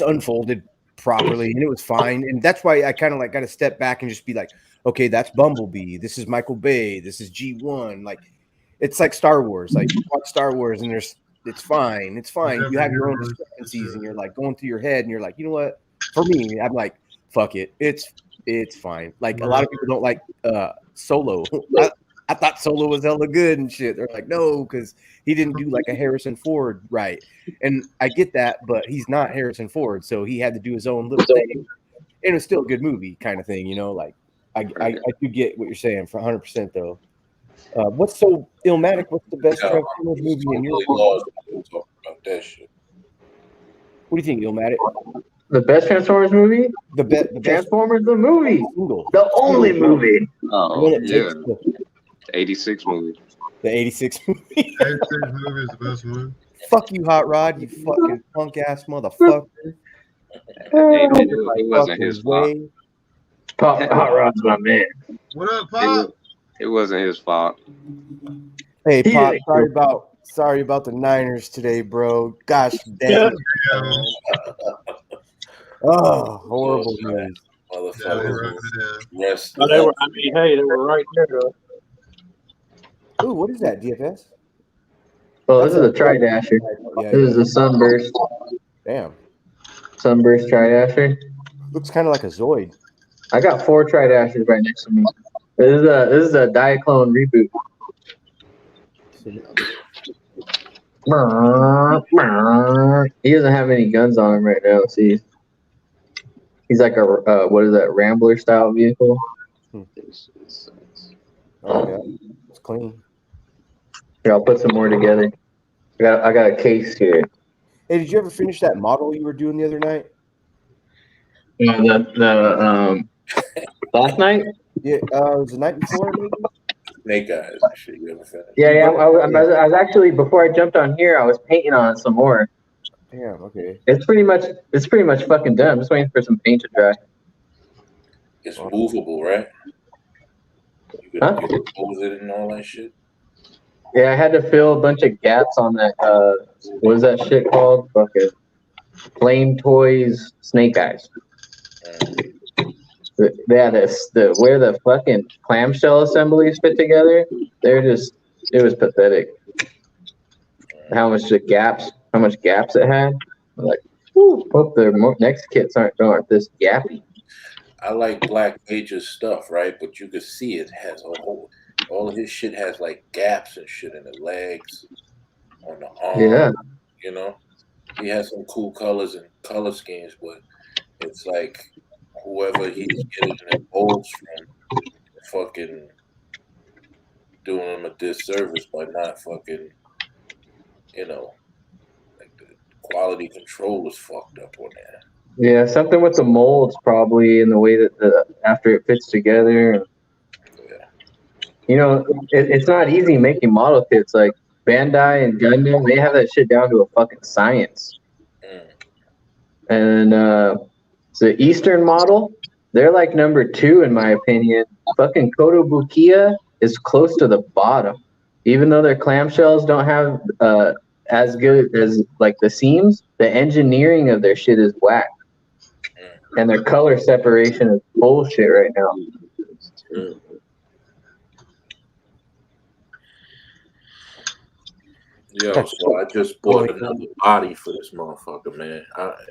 unfolded properly and it was fine, and that's why I kind of like got to step back and just be like, okay, that's Bumblebee. This is Michael Bay. This is G1. Like, it's like Star Wars. Like, you watch Star Wars and it's fine. It's fine. You have your own discrepancies and you're like going through your head and you're like, you know what? For me, I'm like, fuck it. It's fine. Like, a lot of people don't like Solo. I thought Solo was hella good and shit. They're like, no, because he didn't do like a Harrison Ford right. And I get that, but he's not Harrison Ford. So he had to do his own little thing. And it's still a good movie kind of thing, you know? Like, I do get what you're saying for 100% though. What's so Illmatic? What's the best Transformers movie in your opinion? Talk about that shit. What do you think, Illmatic? The best Transformers movie? The Transformers the movie. The only movie. Oh yeah. 86 movie. The 86 movie. 86 movie is the best one. Fuck you, Hot Rod, you fucking punk ass motherfucker. It wasn't his fault. Hot Rod's my man. What up, Pop? It wasn't his fault. Hey, Pop, sorry about the Niners today, bro. Gosh damn. Oh, horrible news. Motherfucker. They were right there though. Ooh, what is that, DFS? Oh, this is a Tri-Dasher. This is a Sunburst. Damn. Sunburst Tri-Dasher. Looks kind of like a Zoid. I got 4 Tri-Dashers right next to me. This is a Diaclone reboot. He doesn't have any guns on him right now. See, he's like a what is that, Rambler style vehicle? Oh yeah, it's clean. Here, I'll put some more together. I got a case here. Hey, did you ever finish that model you were doing the other night? Last night? Yeah, it was the night before, maybe. Snake Eyes. Shit, you ever finished? Yeah. I was actually, before I jumped on here, I was painting on it some more. Damn. Okay. It's pretty much fucking done. I'm just waiting for some paint to dry. It's movable, right? You could pose it and all that shit. Yeah, I had to fill a bunch of gaps on that. What is that shit called? Fucking Flame Toys Snake Eyes. Yeah, where the fucking clamshell assemblies fit together, it was pathetic. How much gaps it had. I'm like, hope the next kits aren't this gappy. I like Black Page's stuff, right? But you could see it has a whole. All of his shit has like gaps and shit in the legs, on the arm. Yeah. You know, he has some cool colors and color schemes, but it's like whoever he's getting the molds from, fucking doing him a disservice by not fucking, like the quality control is fucked up on there. Yeah, something with the molds probably, and the way that after it fits together. You know, it's not easy making model kits. Like Bandai and Gundam, they have that shit down to a fucking science. And the Eastern model, they're like number 2 in my opinion. Fucking Kotobukiya is close to the bottom, even though their clamshells don't have as good as like the seams. The engineering of their shit is whack, and their color separation is bullshit right now. Yo, so I just bought another body for this motherfucker, man.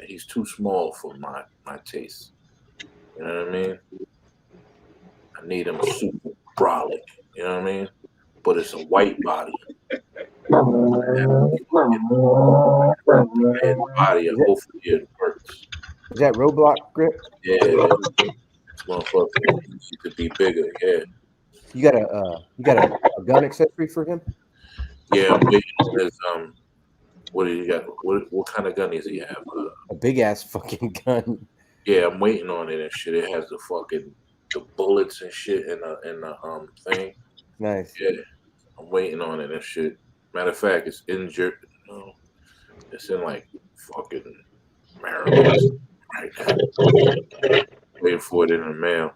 He's too small for my taste. You know what I mean? I need him super brolic. You know what I mean? But it's a white body. Body, and hopefully it works. Is that Roblox grip? Yeah, this motherfucker he could be bigger. Yeah. You got a gun accessory for him? Yeah, I'm waiting on his what do you got? What kind of gun does he have? A big ass fucking gun. Yeah, I'm waiting on it and shit. It has the bullets and shit in the thing. Nice. Yeah, I'm waiting on it and shit. Matter of fact, it's injured. No, it's in like fucking Maryland right now. Waiting for it in the mail.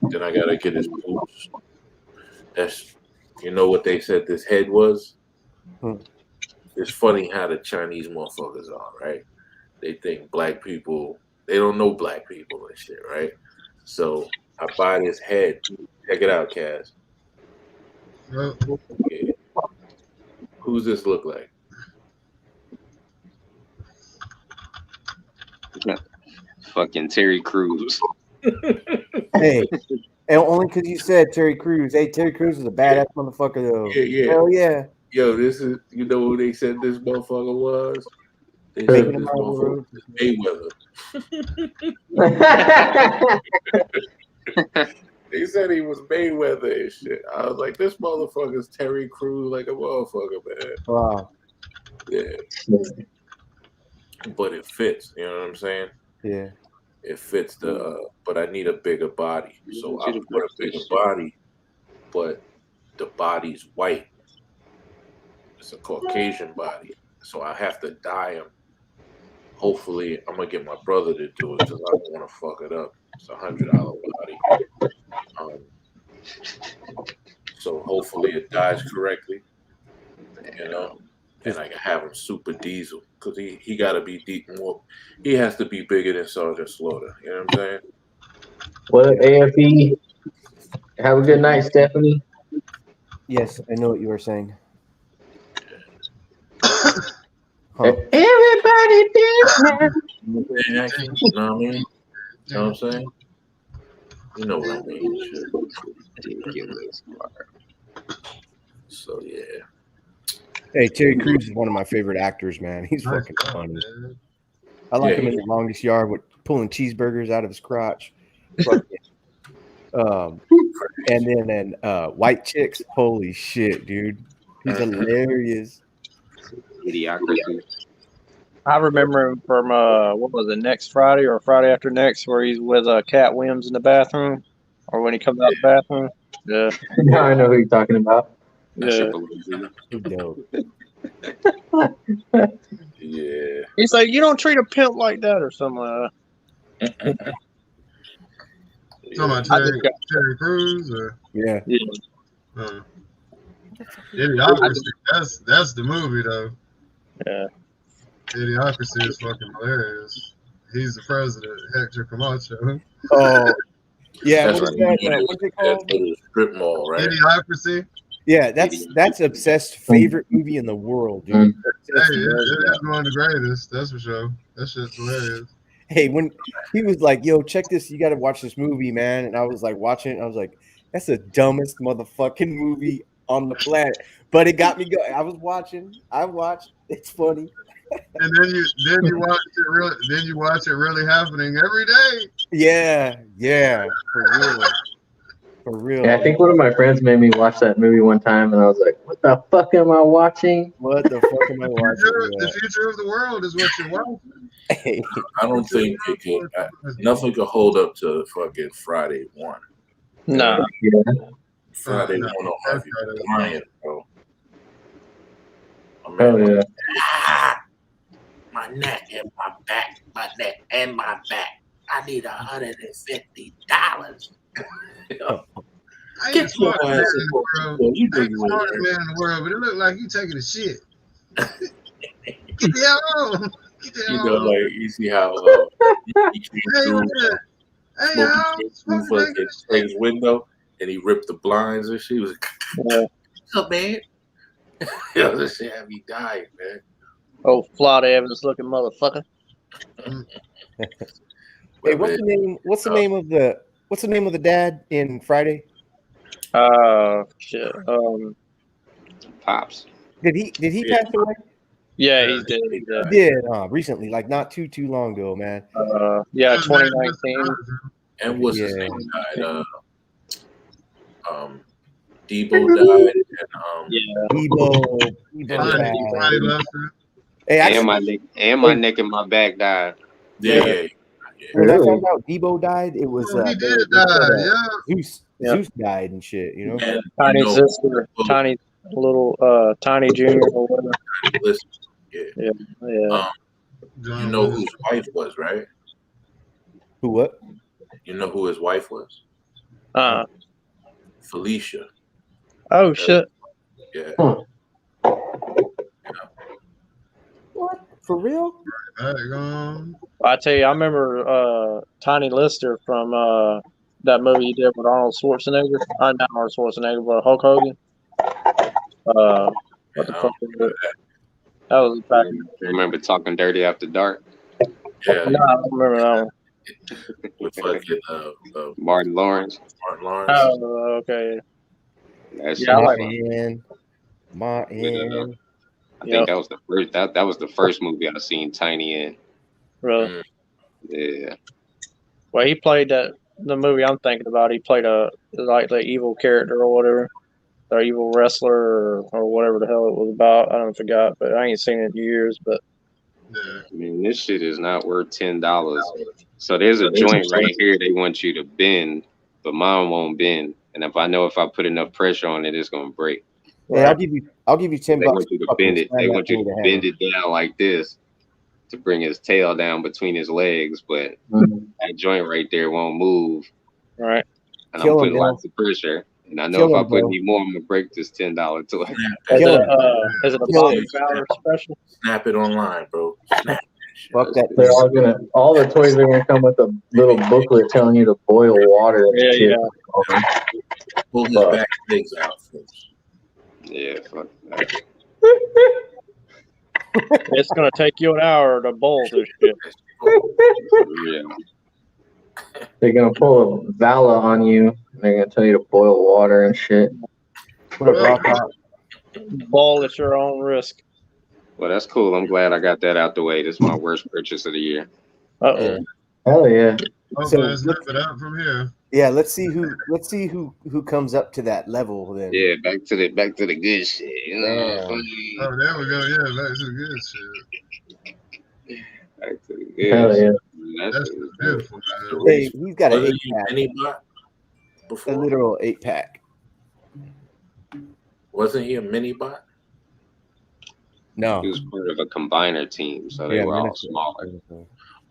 Then I gotta get his boots. That's, you know what they said this head was? It's funny how the Chinese motherfuckers are, right? They think black people, they don't know black people and shit, right? So I buy this head. Check it out, Kaz. Okay. Who's this look like? Fucking Terry Crews. Hey, and only because you said Terry Crews. Hey, Terry Crews is a badass motherfucker, though. Yeah. Hell yeah. Yo, this is, you know who they said this motherfucker was? They said this motherfucker was Mayweather. They said he was Mayweather and shit. I was like, this motherfucker's Terry Crews like a motherfucker, man. Wow. Yeah. But it fits, you know what I'm saying? Yeah. It fits but I need a bigger body. So I put a bigger body, but the body's white. It's a Caucasian body. So I have to dye him. Hopefully, I'm going to get my brother to do it because I don't want to fuck it up. It's a $100 body. So hopefully it dyes correctly, you know, and I can have him super diesel because he got to be deep more. He has to be bigger than Sergeant Slaughter. You know what I'm saying? What up, AFE? Have a good night, Stephanie. Yes, I know what you were saying. Everybody dance now. You know what I mean? You know what I'm saying? You know what I mean? So yeah. Hey, Terry Crews is one of my favorite actors, man. He's fucking funny. I like him in The Longest Yard with pulling cheeseburgers out of his crotch. And then White Chicks, holy shit, dude. He's hilarious. Idiocracy. I remember him from what was it, next Friday or Friday after next, where he's with Cat Williams in the bathroom, or when he comes out the bathroom. Yeah. Now I know who you're talking about. Yeah. Yeah. He's like, you don't treat a pimp like that, or something like that. Talking about Terry Crews, or yeah. Idiocracy. That's the movie though. Yeah. Idiocracy is fucking hilarious. He's the president, Hector Camacho. Oh, yeah. That's What is right. that? What's it called? The strip mall, right? Idiocracy. Yeah, that's Obsessed favorite movie in the world, dude. Hey, it's one of the greatest. That's for sure. That shit's hilarious. Hey, when he was like, "Yo, check this! You got to watch this movie, man," and I was like watching it, and I was like, That's the dumbest motherfucking movie on the planet. But it got me going. I watched. It's funny. And then you watch it really happening every day. Yeah, for real. Yeah, I think one of my friends made me watch that movie one time, and I was like, "What the fuck am I watching? What the fuck am I watching?" The future of the world is what you're watching. I don't think it could. Nothing could hold up to fucking Friday 1. Nah. Friday 1 will have you crying, bro. Oh yeah. My neck and my back, my neck and my back. I need $150. I ain't the smartest man in the world. I ain't the smartest man in the world, but it looked like you taking a shit. Get the hell on. You know, like you see how he came through fucking Craig's window and he ripped the blinds and shit. He was like, "What's up, man?" Yo, this shit had me dying, man. Oh, Florida Evans looking motherfucker. Hey, what's the name? What's the name of the dad in Friday? Shit. Pops. Did he pass away? Yeah, he did. He did recently, like not too long ago, man. Yeah, 2019. And what's his name died? Debo died, and Debo died. Hey, and my neck and my back died. Yeah. When I found out Debo died, it was he did die. Zeus died and shit. You know, and Tiny sister, Tiny little Tiny Junior or whatever. Yeah. You know who his wife was, right? Who what? You know who his wife was? Felicia. Oh shit. Yeah. What? For real? I tell you, I remember Tiny Lister from that movie he did with Arnold Schwarzenegger. Not Arnold Schwarzenegger, but Hulk Hogan. What the fuck was it? That was back. Remember Talking Dirty After Dark? Yeah. No, I don't remember that one. With fucking Martin Lawrence. Oh, okay. Yeah, I like Martin. I think that was the first. That was the first movie I seen Tiny in. Really? Yeah. Well, he played the movie I'm thinking about. He played the evil character or whatever, or evil wrestler or whatever the hell it was about. I don't forgot, but I ain't seen it in years. But I mean, this shit is not worth $10. So there's a joint right here they want you to bend, but mine won't bend. And if I put enough pressure on it, it's gonna break. Hey, I'll give you $10. They want you to bend it. They want you to bend it down like this to bring his tail down between his legs, but that joint right there won't move. Right. And I'm putting lots of pressure. And I know if I put any more, I'm gonna break this $10 toy. Is it a Bobby Fowler special? Snap it online, bro. Snap. Fuck that. They're all the toys are gonna come with a little booklet telling you to boil water. Yeah. Pull his back legs out first. Yeah, fuck that. It's gonna take you an hour to boil this shit. Yeah. They're gonna pull a Vala on you. And they're gonna tell you to boil water and shit. Boil at your own risk. Well, that's cool. I'm glad I got that out the way. This is my worst purchase of the year. Hell yeah. So snap it out from here. Yeah, let's see who comes up to that level then. Yeah, back to the good shit. You know? Oh, there we go. Yeah, back to the good shit. Back to the good Hell shit. yeah. That's beautiful, man. Hey, he's got an 8-pack. A literal 8-pack. Wasn't he a mini bot? No. He was part of a combiner team, so they were all smaller.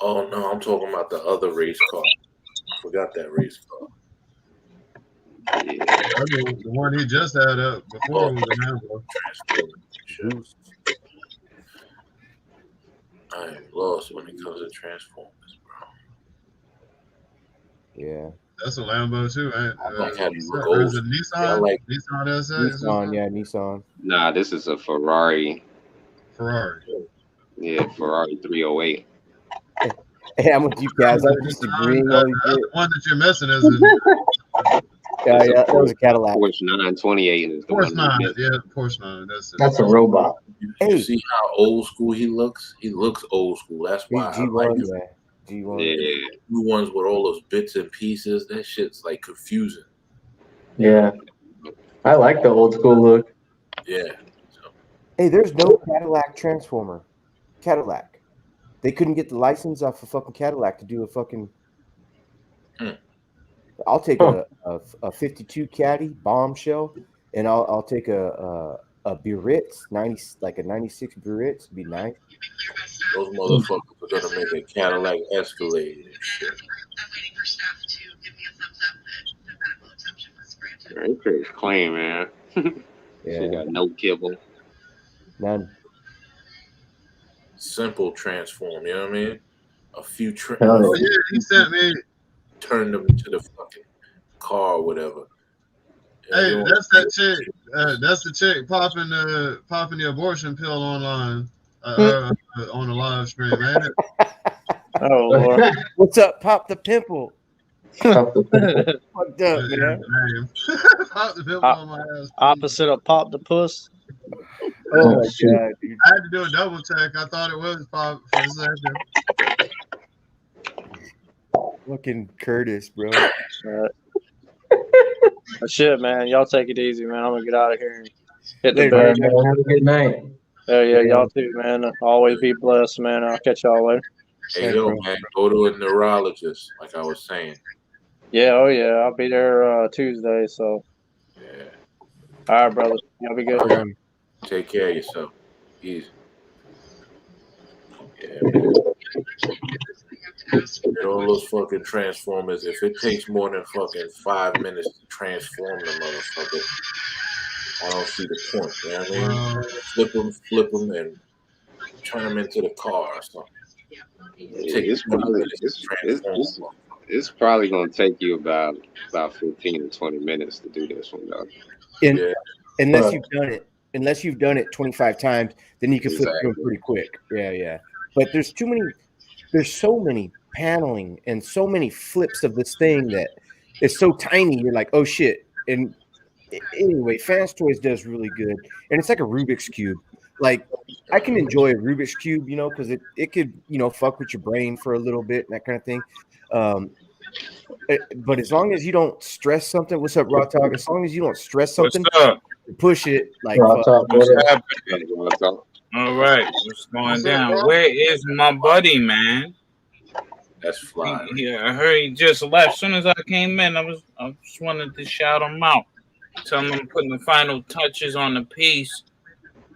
Oh no, I'm talking about the other race car. I forgot that race car. Yeah. The one he just had up before was the Lambo. I am lost when it comes to Transformers, bro. Yeah. That's a Lambo too, ain't is it? Nissan? Nissan SX? Nissan, yeah, Nissan. Nah, this is a Ferrari. Yeah, Ferrari 308. Hey, I'm with you guys. I'm just agreeing on the one that you're messing is It's yeah, that was a Cadillac. Porsche 928 is the Porsche one. 9. Yeah, Porsche 9. That's it. That's a robot. You see how old school he looks? He looks old school. That's why I like G1, yeah. G1. Yeah. new ones with all those bits and pieces. That shit's like confusing. Yeah. I like the old school look. Yeah. Hey, there's no Cadillac Transformer. Cadillac. They couldn't get the license off of fucking Cadillac to do a fucking. I'll take a 52 Caddy bombshell, and I'll take a Biarritz 90, like a 96 Biarritz. It'd be nice. Those motherfuckers are gonna make a Cadillac Escalade and shit. Right, Chris clean, man. Yeah. She got no kibble. None. Simple transform, you know what I mean? A few Oh yeah, he sent me. Turn them into the fucking car or whatever. Hey, that's that chick. That's the chick popping the abortion pill online on the live stream, ain't it? Oh Lord. What's up? Pop the pimple. Pop the pimple. Fucked up, man. Pop the pimple on my ass. Opposite of pop the puss. Oh my god, dude. I had to do a double check. I thought it was pop for a second. Fucking Curtis, bro. Shit, man. Y'all take it easy, man. I'm gonna get out of here and hit the Later, bed. man. Have a good night. Yeah, y'all too, man. Always be blessed, man. I'll catch y'all later. Hey, yo, man, go to a neurologist, like I was saying. Yeah, oh yeah. I'll be there Tuesday, so. Yeah. All right, brother. Y'all be good. Take care of yourself. Easy. Yeah, man. All those fucking transformers, if it takes more than fucking 5 minutes to transform the motherfucker, I don't see the point. You know what I mean? Flip them, and turn them into the car or something. It's probably going to take you about 15 to 20 minutes to do this one, though. Unless you've done it 25 times, then you can flip through them pretty quick. Yeah. But there's so many paneling and so many flips of this thing that it's so tiny. You're like, oh shit. And anyway, Fans Toys does really good, and it's like a Rubik's Cube. Like, I can enjoy a Rubik's Cube, because it could, fuck with your brain for a little bit and that kind of thing. But as long as you don't stress something, what's up, Raw Talk? As long as you don't stress something, push it. Like, what's happening? All right, what's going down? Where is my buddy, man? That's fly. Yeah, I heard he just left. As soon as I came in, I just wanted to shout him out. Tell him I'm putting the final touches on the piece.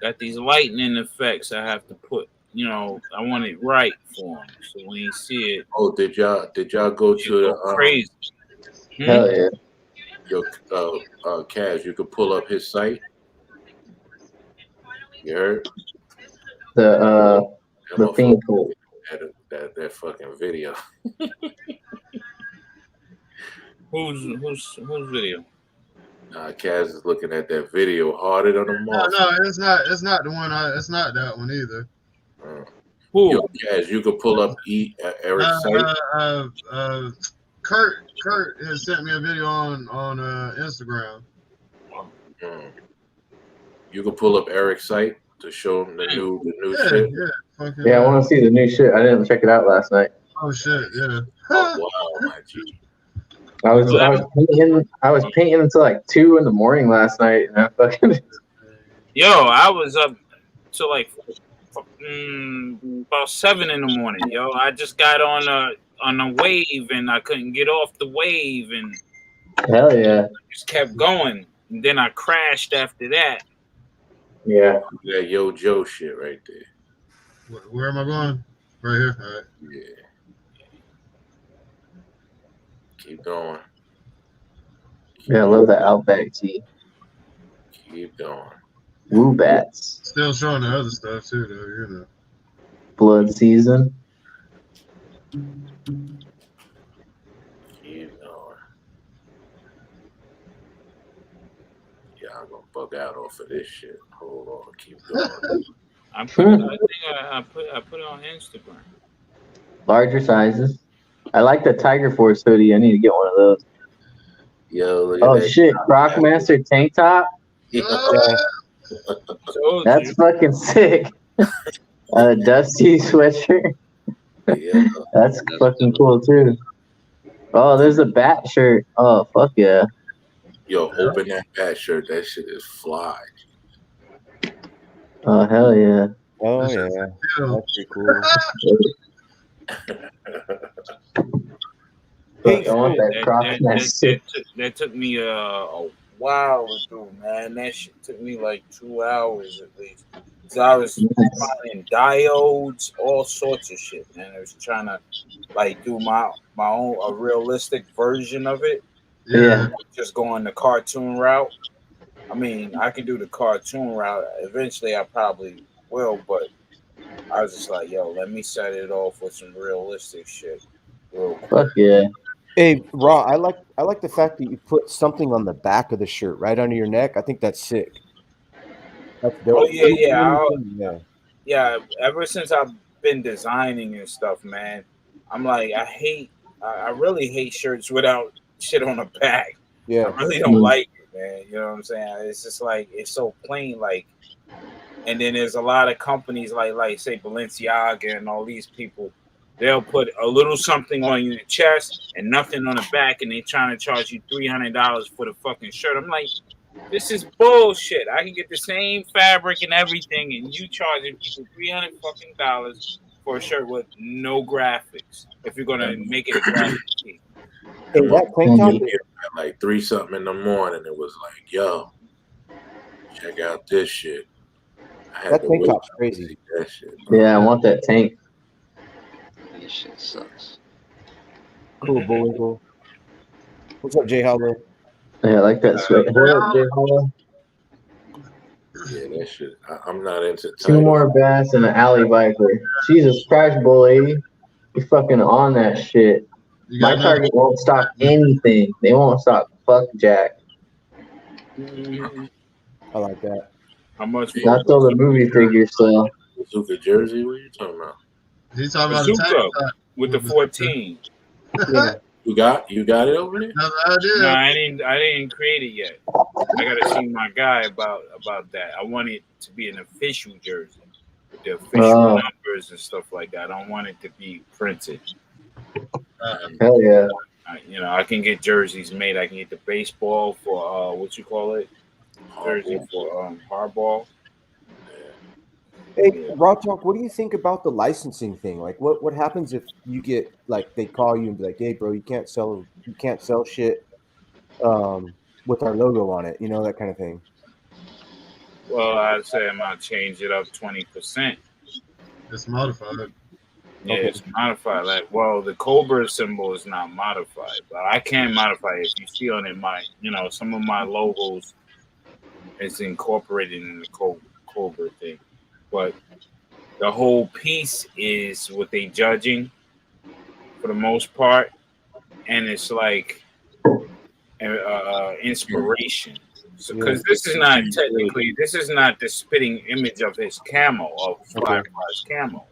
Got these lightning effects I have to put. I want it right for him. So when you see it. Oh, did y'all go to the crazy? Hell yeah. Yo, Kaz, you could pull up his site. You heard? The theme tool. That fucking video. Whose video? Kaz is looking at that video harder than a monster. No, it's not the one. It's not that one either. Yo, Kaz, you could pull up Eric's site. Kurt has sent me a video on Instagram. You could pull up Eric's site to show him the new shit. Yeah, I want to see the new shit. I didn't check it out last night. Oh shit, yeah. Oh, wow, my G. I was painting until like 2 a.m. last night, and I fucking. Yo, I was up to like about 7 a.m. Yo, I just got on a wave and I couldn't get off the wave and hell yeah, just kept going. And then I crashed after that. Yeah. That Yo Joe shit right there. Where am I going? Right here. All right. Yeah. Keep going. Yeah, I love the Outback tea. Keep going. Woo bats. Still showing the other stuff too, though. Blood season. Keep going. Yeah, I'm gonna bug out off of this shit. Hold on, keep going. I put it on Instagram. Larger sizes. I like the Tiger Force hoodie. I need to get one of those. Yo, look at Oh that. shit, Crockmaster tank top. Yeah. That's fucking sick. Dusty sweatshirt. Yeah. That's fucking cool too. Oh, there's a bat shirt. Oh fuck yeah. Yo, open that bat shirt. That shit is fly. Oh hell yeah. Oh yeah, that's pretty cool. Look, I want that Crockmaster. That took me a while to do, man. That shit took me like 2 hours at least. So I was finding diodes, all sorts of shit, man. I was trying to like do my own a realistic version of it. Yeah. Just going the cartoon route. I mean, I can do the cartoon route. Eventually, I probably will, but I was just like, yo, let me set it off with some realistic shit. Real quick. Fuck yeah. Hey, Raw, I like the fact that you put something on the back of the shirt, right under your neck. I think that's sick. That's dope. Oh yeah. Yeah. Yeah, ever since I've been designing and stuff, man, I'm like, I really hate shirts without shit on the back. Yeah. I really don't like it, man. You know what I'm saying? It's just like, it's so plain, like, and then there's a lot of companies like say Balenciaga and all these people, they'll put a little something on your chest and nothing on the back, and they trying to charge you $300 for the fucking shirt. I'm like, this is bullshit. I can get the same fabric and everything, and you charging people $300 for a shirt with no graphics. If you're gonna make it a graphic tee. Hey, that tank top, At like 3 something in the morning, it was like, yo, check out this shit. I had that to tank wait top's to crazy. see that shit. Bro. Yeah, I want that tank. This shit sucks. Cool, Bullwinkle. What's up, Jay Hollow? Yeah, I like that sweat. What up, Jay Hollow? Yeah, that shit. I'm not into Two title. more bass and an alley viper. Jesus Christ, boy. You fucking on that shit. My target won't stop anything. They won't stop fuck Jack. I like that. How much? Not till the movie figure still. Bazooka jersey? What are you talking about? He's talking about Bazooka with the 14. Yeah. You got it over there? No, I didn't create it yet. I gotta see my guy about that. I want it to be an official jersey with the official numbers and stuff like that. I don't want it to be printed. Hell yeah. I can get jerseys made. I can get the baseball for what you call it, jersey for hardball. Hey, Raw Talk, what do you think about the licensing thing? Like, what happens if you get like they call you and be like, "Hey, bro, you can't sell shit with our logo on it," that kind of thing. Well, I'd say I'm gonna change it up 20%. It's modified. Yeah, it's modified. Like, well, the Cobra symbol is not modified, but I can modify it. If you see on it, some of my logos is incorporated in the Cobra thing. But the whole piece is what they judging for the most part, and it's like inspiration. So, because this is not the spitting image of his camo of Firefly's camo.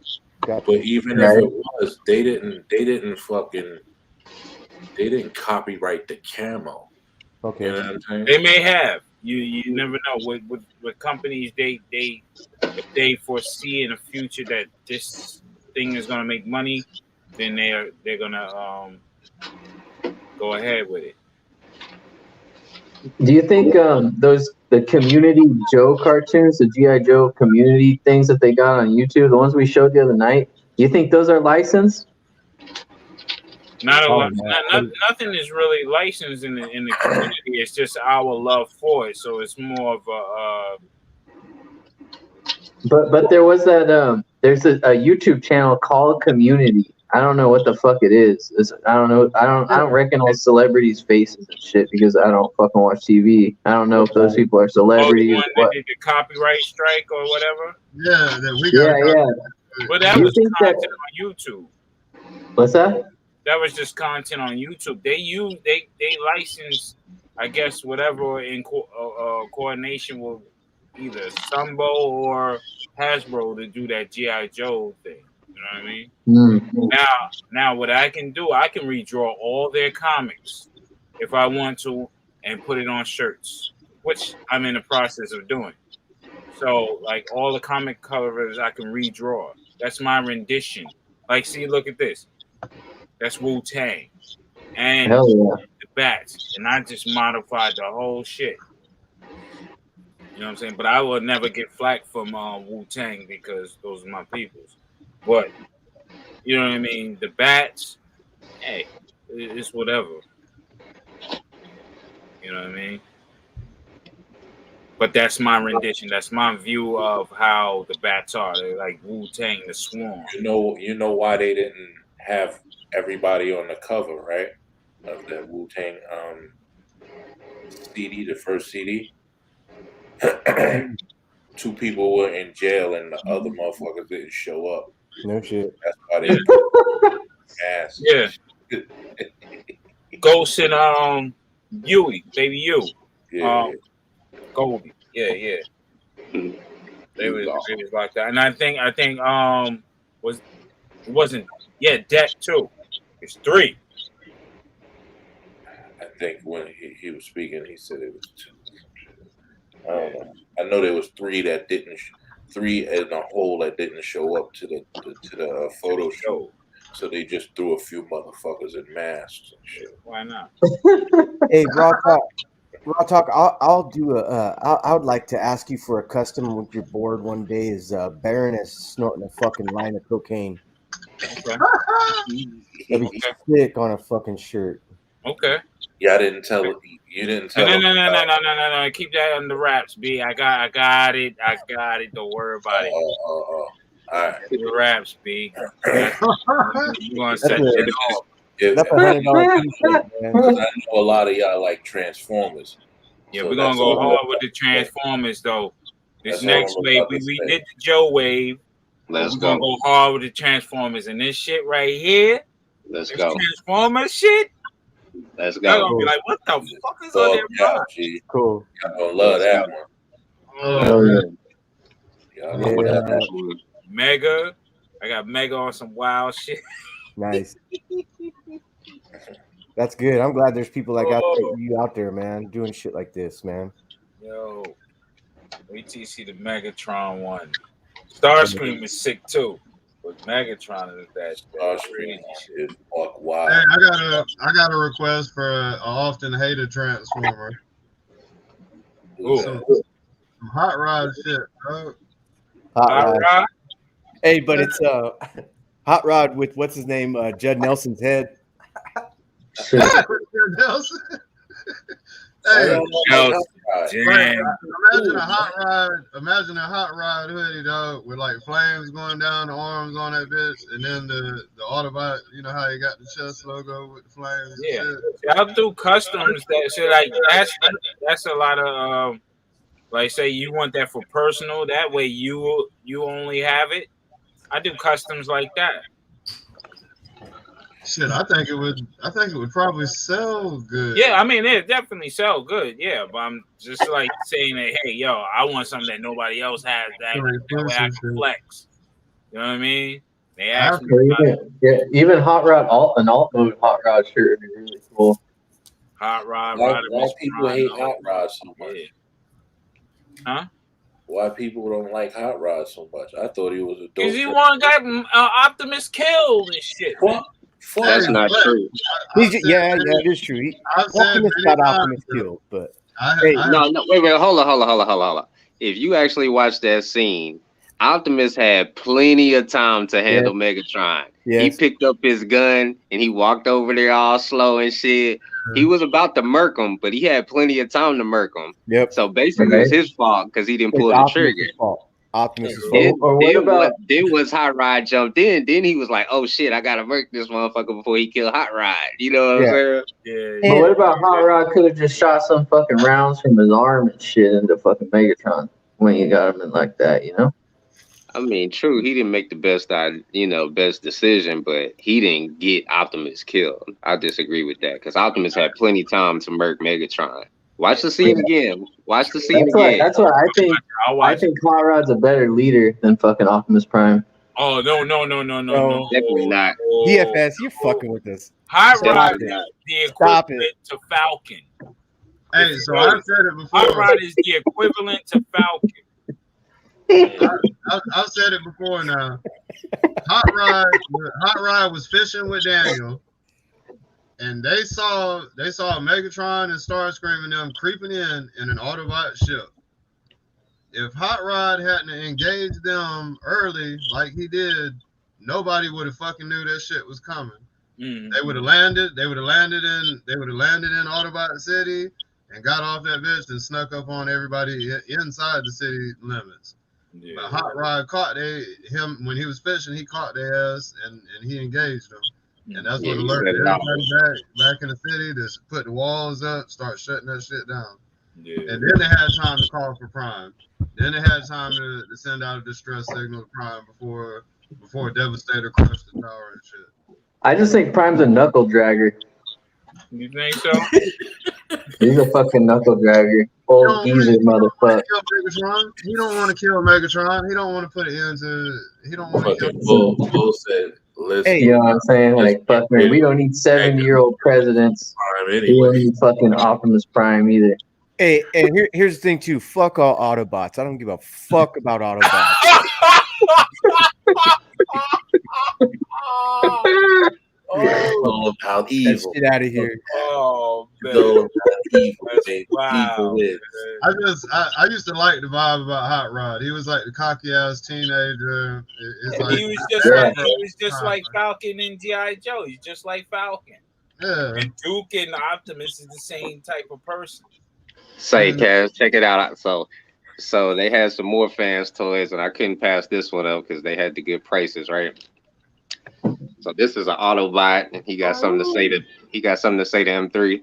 But even if it was, they didn't copyright the camo. Okay. You know what I'm saying? They may have. You never know. With companies, if they foresee in the future that this thing is gonna make money, then they're gonna go ahead with it. Do you think the Community Joe cartoons, the G.I. Joe community things that they got on YouTube, the ones we showed the other night, do you think those are licensed? Nothing is really licensed in the community. It's just our love for it. So it's more of a. But there was that there's a YouTube channel called Community. I don't know what the fuck it is. I don't know. I don't recognize celebrities' faces and shit because I don't fucking watch TV. I don't know if those people are celebrities. The one that did the copyright strike or whatever. Yeah, that we got. Yeah. But that was content on YouTube. What's that? That was just content on YouTube. They license, I guess, whatever in coordination with either Sumbo or Hasbro to do that G.I. Joe thing. You know what I mean? Now what I can do, I can redraw all their comics if I want to and put it on shirts, which I'm in the process of doing. So, like all the comic covers, I can redraw. That's my rendition. Like, see, look at this. That's Wu-Tang. And Hell yeah. the bats. And I just modified the whole shit. You know what I'm saying? But I will never get flack from Wu-Tang because those are my peoples. But, you know what I mean? The bats, hey, it's whatever. You know what I mean? But that's my rendition. That's my view of how the bats are. They're like Wu-Tang, the Swarm. You know why they didn't have everybody on the cover, right? Of the Wu-Tang CD, the first CD. 2 people were in jail and the other motherfuckers didn't show up. No shit. That's why they asked. Yeah. Ghost and Yui, baby you. Yeah. Goldie. Yeah. They was like that. And I think Deck too. It's 3. I think when he was speaking, he said it was 2. I don't know. I know there was 3 that didn't. 3 in a whole that didn't show up to the photo show. So they just threw a few motherfuckers in masks and shit. Why not? Hey, Raw Talk. I'll do I would like to ask you for a custom with your board one day. Is Baroness snorting a fucking line of cocaine? Okay. That'd be sick on a fucking shirt. Okay. Yeah, I didn't tell it. You didn't tell No. Keep that under wraps, B. I got it. Don't worry about it. All right. Keep the wraps, B. You're gonna set it off. That's $100 t-shirt, man. I know a lot of y'all like Transformers. Yeah, So we're gonna that's go all hard I'm with the Transformers though. This That's all next I'm wave, about to we say. did the Joe wave. Let's We're gonna go hard with the Transformers, and this shit right here. Let's this go. Transformers shit. Let's Y'all go. gonna be like, what the fuck is on their mind? Cool. Y'all gonna love that one. Hell yeah. Y'all gonna love that one. Mega. I got Mega on some wild shit. Nice. That's good. I'm glad there's people like you out there, man, doing shit like this, man. Yo, wait till you see the Megatron one. Starscream is sick too, but Megatron is that crazy shit. Wow. Hey, I got a request for an often hated Transformer. Ooh. Some hot rod shit, bro. Hot Rod. Hey, but it's Hot Rod with what's his name, Judd Nelson's head. Nelson. Hey, imagine a hot rod hoodie, dog, with like flames going down the arms on that bitch, and then the Autobot. You know how you got the chest logo with the flames. Yeah, and shit? I'll do customs. That shit like that's a lot of like say you want that for personal. That way you only have it. I do customs like that. Shit, I think it would probably sell good. Yeah, I mean it definitely sell good. Yeah, but I'm just like saying that, hey, yo, I want something that nobody else has. That way I can flex. You know what I mean? They ask me even Hot Rod an alt mode Hot Rod shirt would be really cool. Hot Rod. Why people hate Hot Rod so much? Huh? Why people don't like Hot Rod so much? I thought he was a dope. Because he want got Optimus killed and shit. Man. That's not true. Yeah, it is true. Optimus got Optimus killed, but no, wait, hold on. If you actually watch that scene, Optimus had plenty of time to handle Megatron. Yes. He picked up his gun and he walked over there all slow and shit. He was about to murk him, but he had plenty of time to murk him. Yep. So basically, it's his fault because he didn't pull the trigger. Optimus' fault. Then was Hot Rod jumped in. Then he was like, "Oh shit, I gotta murk this motherfucker before he kill Hot Rod." You know what I'm saying? Yeah. But what about Hot Rod could have just shot some fucking rounds from his arm and shit into fucking Megatron when you got him in like that, you know? I mean, true, he didn't make the best decision, but he didn't get Optimus killed. I disagree with that because Optimus had plenty of time to murk Megatron. Watch the scene again. Watch the scene again. That's why I think Hot Rod's a better leader than fucking Optimus Prime. Oh no. Definitely not. DFS, you're fucking with us. Hot Definitely Rod is not. the Stop equivalent to Falcon. Hey, If so you I notice, said it Hot before. Rod is the equivalent to Falcon. I've said it before now. Hot Rod was fishing with Daniel, and they saw Megatron and Starscream and them creeping in an Autobot ship. If Hot Rod hadn't engaged them early like he did, nobody would have fucking knew that shit was coming. Mm-hmm. They would have landed in Autobot City and got off that bitch and snuck up on everybody inside the city limits. Yeah. But Hot Rod caught him when he was fishing. He caught their ass and he engaged them, and that's what alerted everybody back in the city to put the walls up, start shutting that shit down. Yeah. And then they had time to call for Prime. Then they had time to send out a distress signal to Prime before Devastator crushed the tower and shit. I just think Prime's a knuckle dragger. You think so? He's a fucking knuckle dragger. Old geezer motherfucker. He don't want to kill Megatron. He don't want to put it into. He don't want to kill. Bull said, "Listen." Hey, you know what I'm saying? Like, fuck, man, we don't need 70-year-old presidents. Anyway. We don't need fucking Optimus Prime either. Hey, and here's the thing too. Fuck all Autobots. I don't give a fuck about Autobots. All about evil. Get out of here. Oh man. All about evil, baby. Wow. Evil is. I used to like the vibe about Hot Rod. He was like the cocky ass teenager. He was just like Falcon and G.I. Joe. He's just like Falcon. Yeah. And Duke and Optimus is the same type of person. Say, Kaz, check it out. So they had some more fans toys, and I couldn't pass this one up because they had the good prices, right? So this is an Autobot, and he got something to say to M3.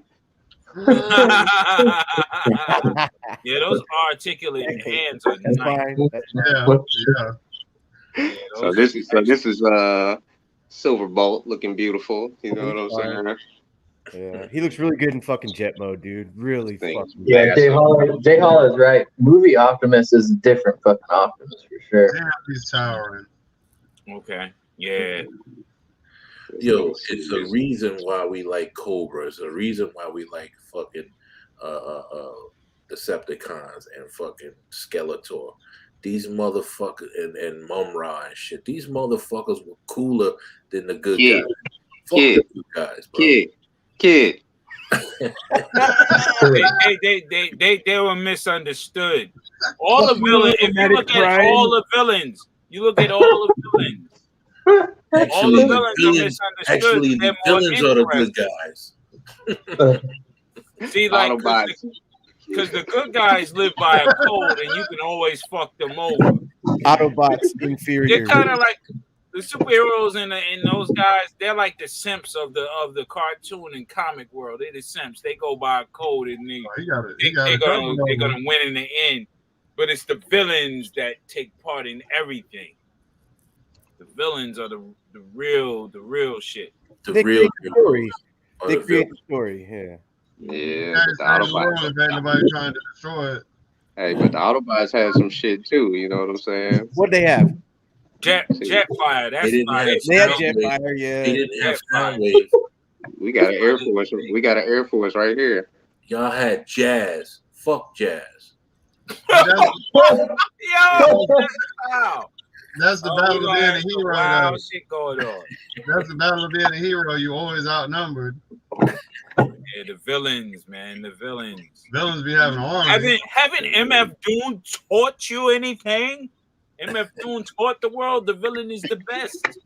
Yeah, those articulate hands are That's nice. fine. Yeah. So this is Silverbolt looking beautiful. You know what I'm saying? Yeah, he looks really good in fucking jet mode, dude. Really fucking. Yeah, Jay Hall is right. Movie Optimus is a different fucking Optimus for sure. Damn, he's towering. Okay. Yeah. Yo, it's a reason why we like Cobra. It's a reason why we like fucking Decepticons and fucking Skeletor. These motherfuckers and Mumra and shit. These motherfuckers were cooler than the good guys. Fuck the good guys, bro. Kid. They were misunderstood. All the villains. If you look at all the villains, all the villains are misunderstood. Actually, the villains are the good guys. See, like, because the good guys live by a code, and you can always fuck them over. Autobots inferior. They're kind of like the superheroes and those guys. They're like the simps of the cartoon and comic world. They're the simps. They go by a code, and they're gonna win in the end. But it's the villains that take part in everything. The villains are the real shit. They create the story. They create the story. Yeah. Yeah, but the Autobots. Nobody trying to destroy it. Hey, but the Autobots had some shit too. You know what I'm saying? What they have? Jet fire. That's they had jet fire. Yeah. They didn't have Soundwave. We got an Air Force. We got an Air Force right here. Y'all had Jazz. Fuck Jazz. That's the battle of being a hero. Wow, shit going on. That's the battle of being a hero. You always outnumbered. Yeah, the villains, man. The villains. Villains be having armies. Haven't MF Doom taught you anything? MF Doom taught the world the villain is the best.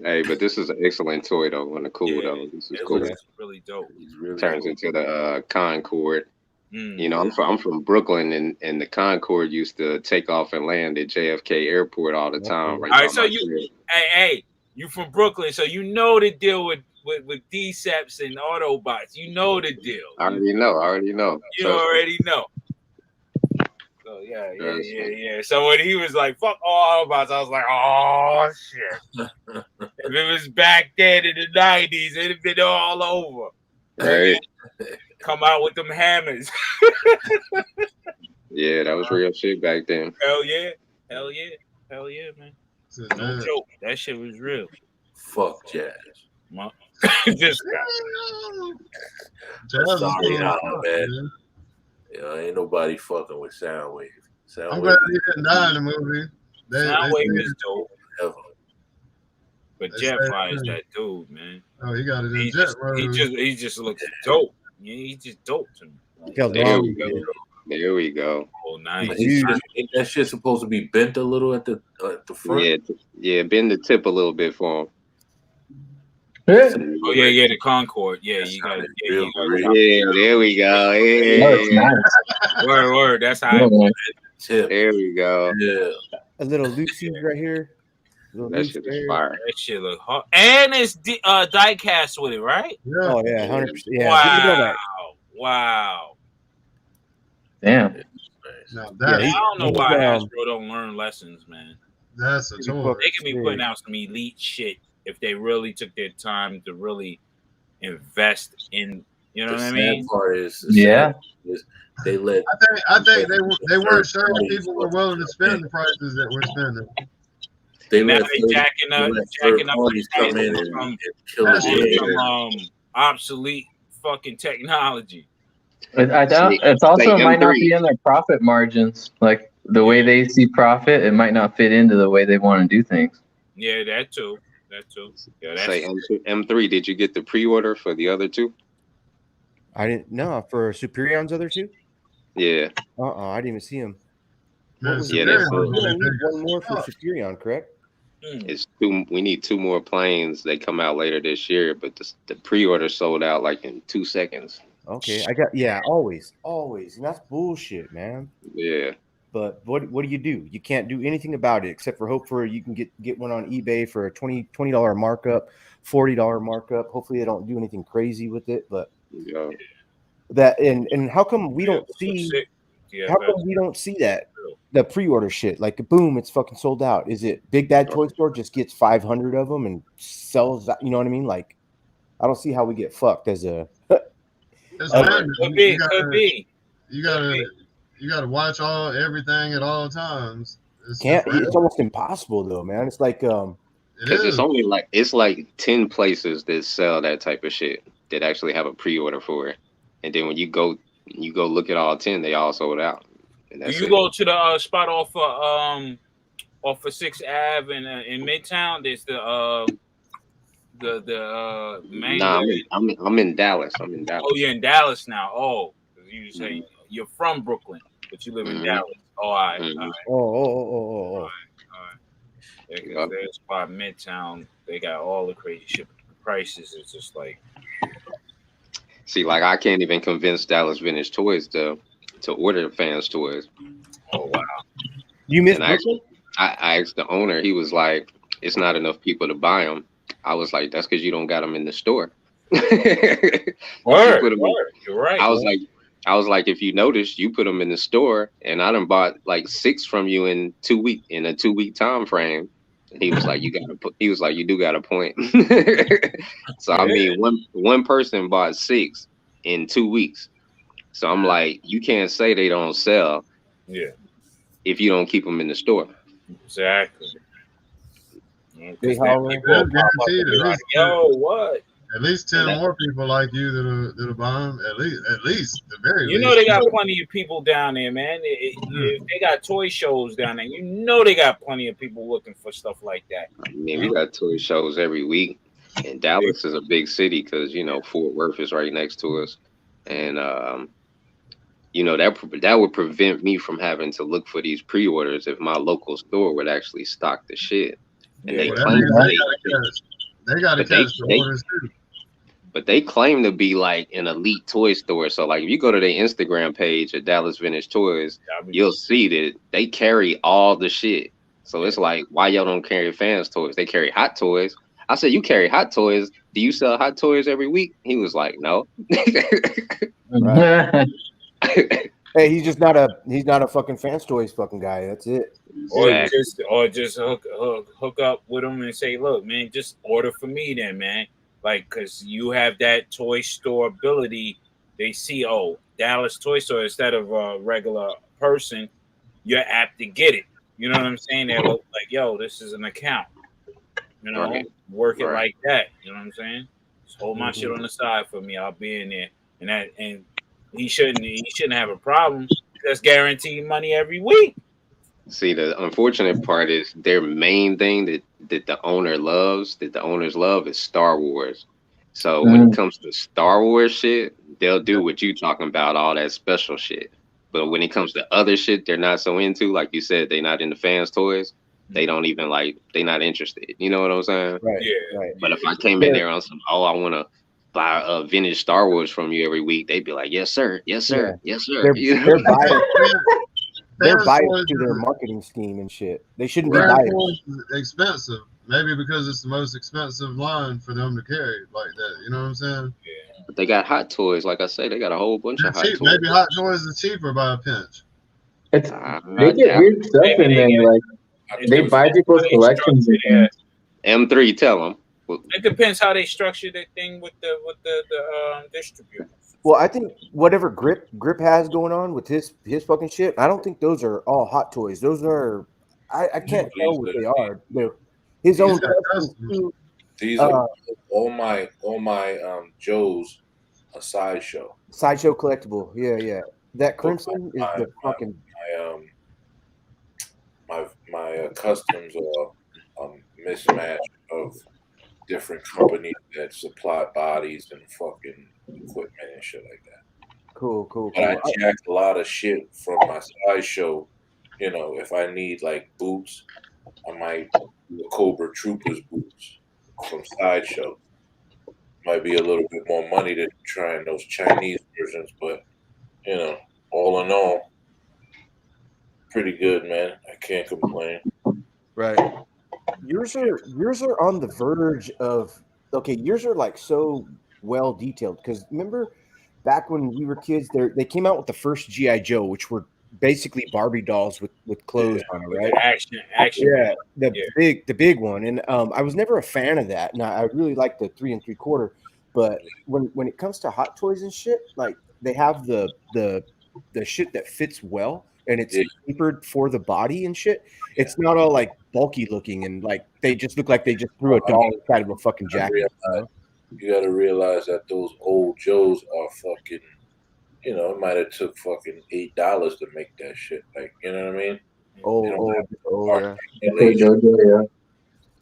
Hey, but this is an excellent toy though. And cool though. This is cool. It's really dope. Really turns cool. into the Concorde. You know, I'm from Brooklyn, and the Concorde used to take off and land at JFK Airport all the time. Right. All right, so hey, you from Brooklyn, so you know the deal with Deceps and Autobots. You know the deal. I already know. You already know. So yeah. So when he was like, "Fuck all Autobots," I was like, "Oh shit!" If it was back then in the '90s, it'd have been all over. Right. Come out with them hammers. Yeah, that was real shit back then. Hell yeah, man. No joke. That shit was real. Fuck Jazz. This guy. I'm sorry, man. Ain't nobody fucking with Soundwave. I'm glad he didn't die in the movie. Soundwave is dope. Ever. But Jetfly is that dude, man. Oh, he got it in Jet Road. He just looks dope. Yeah, he's just dope to me. There we go. Oh, nice. That shit's supposed to be bent a little at the front. Yeah, bend the tip a little bit for him. Oh yeah, the Concorde. Yeah, you got it. Yeah, there we go. Yeah, word. That's how. There we go. Yeah, a little Lucy right here. That shit is fire. That shit look hot, and it's die cast with it, right? Yeah. Oh yeah, 100%. Yeah. Wow. Damn. Now I don't know why Hasbro don't learn lessons, man. That's a toy. They could be putting out some elite shit if they really took their time to really invest in. You know what I mean? Part is, they let. I think they weren't sure if people were willing to spend the prices that we're spending. They now let they jacking up the come in and kill it. Obsolete fucking technology. It's also it might not be in their profit margins. Like the way they see profit, it might not fit into the way they want to do things. Yeah, that too. Yeah, that's say M3. Did you get the pre-order for the other two? I didn't know for Superion's other two. Yeah. I didn't even see him. Yeah, that's one more for Superion, correct? It's two. We need 2 more planes. They come out later this year, but the pre-order sold out like in 2 seconds. Okay, always, and that's bullshit, man. Yeah. But what do? You can't do anything about it except for hope for you can get one on eBay for a $20 markup, $40 markup. Hopefully they don't do anything crazy with it. But that and how come we don't see? How come we don't see that the pre-order shit? Like boom, it's fucking sold out. Is it Big Bad Toy Store just gets 500 of them and sells that? You know what I mean? Like I don't see how we get fucked as a. Could be. You gotta watch everything at all times. It's almost impossible though, man. It's like because it's only like 10 places that sell that type of shit that actually have a pre-order for it, and then when you go look at all 10, they all sold out. And you go to the spot off of 6th Ave in Midtown. There's the main. Nah, I'm in Dallas. I'm in Dallas. Oh, you're in Dallas now. Oh, you say you're from Brooklyn, but you live in Dallas. Oh, all right. All right. Yeah, because there's spot Midtown. They got all the crazy shit. Prices is just like. See, like I can't even convince Dallas Vintage Toys to order fans toys. Oh wow! You missed. I asked the owner. He was like, "It's not enough people to buy them." I was like, "That's because you don't got them in the store." Word. You're right. I was like, if you notice, you put them in the store, and I done bought like 6 from you in a 2-week time frame. And he was like, you do got a point. So I mean, one person bought 6 in 2 weeks. So I'm like, you can't say they don't sell. Yeah. If you don't keep them in the store. Exactly. Yo, what? At least 10 more people like you that'll buy them. At least the very least. You know they got plenty of people down there, man. If they got toy shows down there. You know they got plenty of people looking for stuff like that. I mean, we got toy shows every week. And Dallas is a big city because Fort Worth is right next to us, and that would prevent me from having to look for these pre-orders if my local store would actually stock the shit. And they claim they got to catch the orders too. But they claim to be like an elite toy store. So like if you go to their Instagram page at Dallas Vintage Toys, you'll see that they carry all the shit. So it's like, why y'all don't carry fans toys? They carry hot toys. I said, you carry hot toys. Do you sell hot toys every week? He was like, no. Hey, he's not a fucking fans toys fucking guy. That's it. Or just hook up with them and say, look, man, just order for me then, man. Like, cause you have that toy store ability. They see, Dallas Toy Store instead of regular person, you're apt to get it. You know what I'm saying? They look like, yo, this is an account. You know, work it like that. You know what I'm saying? Just hold my shit on the side for me. I'll be in there, and he shouldn't have a problem. That's guaranteed money every week. See, the unfortunate part is their main thing that the owner loves, that the owners love, is Star Wars. So when it comes to Star Wars shit, they'll do what you talking about, all that special shit. But when it comes to other shit they're not so into, like you said, they not into fans' toys. They don't even they not interested. You know what I'm saying? Right. Right. But if I came in there on some, I want to buy a vintage Star Wars from you every week, they'd be like, yes, sir. Yes, sir. Yes, sir. They're biased. They're biased to their marketing scheme and shit. They shouldn't be biased. Is expensive. Maybe because it's the most expensive line for them to carry like that. You know what I'm saying? Yeah. But they got Hot Toys, like I say, they got a whole bunch of Hot Toys. Maybe Hot Toys is cheaper by a pinch. They get weird stuff in there, like they buy people's collections. M3, tell them. It depends how they structure the thing with the distributor. Well, I think whatever grip has going on with his fucking shit, I don't think those are all Hot Toys. Those are I can't tell what they are. They're his own. These are all my Joe's a sideshow. Sideshow collectible. Yeah. That crimson is the fucking my customs are mismatch of different companies that supply bodies and fucking equipment and shit like that. Cool. But I jack a lot of shit from my sideshow. You know, if I need like boots, I might do Cobra Troopers boots from sideshow. Might be a little bit more money than trying those Chinese versions, but you know, all in all, pretty good, man. I can't complain. Right. Yours are on the verge of yours are like so well detailed because remember back when we were kids, they came out with the first G.I. Joe, which were basically Barbie dolls with clothes on it, right? Action. Yeah, the big one, and I was never a fan of that. Now I really like the 3 3/4, but when it comes to Hot Toys and shit, like they have the shit that fits well. And it's tapered for the body and shit. It's not all like bulky looking and like they just look like they just threw a doll inside of a fucking jacket. You got to realize that those old Joes are fucking. You know, it might have took fucking $8 to make that shit. Like, you know what I mean?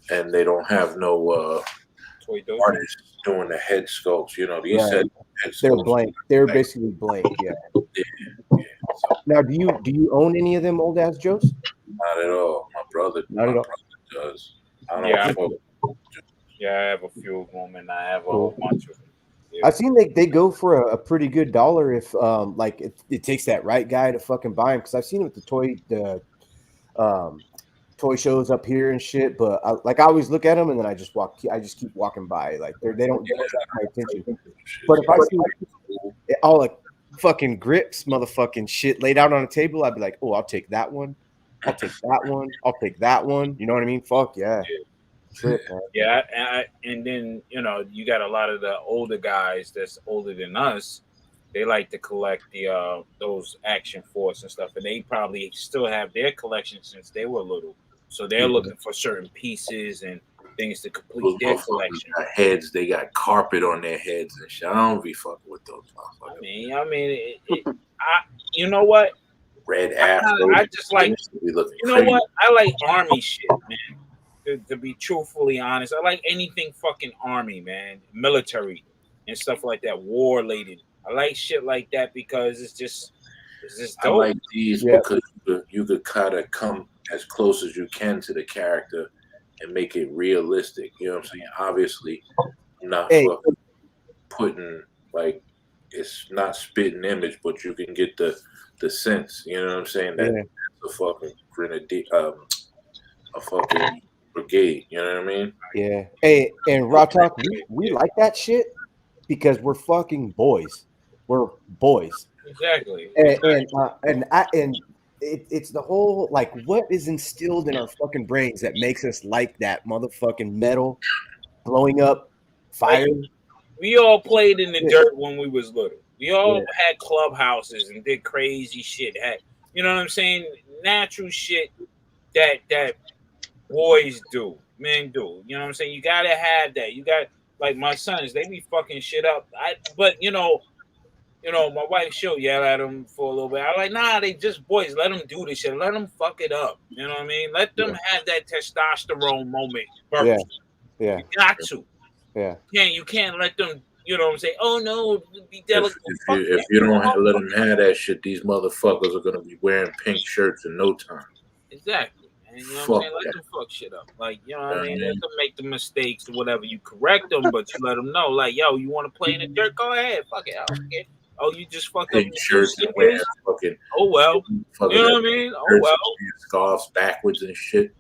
Yeah. And they don't have no artists doing the head sculpts. You know, these head sculpts. They're blank. They're basically blank. Yeah. Now, do you own any of them old ass Joes? Not at all. My brother does. I don't I have a few of them, and I have a whole bunch of them. Yeah. I've seen they go for a pretty good dollar if like it takes that right guy to fucking buy them because I've seen it with the toy shows up here and shit. But I always look at them and then I just keep walking by like they don't get my attention. But if I see all like fucking grips, motherfucking shit laid out on a table, I'd be like, oh, I'll take that one. I'll take that one. I'll take that one. You know what I mean? Fuck yeah. Trip, man. Yeah, and then you know you got a lot of the older guys that's older than us. They like to collect the those Action Force and stuff, and they probably still have their collection since they were little. So they're looking for certain pieces and things to complete their collection. Heads, they got carpet on their heads and shit. I don't be fucking with those motherfuckers. I mean, you know what? Red afro. I just like. You know what? I like army shit, man. To be truthfully honest, I like anything fucking army, man, military and stuff like that, war related. I like shit like that because it's just dope. I like these because you could kind of come as close as you can to the character and make it realistic. You know what I'm saying? Obviously, I'm not fucking putting like it's not spitting image, but you can get the sense. You know what I'm saying? That's a fucking grenadier, a fucking brigade. You know what I mean? Yeah. Hey, and Raw Talk, we like that shit because we're fucking boys. We're boys. Exactly. And it's the whole like what is instilled in our fucking brains that makes us like that motherfucking metal blowing up fire. We all played in the dirt when we was little. We all had clubhouses and did crazy shit. you know what I'm saying, natural shit that boys do, men do. You know what I'm saying? You gotta have that. You got like my sons, they be fucking shit up. But you know, my wife she'll yell at them for a little bit. I'm like, nah, they just boys. Let them do this shit. Let them fuck it up. You know what I mean? Let them have that testosterone moment first. Yeah. You got to. Yeah. You can't let them. You know what I'm saying? Oh no, be delicate. If you don't let them have that shit, these motherfuckers are gonna be wearing pink shirts in no time. Exactly. And you know what I'm Fuck saying? Let that. them fuck shit up. Like, you know what I mean? Let them make the mistakes or whatever. You correct them, but you let them know, like, yo, you want to play in the dirt? Go ahead. Fuck it. I don't care. Oh, you just fucked up Pink your shirts and wearing sneakers? fucking. Oh, well. You know what I mean? Oh, well. Scarves backwards and shit.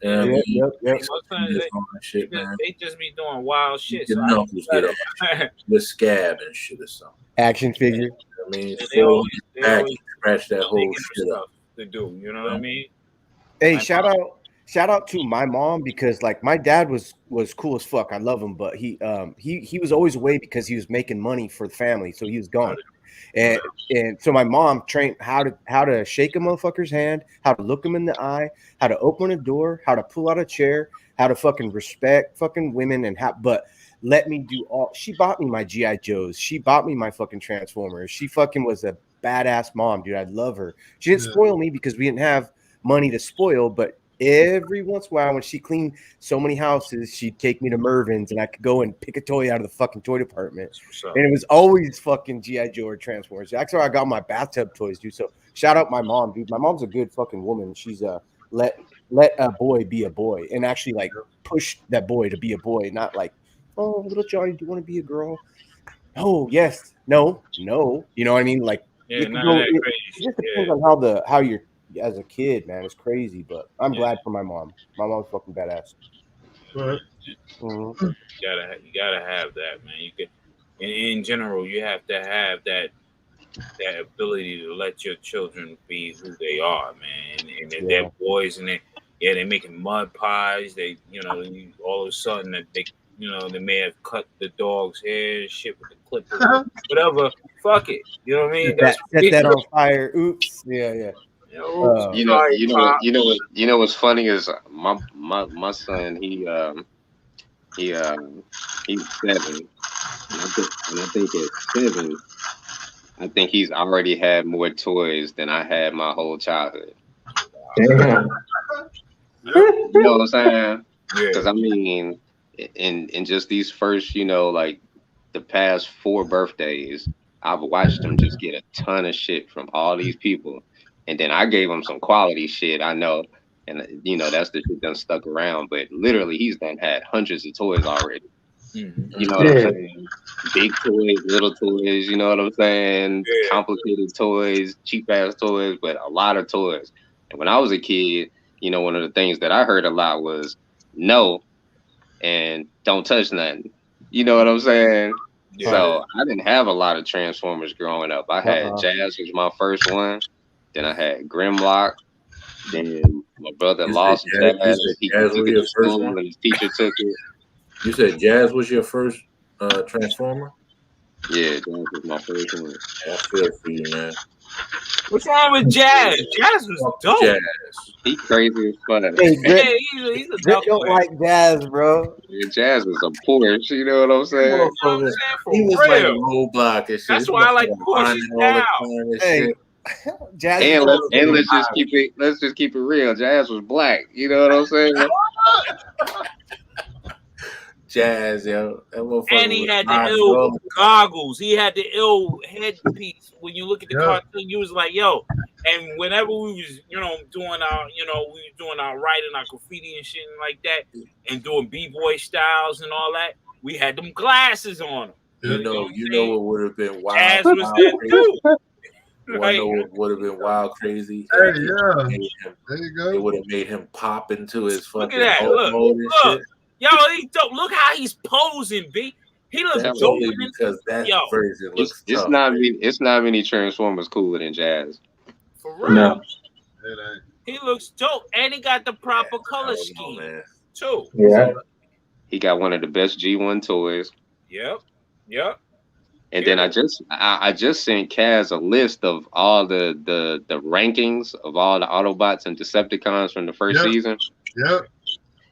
You know what I mean? Yep. My sons, Shit, man. they just be doing wild shit. Your So knuckles get up with scab and shit or something. Action figure. I mean, they always scratch that whole thinking of shit up. stuff to do. You know what I mean? Hey, shout out to my mom, because like my dad was cool as fuck. I love him, but he was always away because he was making money for the family, so he was gone. And so my mom trained how to shake a motherfucker's hand, how to look him in the eye, how to open a door, how to pull out a chair, how to fucking respect fucking women, and but let me do all. She bought me my GI Joes. She bought me my fucking Transformers. She fucking was a badass mom, dude. I love her. She didn't spoil me because we didn't have money to spoil, but every once in a while when she cleaned so many houses, she'd take me to Mervin's and I could go and pick a toy out of the fucking toy department. And it was always fucking GI Joe or Transformers. That's where I got my bathtub toys, dude. So shout out my mom, dude. My mom's a good fucking woman. She's let a boy be a boy, and actually like push that boy to be a boy, not like, oh, little Johnny, do you want to be a girl? Oh, yes, no. You know what I mean? Like, it just depends on how you're as a kid, man. It's crazy, but I'm glad for my mom. My mom's fucking badass. Right. Mm-hmm. You gotta have that, man. You could, in general, you have to have that ability to let your children be who they are, man. And if they're boys and they're making mud pies, all of a sudden that they may have cut the dog's hair and shit with the clipper, whatever. Fuck it, you know what I mean? Set that on fire. Oops. Yeah. You know what's funny is my son he's 7, and I think at 7, I think he's already had more toys than I had my whole childhood. Damn. You know what I'm saying? Because I mean, in just these first, like the past 4 birthdays, I've watched him just get a ton of shit from all these people. And then I gave him some quality shit, I know. And, that's the shit done stuck around. But literally, he's done had hundreds of toys already. You know what I'm saying? Big toys, little toys, you know what I'm saying? Complicated toys, cheap-ass toys, but a lot of toys. And when I was a kid, one of the things that I heard a lot was no and don't touch nothing. You know what I'm saying? Yeah. So I didn't have a lot of Transformers growing up. I had Jazz was my first one. Then I had Grimlock. Then my brother lost Jazz. He took it to school and his teacher took it. You said Jazz was your first Transformer? Yeah, Jazz was my first one. I feel for you, man. What's wrong with Jazz? Jazz was dope. Jazz. He crazy as fuck. Hey, he's a Grit don't like Jazz, bro. Yeah, Jazz is a Porsche, you know what I'm saying? He was like a roadblock and shit. That's why I like Porsches now. Hey, Jazz. And let's just keep it real. Jazz was black. You know what I'm saying? Jazz, yo. And he had the ill goggles. He had the ill headpiece. When you look at the cartoon, you was like, yo. And whenever we was, doing our writing, our graffiti and shit like that, and doing b-boy styles and all that, we had them glasses on them. You know what would have been wild. Jazz was there too. Right. You know what would have been wild crazy? Hey, there you go. It would have made him pop into his fucking look at that. Look. Shit. Yo, he dope. Look how he's posing, B. He looks dope because that version looks tough. It's not many Transformers cooler than Jazz. For real. No. He looks dope, and he got the proper color scheme too. Yeah. He got one of the best G1 toys. Yep. And then I just sent Kaz a list of all the rankings of all the Autobots and Decepticons from the first season. Yep.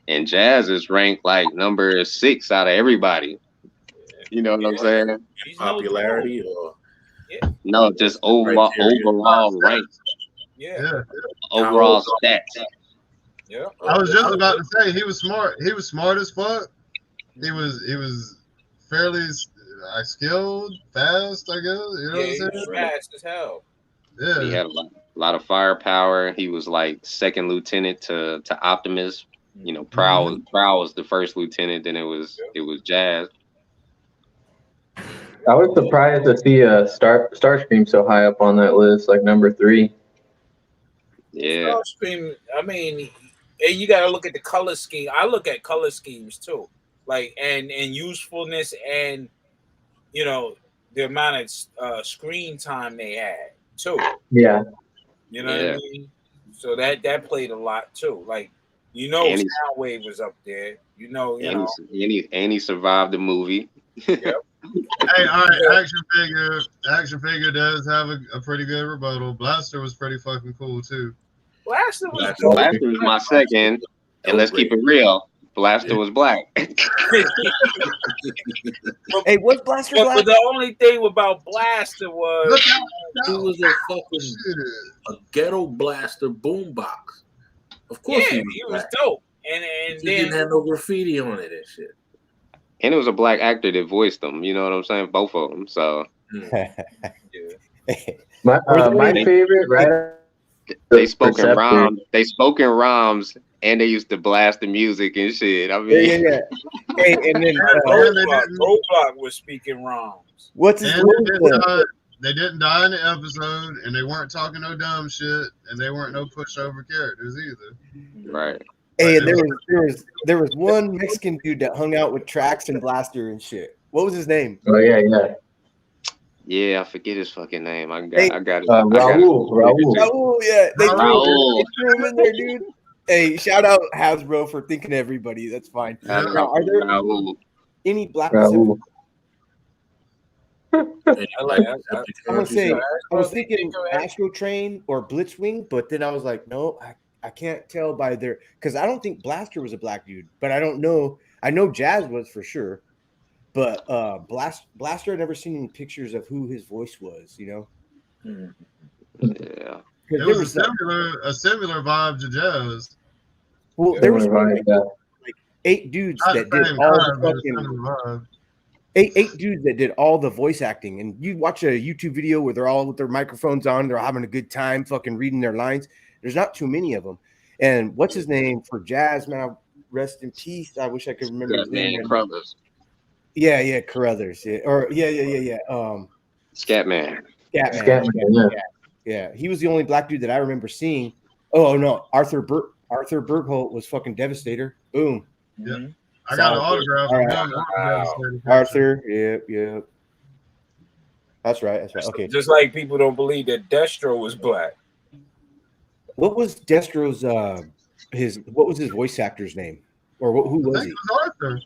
And Jazz is ranked like number 6 out of everybody. You know what I'm saying? Popularity or no, just overall rank. Yeah. Overall stats. Yeah. I was just about to say he was smart. He was smart as fuck. He was fairly skilled, fast, I guess. You know what I'm saying? He was fast as hell. Yeah. He had a lot of firepower. He was like second lieutenant to Optimus. You know, Prowl was the first lieutenant. Then it was Jazz. I was surprised to see Starscream so high up on that list, like number 3. Yeah. Starscream, I mean, you got to look at the color scheme. I look at color schemes too, like and usefulness, and you know the amount of screen time they had too. Yeah. You know what I mean? So that played a lot too. Like Soundwave was up there. He survived the movie. Yep. Hey, all right, action figure does have a pretty good rebuttal. Blaster was pretty fucking cool too. Blaster was my second, and let's keep it real. Blaster was black. Hey, what's Blaster black? But the only thing about Blaster was he was a fucking ghetto blaster boombox. Of course, he was dope, and he then didn't have no graffiti on it and shit. And it was a black actor that voiced them. You know what I'm saying? Both of them. So my favorite, right? They spoke in rhymes. They spoke in rhymes, and they used to blast the music and shit. I mean, yeah. Hey, and then Roadblock was speaking rhymes. What's his they didn't die in the episode, and they weren't talking no dumb shit, and they weren't no pushover characters either. Right. Hey, there was one Mexican dude that hung out with Trax and Blaster and shit. What was his name? Oh yeah. Yeah, I forget his fucking name. I got it. Raul. Yeah, they Raul. threw him in there, dude. Hey, shout out Hasbro for thinking of everybody. That's fine. Now, are there any black? I was thinking Astro Train or Blitzwing, but then I was like, no, I can't tell by their, because I don't think Blaster was a black dude, but I don't know. I know Jazz was for sure, but Blaster, I'd never seen any pictures of who his voice was. You know. Yeah. It was a similar vibe to Jazz. Well, there was like 8 dudes that did all the fucking. Eight dudes that did all the voice acting, and you watch a YouTube video where they're all with their microphones on, they're having a good time, fucking reading their lines. There's not too many of them. And what's his name for Jazz? Man, rest in peace. I wish I could remember his name. Carruthers. Yeah, Carruthers. Yeah. Scatman. Yeah. He was the only black dude that I remember seeing. Oh no, Arthur Bergholt was fucking Devastator. Boom. Yeah. I got an autograph from him. Wow. Arthur, yeah. That's right. Okay. Just like people don't believe that Destro was black. What was Destro's what was his voice actor's name? Or who was he? It was Arthur.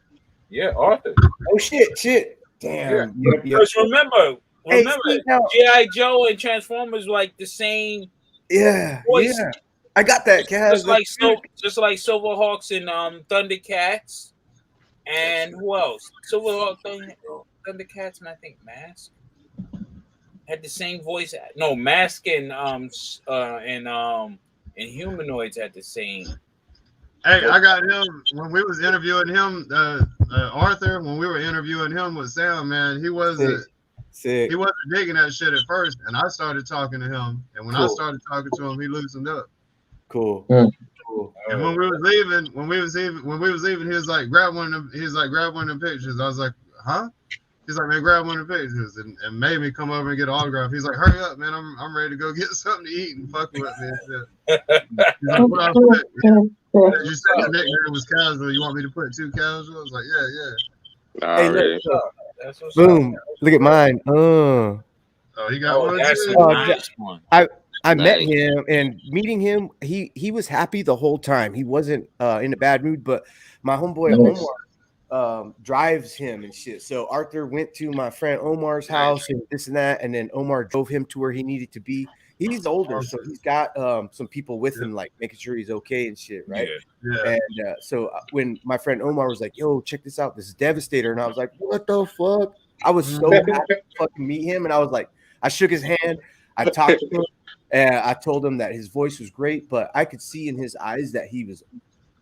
Yeah, Arthur. Oh shit. Damn. Yeah. Yep. Because remember, G.I. Joe and Transformers were like the same voice. Yeah. I got that, Kaz. Just like Silverhawks and Thundercats. And who else? Silverhawk, Thundercats, and I think Mask had the same voice. No, Mask and Humanoids had the same. Hey, I got him when we was interviewing him, Arthur. When we were interviewing him with Sam, man, he wasn't digging that shit at first, and I started talking to him, and when I started talking to him, he loosened up. Cool. And when we was leaving, he was like, grab one of them pictures. I was like, huh? He's like, man, grab one of the pictures, and made me come over and get an autograph. He's like, hurry up, man, I'm ready to go get something to eat and fuck with me and shit. He's like, what I put? You said your nickname was Casual. You want me to put 2 Casual? I was like, yeah. Hey, look, boom. Look at mine. Oh, he got one. That's a nice one. I met him, and meeting him, he was happy the whole time. He wasn't in a bad mood, but my homeboy drives him and shit. So Arthur went to my friend Omar's house and this and that, and then Omar drove him to where he needed to be. He's older, so he's got some people with him, like making sure he's okay and shit, right? Yeah. And so when my friend Omar was like, "Yo, check this out, this is Devastator," and I was like, "What the fuck?" I was so happy to fucking meet him, and I was like, I shook his hand, I talked to him, and I told him that his voice was great, but I could see in his eyes that he was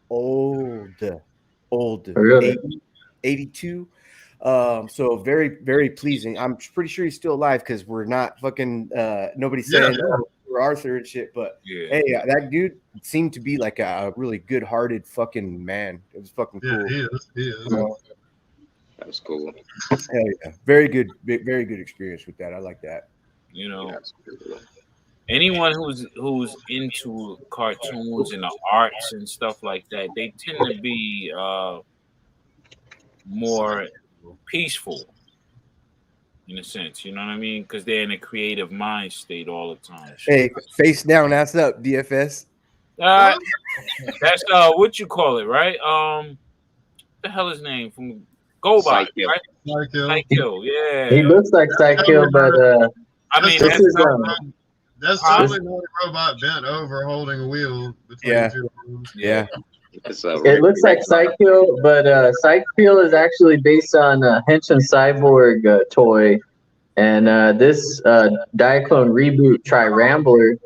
old, Really? 82. So very, very pleasing. I'm pretty sure he's still alive because we're not fucking nobody's saying we're Arthur and shit. But hey, that dude seemed to be like a really good-hearted fucking man. It was fucking cool. He is. That was cool. Hell yeah, very good experience with that. I like that. You know, anyone who's into cartoons and the arts and stuff like that, they tend to be more peaceful in a sense, you know what I mean? Because they're in a creative mind state all the time. Hey, face down, ass up, DFS. That's what you call it, right? The hell is his name from GoBot, right? Psykill, yeah. He looks like Psykill, but I mean, that's totally not a robot bent over holding a wheel between two arms. Yeah. It looks like Psykill, but Psykill is actually based on a Henshin Cyborg toy, and this Diaclone Reboot Tri-Rambler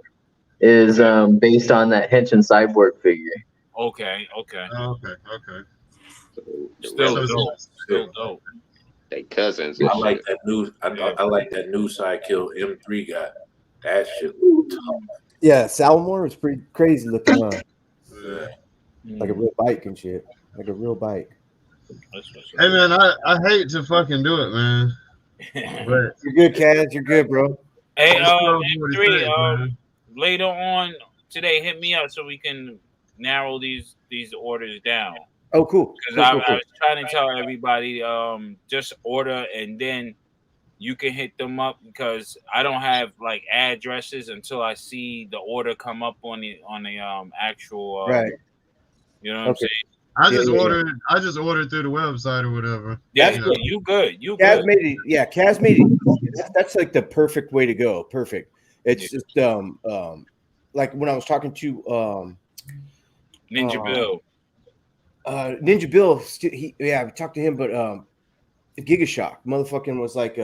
is based on that Henshin Cyborg figure. Okay. Still dope. They cousins. I like that new. I like that new Sidekill M3 guy. That shit. Yeah, Salmore was pretty crazy looking. Yeah. Like a real bike and shit. Like a real bike. Hey man, I hate to fucking do it, man. But you're good, Kaz. You're good, bro. Hey, M3, later on today, hit me up so we can narrow these orders down. Oh, cool. Because I was trying to tell everybody, just order and then you can hit them up because I don't have like addresses until I see the order come up on the actual. Right. You know what I'm saying? I just ordered through the website or whatever. Yeah, you good. Kaz made it. Yeah, Kaz made it. That's like the perfect way to go. Perfect. It's just like when I was talking to Ninja Bill. Ninja Bill, we talked to him, but Gigashock motherfucking was like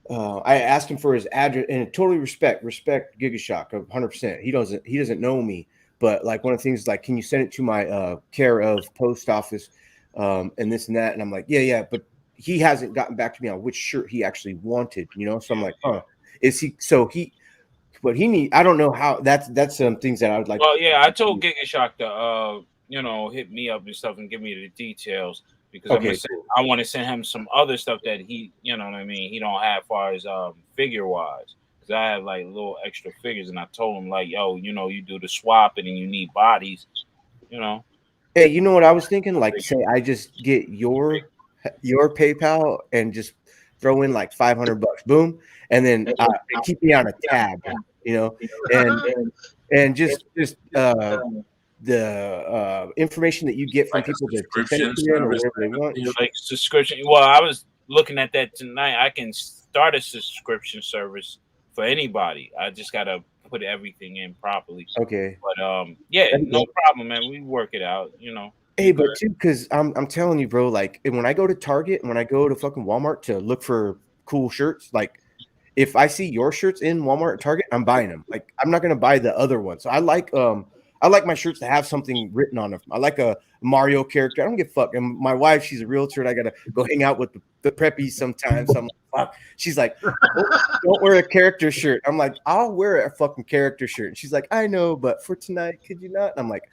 I asked him for his address and totally respect Gigashock 100%. He doesn't know me. But like one of the things is like, can you send it to my care of post office and this and that? And I'm like, yeah. But he hasn't gotten back to me on which shirt he actually wanted, you know? So I'm like, is he? So what he need? I don't know how. That's some things that I would like. Well, yeah, I told Gigashock to hit me up and stuff and give me the details because I want to send him some other stuff that he, you know what I mean, he don't have as far as figure wise. Because I have like little extra figures, and I told him like, yo, you do the swapping and you need bodies, Hey, you know what I was thinking? Like, say I just get your PayPal and just throw in like $500, boom, and then keep me on a tab, and just the information that you get from people to send it to you or whatever they want. Like subscription. Well, I was looking at that tonight. I can start a subscription service for anybody. I just gotta put everything in properly. Okay. But no problem, man. We work it out, Hey, but too, because I'm telling you, bro, like when I go to Target and when I go to fucking Walmart to look for cool shirts, like if I see your shirts in Walmart or Target, I'm buying them. Like I'm not gonna buy the other one. So I like my shirts to have something written on them. I like a Mario character. I don't give a fuck. And my wife, she's a realtor, and I gotta go hang out with the preppies sometimes. So I'm like, fuck. She's like, don't wear a character shirt. I'm like, I'll wear a fucking character shirt. And she's like, I know, but for tonight, could you not? And I'm like,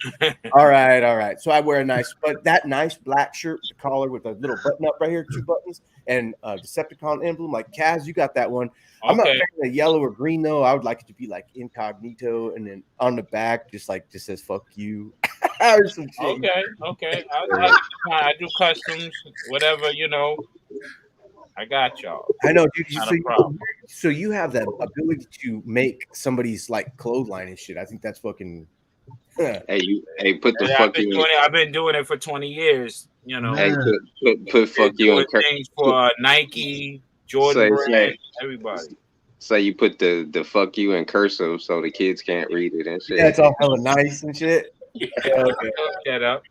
all right. So I wear that nice black shirt with the collar with a little button up right here, 2 buttons, and Decepticon emblem. Like, Kaz, you got that one. I'm not wearing the yellow or green though. I would like it to be like incognito, and then on the back, just says "fuck you." Or some shit. Okay. I do customs, whatever, I got y'all. I know, dude. So you have that ability to make somebody's like clothesline and shit. I think that's fucking. Hey, put the fuck I've been doing it for 20 years. You know, Hey, put fuck you doing in cursive. things for Nike, Jordan brand, everybody. So you put the fuck you in cursive so the kids can't read it and shit. Yeah, it's all hella nice and shit. Shut up.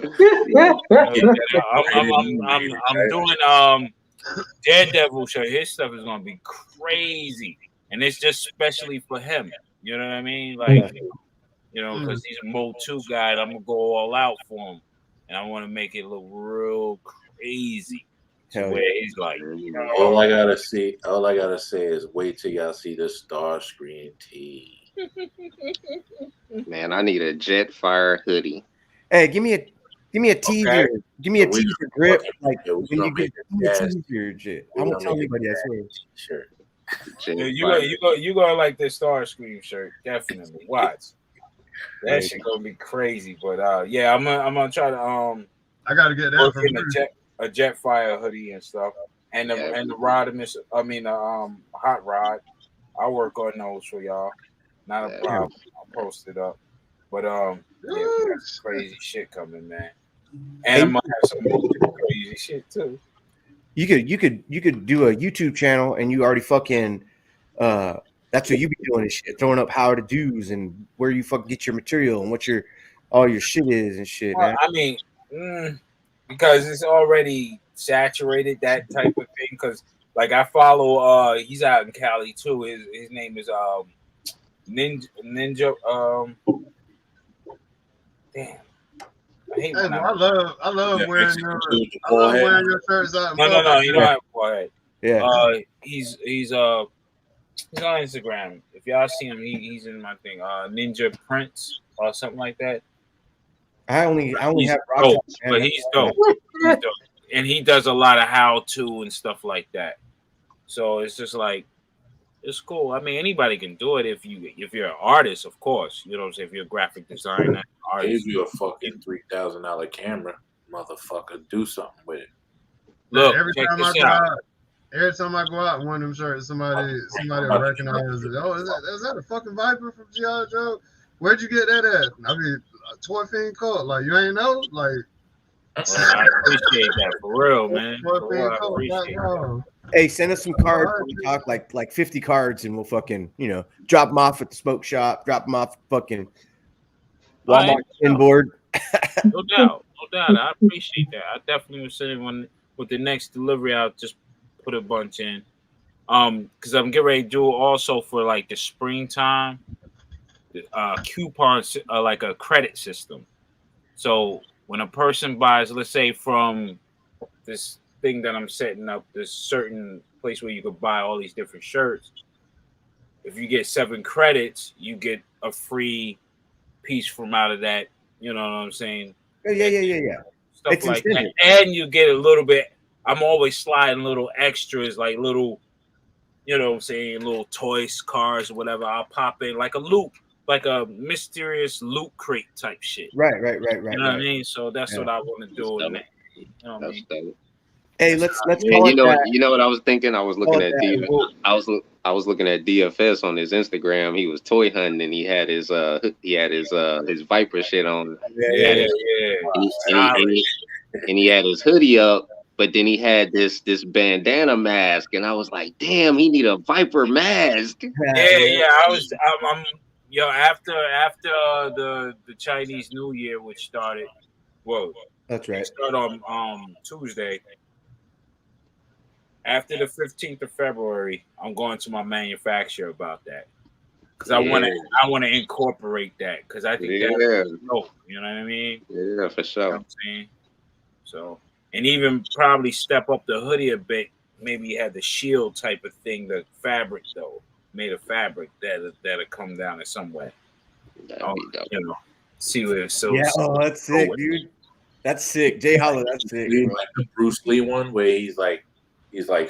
I'm doing Daredevil show. His stuff is gonna be crazy, and it's just specially for him. You know what I mean? Like, you know, because he's a Mode 2 guy, and I'm gonna go all out for him, and I want to make it look real crazy. To where he's like, all I gotta say is wait till y'all see the Starscream tee. Man, I need a Jetfire hoodie. Hey, give me a teaser. Okay. Give me a teaser grip. Like when you get a teaser shit. I won't tell anybody. I swear. Sure. You gonna like this Starscream shirt, definitely. Watch. That shit gonna be crazy. But yeah, I'm gonna try to I gotta get that from a Jetfire hoodie and stuff. And the rod hot rod. I'll work on those for y'all. Not a problem. I'll post it up. But yeah, we got some crazy shit coming, man. And I'm gonna have some more crazy shit too. You could do a YouTube channel and you already fucking that's what you be doing is shit, throwing up how to do's and where you fucking get your material and what all your shit is and shit, man. I mean, because it's already saturated, that type of thing. Because like I follow he's out in Cali too. His name is Ninja damn. I love wearing your shirts out. No, you know what? Go ahead. Yeah. He's on Instagram. If y'all see him, he's in my thing. Ninja Prince or something like that. I only have dope, but he's dope. He's dope. And he does a lot of how to and stuff like that. So it's just like it's cool. I mean, anybody can do it if you're an artist, of course. You know what I'm saying? If you're a graphic designer, artist. Give you a fucking $3,000 camera, motherfucker. Do something with it. Look, every time I go out in one of them shirts, somebody will recognize it. Oh, is that a fucking Viper from G.I. Joe? Where'd you get that at? I mean, Toy Fiend Cult. Like, you ain't know? Like, I appreciate that for real, man. For real, I appreciate that. Hey, send us some cards. We talk like 50 cards, and we'll fucking drop them off at the smoke shop. Drop them off fucking Walmart inboard. No doubt. I appreciate that. I definitely will send one with the next delivery. I'll just put a bunch in. Because I'm getting ready to do also for like the springtime. Coupons, like a credit system. So when a person buys, let's say from this thing that I'm setting up, this certain place where you could buy all these different shirts. If you get 7 credits, you get a free piece from out of that. You know what I'm saying? Yeah. Stuff it's like that. And you get a little bit. I'm always sliding little extras, like little, you know what I'm saying, little toys, cars, or whatever. I'll pop in like a loot, like a mysterious loot crate type shit. Right. You know what I mean? So that's what I want to do. You know what I mean? Hey, let's call it that. You know what I was thinking? I was looking at I was looking at DFS on his Instagram. He was toy hunting and he had his Viper shit on. Yeah. And he had his hoodie up, but then he had this bandana mask, and I was like, damn, he need a Viper mask. Yeah. After the Chinese New Year, which started, that's right. It started on Tuesday. After the 15th of February, I'm going to my manufacturer about that because I want to incorporate that because I think that's dope. You know what I mean? Yeah, for sure. You know what I'm saying? So, and even probably step up the hoodie a bit. Maybe have the shield type of thing, the fabric though, made of fabric that'll come down in some way. See where it's so. Yeah, that's sick, dude. That's sick, Jay Hollow. That's sick. Like the Bruce Lee one where he's like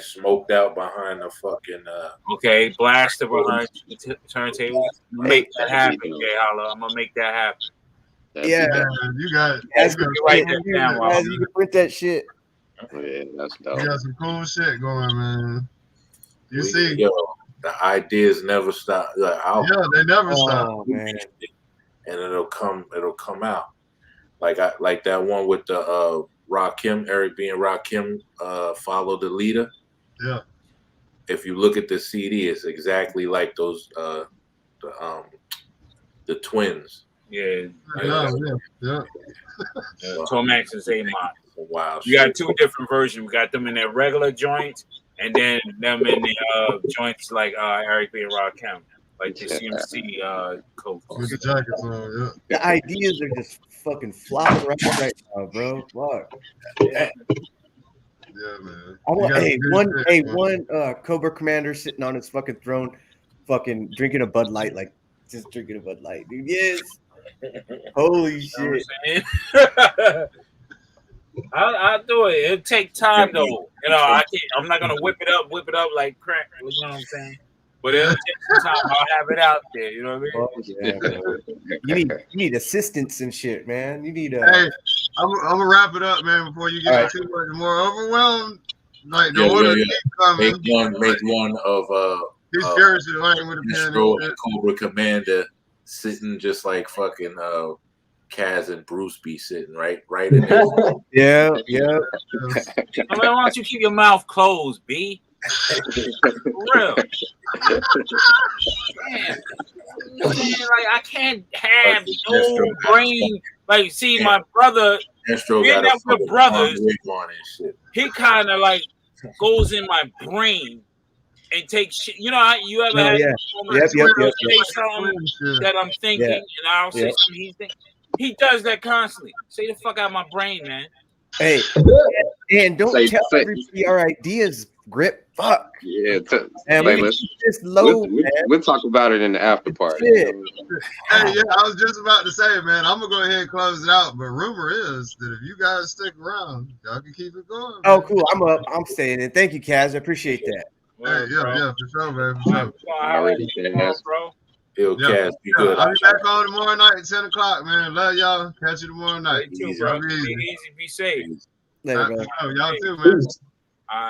smoked out behind the fucking blaster behind the turntable. Make that happen, Jay Hollow. I'm gonna make that happen. Yeah, you got write that down. You can print that shit. Yeah, that's dope. You got some cool shit going, man. You see, the ideas never stop. Like, they never stop, man. And it'll come out. Like that one with the Rakim, Eric B. and Rakim, Follow the Leader. Yeah. If you look at the CD, it's exactly like those the twins. Yeah. Yeah. Tomax and Zaymont. Wow. You got two different versions. We got them in their regular joints, and then them in the joints like Eric B. and Rakim, like the CMC coach. With the jackets on, yeah. The ideas are just fucking flopping around right now, bro. Fuck. Yeah. Yeah, man. I want, You gotta do one Cobra Commander sitting on his fucking throne, fucking drinking a Bud Light, like just drinking a Bud Light, dude. Yes. Holy shit. I'll do it. It'll take time though. You know, I'm not gonna whip it up like crack. You know what I'm saying? But it'll take some time. I'll have it out there. You know what I mean? Oh, yeah, you need assistance and shit, man. You need Hey, I'm gonna wrap it up, man, before you get too much more overwhelmed. Like the order keep coming. Make one of He's seriously like with a pen. and Cobra Commander sitting just like fucking Kaz and Bruce be sitting right in there. Yeah. I mean, why don't you keep your mouth closed, B? For real. Man, like I can't have no brain. Like, see, my brother, being that we're brothers, he kind of like goes in my brain and takes shit. You know how you ever had moments where I'll say something that I'm thinking, and I'll say something he's thinking. He does that constantly. Say the fuck out of my brain, man. Hey, and don't tell everybody our ideas, Grip. Fuck. Yeah. We'll talk about it in the after party. Hey, yeah, I was just about to say, man, I'm gonna go ahead and close it out. But rumor is that if you guys stick around, y'all can keep it going. Man. Oh, cool. I'm up. I'm staying in. Thank you, Kaz. I appreciate that. Hey, yeah, for sure, man. For sure. Bro. Yo, Kaz, be good. I'll be back on tomorrow night at 10 o'clock, man. Love y'all. Catch you tomorrow night. Be easy. Be safe. Later, bro. Y'all too, man. All right.